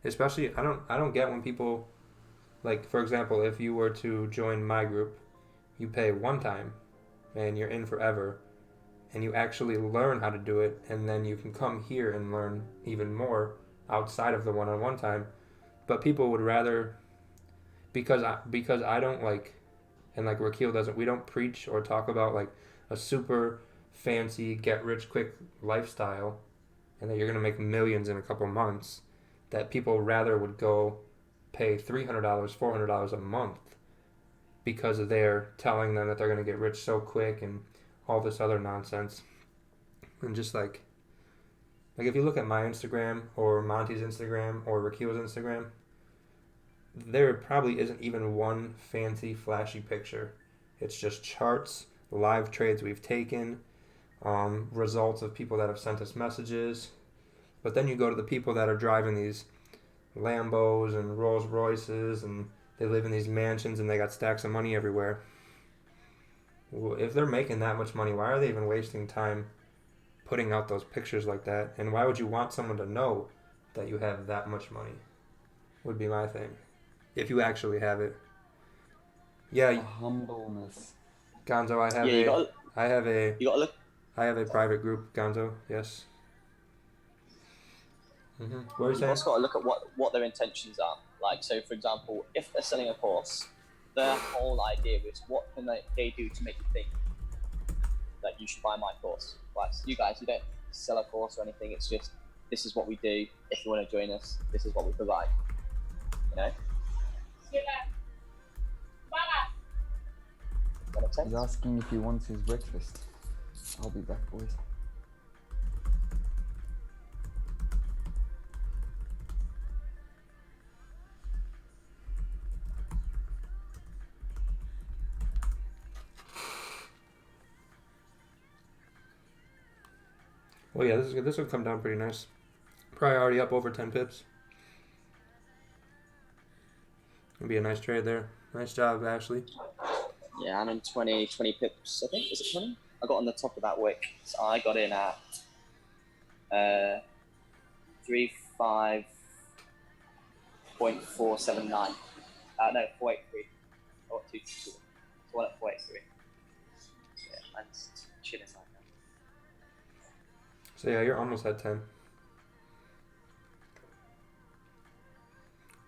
Especially, I don't get when people, like, for example, if you were to join my group, you pay one time, and you're in forever, and you actually learn how to do it, and then you can come here and learn even more outside of the one-on-one time. But people would rather, because I don't like, and like Rakeel doesn't, we don't preach or talk about like a super fancy get rich quick lifestyle, and that you're gonna make millions in a couple months. That people rather would go pay $300, $400 a month because they're telling them that they're gonna get rich so quick and all this other nonsense. And just like if you look at my Instagram or Monty's Instagram or Rakeel's Instagram, there probably isn't even one fancy flashy picture. It's just charts, live trades we've taken, results of people that have sent us messages. But then you go to the people that are driving these Lambos and Rolls Royces, and they live in these mansions and they got stacks of money everywhere. Well, if they're making that much money, why are they even wasting time putting out those pictures like that? And why would you want someone to know that you have that much money? Would be my thing. If you actually have it. Yeah. A humbleness. Gonzo, I have a private group, Gonzo. Yes. Mm-hmm. What are you You've saying? also got to look at what their intentions are. Like, so for example, if they're selling a course, their whole idea is what can they do to make you think that you should buy my course. Right, so you guys, you don't sell a course or anything. It's just, this is what we do. If you want to join us, this is what we provide. You know? He's asking if he wants his breakfast. I'll be back, boys. Well, yeah, this will come down pretty nice. Probably already up over 10 pips. It'll be a nice trade there. Nice job, Ashley. Yeah, I'm in 20 pips, I think. Is it 20? I got on the top of that wick. So I got in at 35.479. No, 483. Oh, 222. So one at 483. Yeah, I'm just chilling right now. So yeah, you're almost at 10.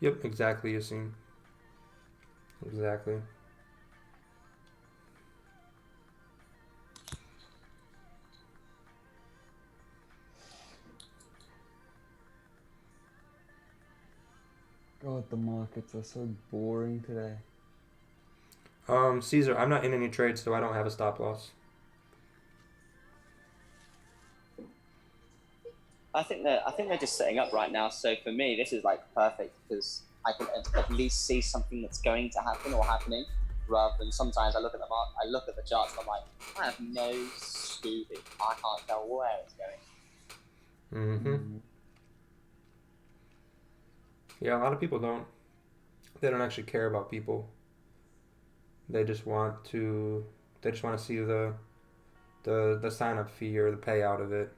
Yep, exactly, Yassine. Exactly. God, the markets are so boring today. Caesar, I'm not in any trades, so I don't have a stop loss. I think they're just setting up right now. So for me, this is like perfect because I can at least see something that's going to happen or happening, rather than sometimes I look at the charts and I'm like, I have no Scooby. I can't tell where it's going. Mm-hmm. Yeah, a lot of people don't. They don't actually care about people. They just want to They just want to see the sign up fee or the payout of it.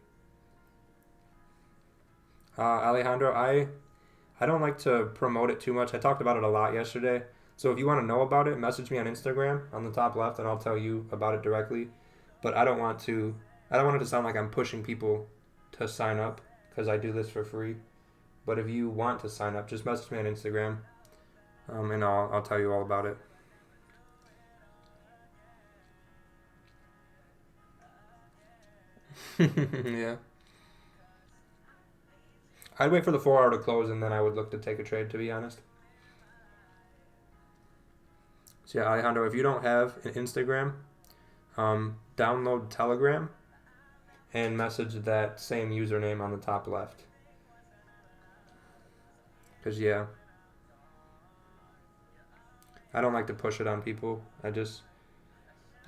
Alejandro, I don't like to promote it too much. I talked about it a lot yesterday. So if you want to know about it, message me on Instagram on the top left, and I'll tell you about it directly. But I don't want it to sound like I'm pushing people to sign up because I do this for free. But if you want to sign up, just message me on Instagram, and I'll tell you all about it. Yeah. I'd wait for the 4 hour to close and then I would look to take a trade, to be honest. So yeah, Alejandro, if you don't have an Instagram, download Telegram and message that same username on the top left. Because yeah, I don't like to push it on people. I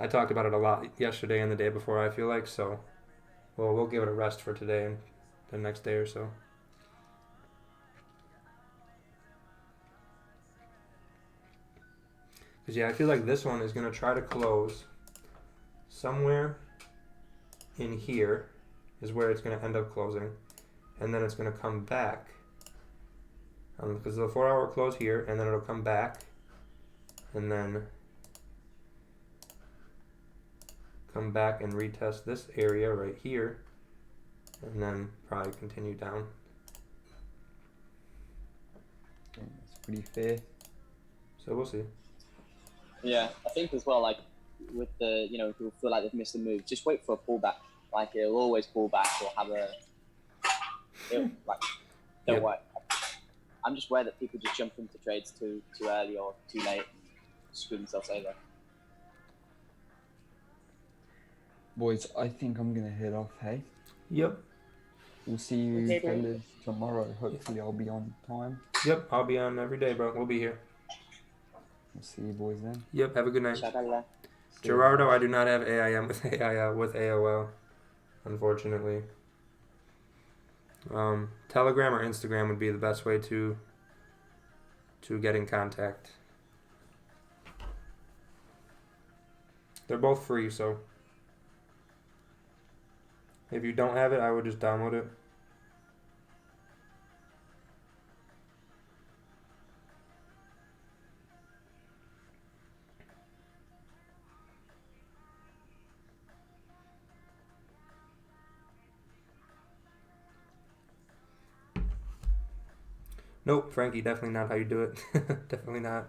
talked about it a lot yesterday and the day before, I feel like, so we'll give it a rest for today and the next day or so. Because yeah, I feel like this one is going to try to close somewhere in here is where it's going to end up closing. And then it's going to come back. Because the 4 hour close here, and then it'll come back. And then come back and retest this area right here. And then probably continue down. That's pretty fair. So we'll see. Yeah, I think as well, like with the, people feel like they've missed a move, just wait for a pullback. Like it'll always pull back or have don't worry. I'm just aware that people just jump into trades too early or too late and screw themselves over. Boys, I think I'm gonna head off, hey? Yep. We'll see you fellas tomorrow. Hopefully I'll be on time. Yep, I'll be on every day, bro. We'll be here. We'll see you boys then. Yep, have a good night. Inshallah. Gerardo, I do not have AIM with AOL, unfortunately. Telegram or Instagram would be the best way to get in contact. They're both free, so if you don't have it, I would just download it. Nope, Frankie, definitely not how you do it. Definitely not.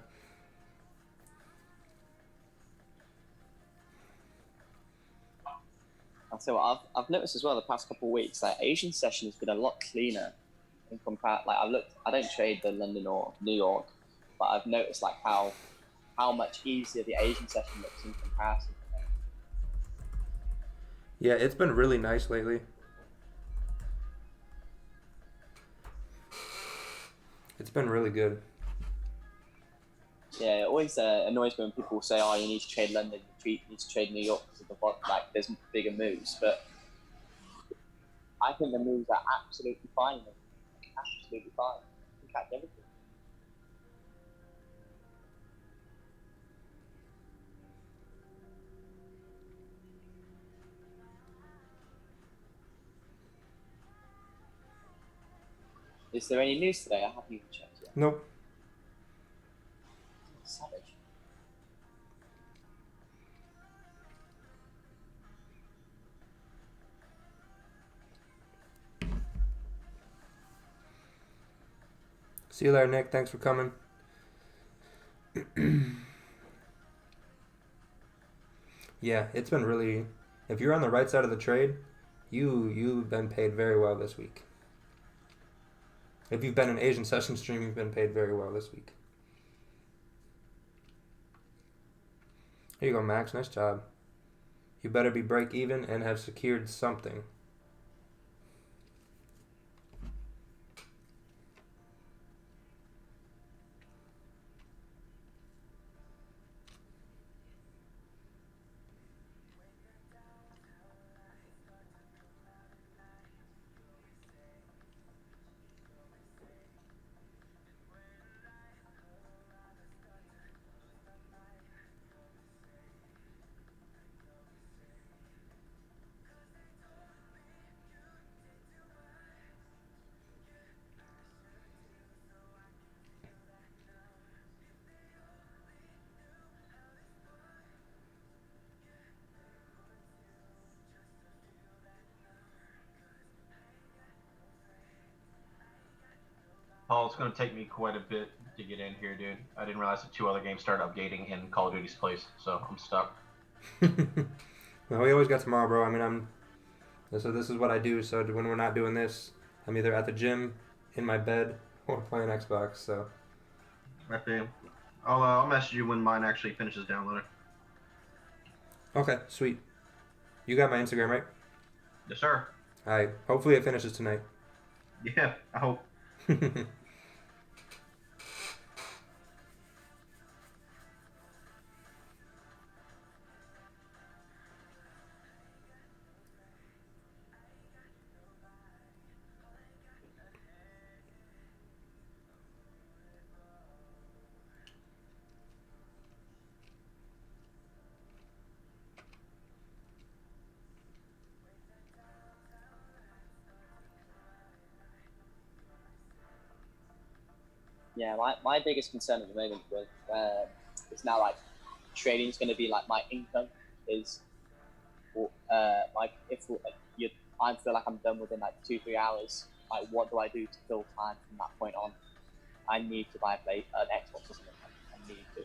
I'll tell you what, I've noticed as well the past couple of weeks that Asian session has been a lot cleaner in compare. Like I don't trade the London or New York, but I've noticed like how much easier the Asian session looks in comparison. Yeah, it's been really nice lately. It's been really good. Yeah, it always annoys me when people say, "Oh, you need to trade London, you need to trade New York because of the there's bigger moves." But I think the moves are absolutely fine. Absolutely fine. You can catch everything. Is there any news today? I haven't even checked yet. Nope. Savage. See you later, Nick. Thanks for coming. Yeah, it's been really... If you're on the right side of the trade, you've been paid very well this week. If you've been an Asian session stream, you've been paid very well this week. Here you go, Max. Nice job. You better be break even and have secured something. Paul, it's going to take me quite a bit to get in here, dude. I didn't realize that 2 other games started updating in Call of Duty's place, so I'm stuck. Well, we always got tomorrow, bro. I mean, so this is what I do. So when we're not doing this, I'm either at the gym, in my bed, or playing Xbox. So. Okay. I'll message you when mine actually finishes downloading. Okay, sweet. You got my Instagram, right? Yes, sir. All right. Hopefully it finishes tonight. Yeah, I hope. Yeah, my biggest concern at the moment with is now like trading is going to be like my income is like if you I feel like I'm done within like 2-3 hours. Like, what do I do to fill time from that point on? I need to buy an Xbox or something. I need to.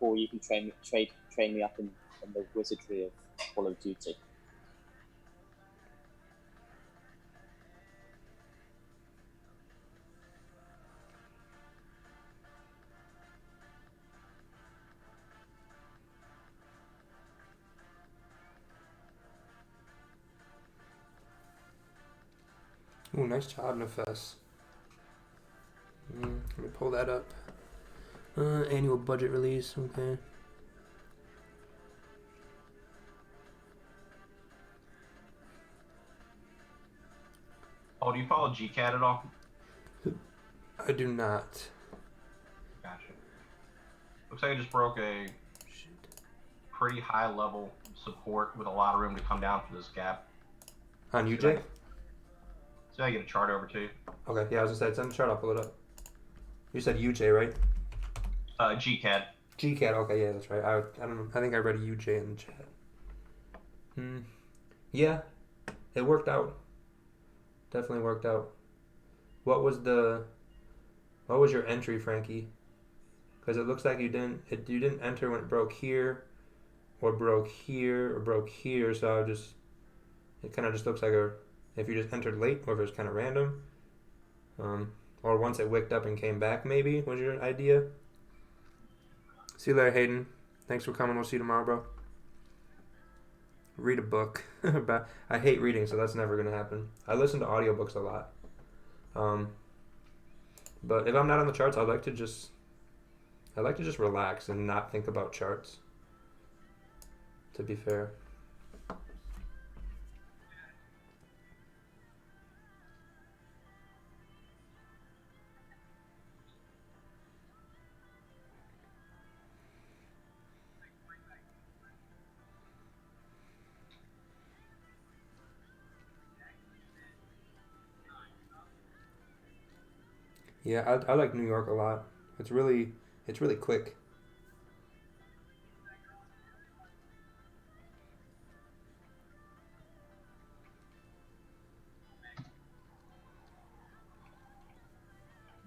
Or you can train me up in the wizardry of Call of Duty. Ooh, nice job, Nefes. Let me pull that up. Annual budget release. Okay. Oh, do you follow GCAT at all? I do not. Gotcha. Looks like I just broke a pretty high level support with a lot of room to come down for this gap. On UJ? So I get a chart over to you. Okay, yeah, I was gonna say, send the chart, I'll pull it up. You said UJ, right? GCAT. GCAT, okay, yeah, that's right. I don't know, I think I read a UJ in the chat. Yeah, it worked out. Definitely worked out. What was your entry, Frankie? Because it looks like you didn't enter when it broke here, or broke here, or broke here. So it kind of just looks like if you just entered late, or if it was kind of random, or once it wicked up and came back, maybe was your idea. See you later, Hayden. Thanks for coming. We'll see you tomorrow, bro. Read a book. I hate reading, so that's never gonna happen. I listen to audiobooks a lot. But if I'm not on the charts, I like to just relax and not think about charts. To be fair. Yeah, I like New York a lot. It's really quick.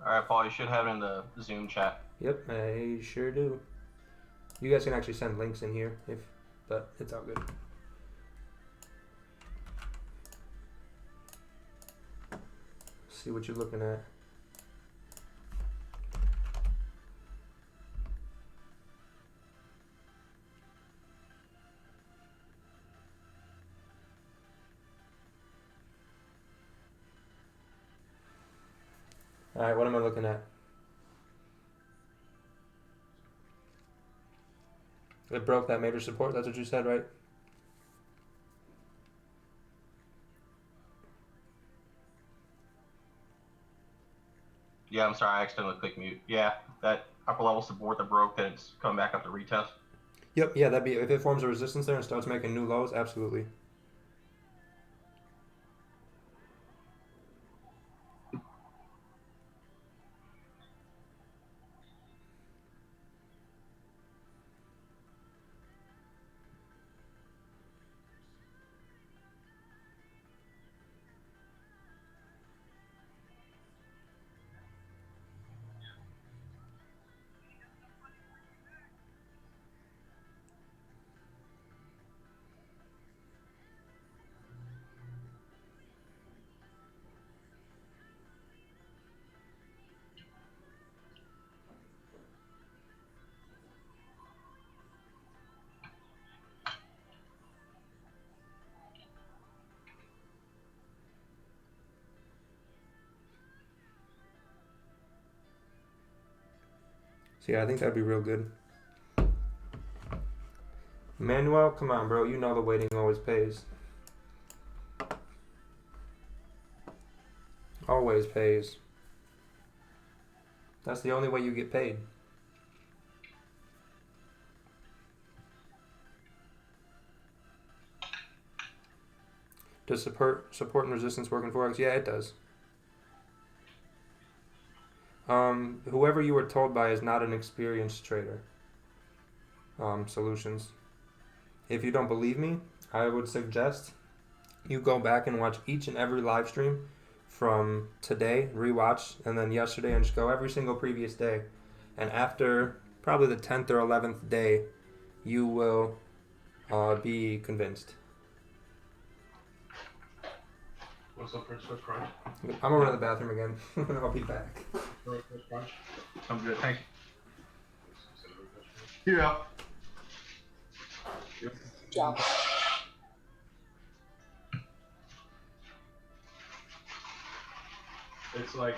Alright, Paul, you should have it in the Zoom chat. Yep, I sure do. You guys can actually send links in here, but it's all good. See what you're looking at. All right, what am I looking at? It broke that major support. That's what you said, right? Yeah, I'm sorry, I accidentally clicked mute. Yeah, that upper level support that broke, that it's coming back up to retest. Yep, yeah, that'd be if it forms a resistance there and starts making new lows, absolutely. So yeah, I think that'd be real good. Manuel, come on, bro. You know the waiting always pays. Always pays. That's the only way you get paid. Does support and resistance work in Forex? Yeah, it does. Whoever you were told by is not an experienced trader. Solutions. If you don't believe me, I would suggest you go back and watch each and every live stream from today, rewatch, and then yesterday, and just go every single previous day. And after probably the 10th or 11th day, you will be convinced. What's up, French Toast Crunch? I'm gonna run to the bathroom again. I'll be back. French Toast Crunch. I'm good, thank you. Yeah. Ciao. It's like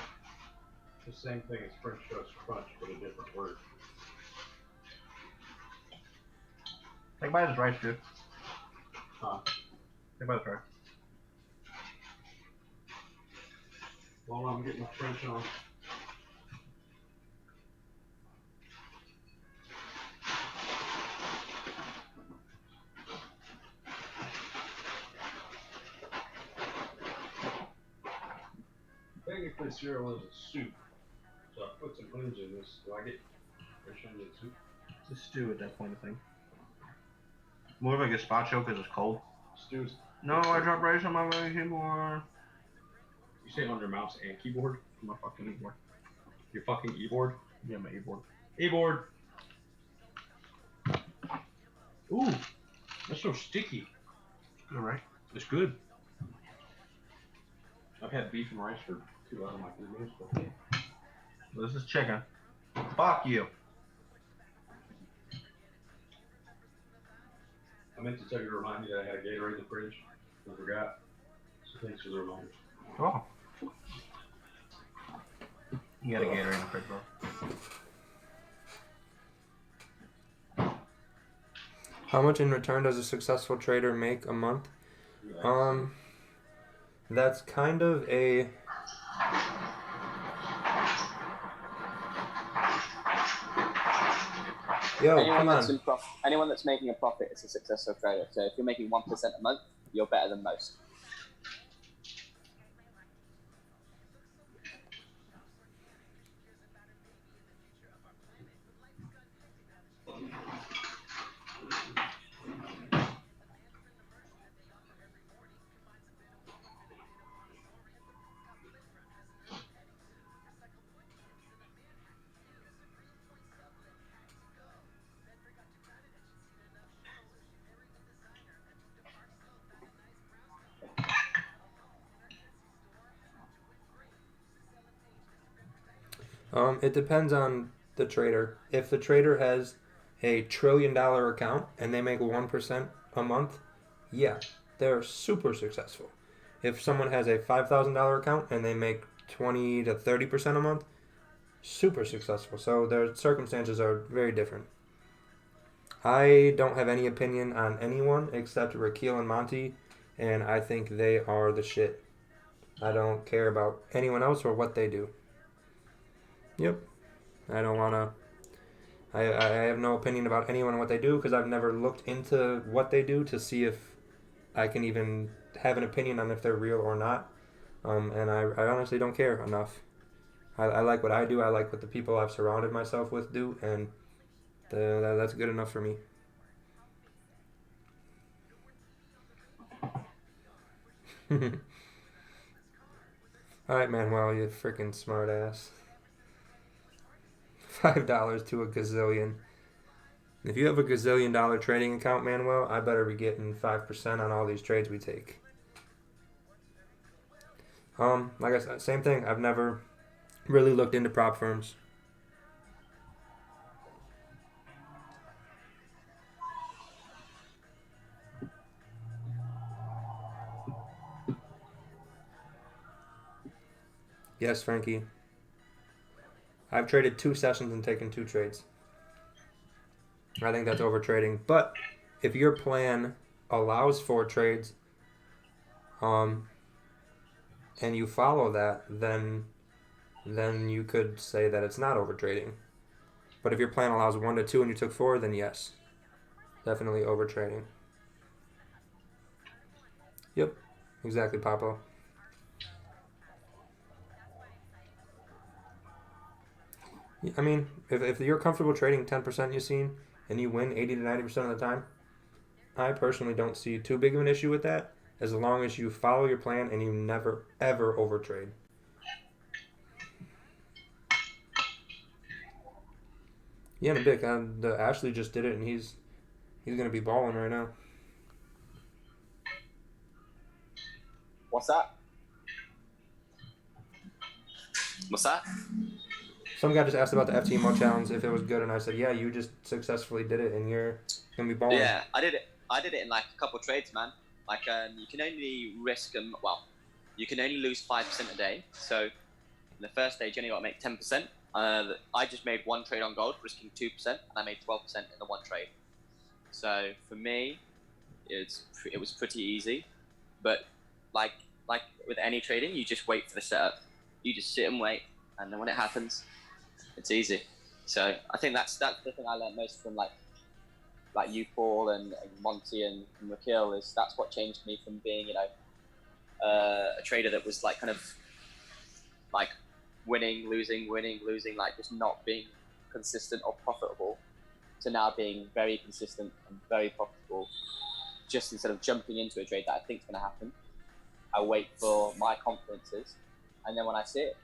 the same thing as French Toast Crunch, but a different word. Take a bite of this rice, dude. Take a bite of this rice. Well, I'm getting my French on. Technically, cereal is a soup, so I put some onions in this. Do I get French onion soup? It's a stew at that point, I think. More of like a gazpacho because it's cold. Stews. No, I dropped rice on my keyboard. You say on your mouse and keyboard? On my fucking keyboard. Your fucking e-board? Yeah, my e-board. E-board! Ooh! That's so sticky. Alright. It's good. I've had beef and rice for 2 out of my 3 minutes. But this is chicken. Fuck you. I meant to tell you to remind me that I had a Gatorade in the fridge. I forgot. So thanks for the reminder. Oh. You got a Gatorade in the fridge, bro. How much in return does a successful trader make a month? That's kind of a... Yo, come on. Anyone that's making a profit is a successful trader. So if you're making 1% a month, you're better than most. It depends on the trader. If the trader has a $1 trillion account and they make 1% a month, yeah, they're super successful. If someone has a $5,000 account and they make 20 to 30% a month, super successful. So their circumstances are very different. I don't have any opinion on anyone except Raquel and Monty, and I think they are the shit. I don't care about anyone else or what they do. Yep. I don't want to... I have no opinion about anyone and what they do because I've never looked into what they do to see if I can even have an opinion on if they're real or not. And I honestly don't care enough. I like what I do. I like what the people I've surrounded myself with do, and that's good enough for me. Alright, Manuel, you freaking smart ass. $5 to a gazillion. If you have a gazillion-dollar trading account, Manuel, I better be getting 5% on all these trades we take. Like I said, same thing. I've never really looked into prop firms. Yes, Frankie. I've traded 2 sessions and taken 2 trades. I think that's over trading. But if your plan allows for trades, and you follow that, then you could say that it's not over trading. But if your plan allows 1 to 2 and you took 4, then yes, definitely over trading. Yep, exactly, Pablo. I mean, if you're comfortable trading 10% you've seen and you win 80 to 90% of the time, I personally don't see too big of an issue with that, as long as you follow your plan and you never ever overtrade. Yeah, and Vic, the Ashley just did it, and he's gonna be balling right now. What's that? What's that? Some guy just asked about the FTMO challenge if it was good, and I said, yeah, you just successfully did it, and you're gonna be balling. Yeah, I did it. I did it in like a couple of trades, man. Like, you can only risk you can only lose 5% a day. So in the first stage, you only got to make 10%. I just made 1 trade on gold, risking 2%, and I made 12% in the 1 trade. So for me, it was pretty easy. But like with any trading, you just wait for the setup. You just sit and wait, and then when it happens, it's easy. So I think that's the thing I learned most from like you, Paul, and Monty and Rakil, is that's what changed me from being, a trader that was like kind of like winning, losing, like just not being consistent or profitable, to now being very consistent and very profitable. Just instead of jumping into a trade that I think is going to happen, I wait for my confidences, and then when I see it,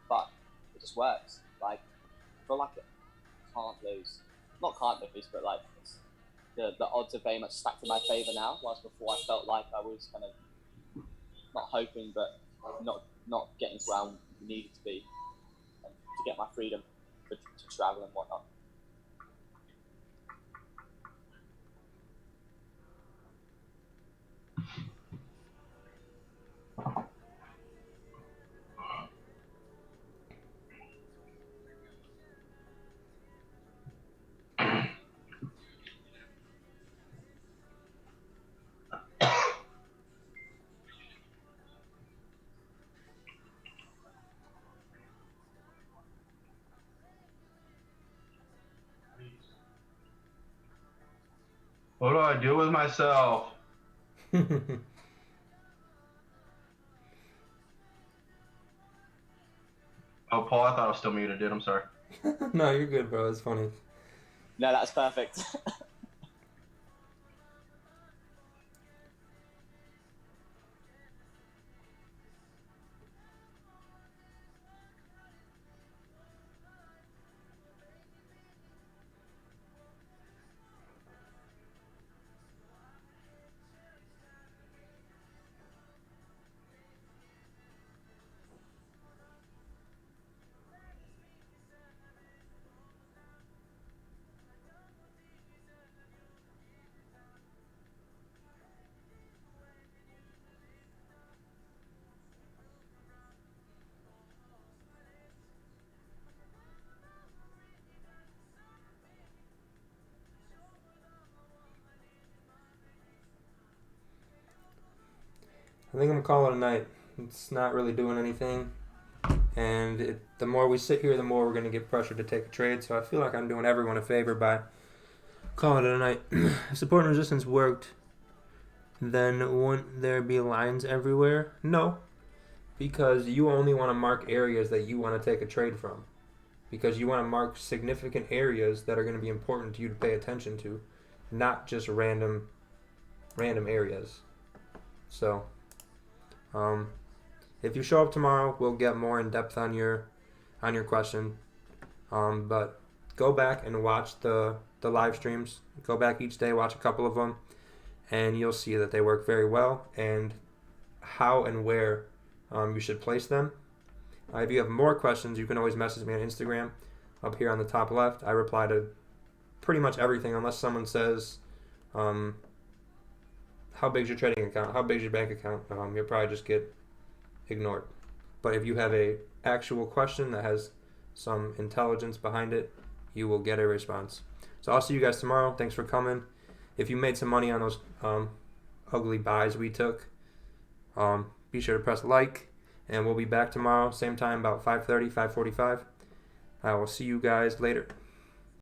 but it just works. Like, I feel like it can't lose. Not can't lose, but like the odds are very much stacked in my favor now. Whilst before I felt like I was kind of not hoping, but not getting to where I needed to be, and to get my freedom to travel and whatnot. What do I do with myself? Oh, Paul, I thought I was still muted, dude. I'm sorry. No, you're good, bro. It's funny. No, that's perfect. I think I'm calling it a night. It's not really doing anything. And the more we sit here, the more we're going to get pressured to take a trade. So I feel like I'm doing everyone a favor by calling it a night. If support and resistance worked, then wouldn't there be lines everywhere? No. Because you only want to mark areas that you want to take a trade from. Because you want to mark significant areas that are going to be important to you to pay attention to. Not just random areas. So... if you show up tomorrow, we'll get more in depth on your question. But go back and watch the live streams. Go back each day, watch a couple of them, and you'll see that they work very well and how and where you should place them. If you have more questions, you can always message me on Instagram up here on the top left. I reply to pretty much everything unless someone says, how big's your trading account? How big's your bank account? You'll probably just get ignored. But if you have a actual question that has some intelligence behind it, you will get a response. So I'll see you guys tomorrow. Thanks for coming. If you made some money on those ugly buys we took, be sure to press like, and we'll be back tomorrow, same time, about 5:30, 5:45. I will see you guys later.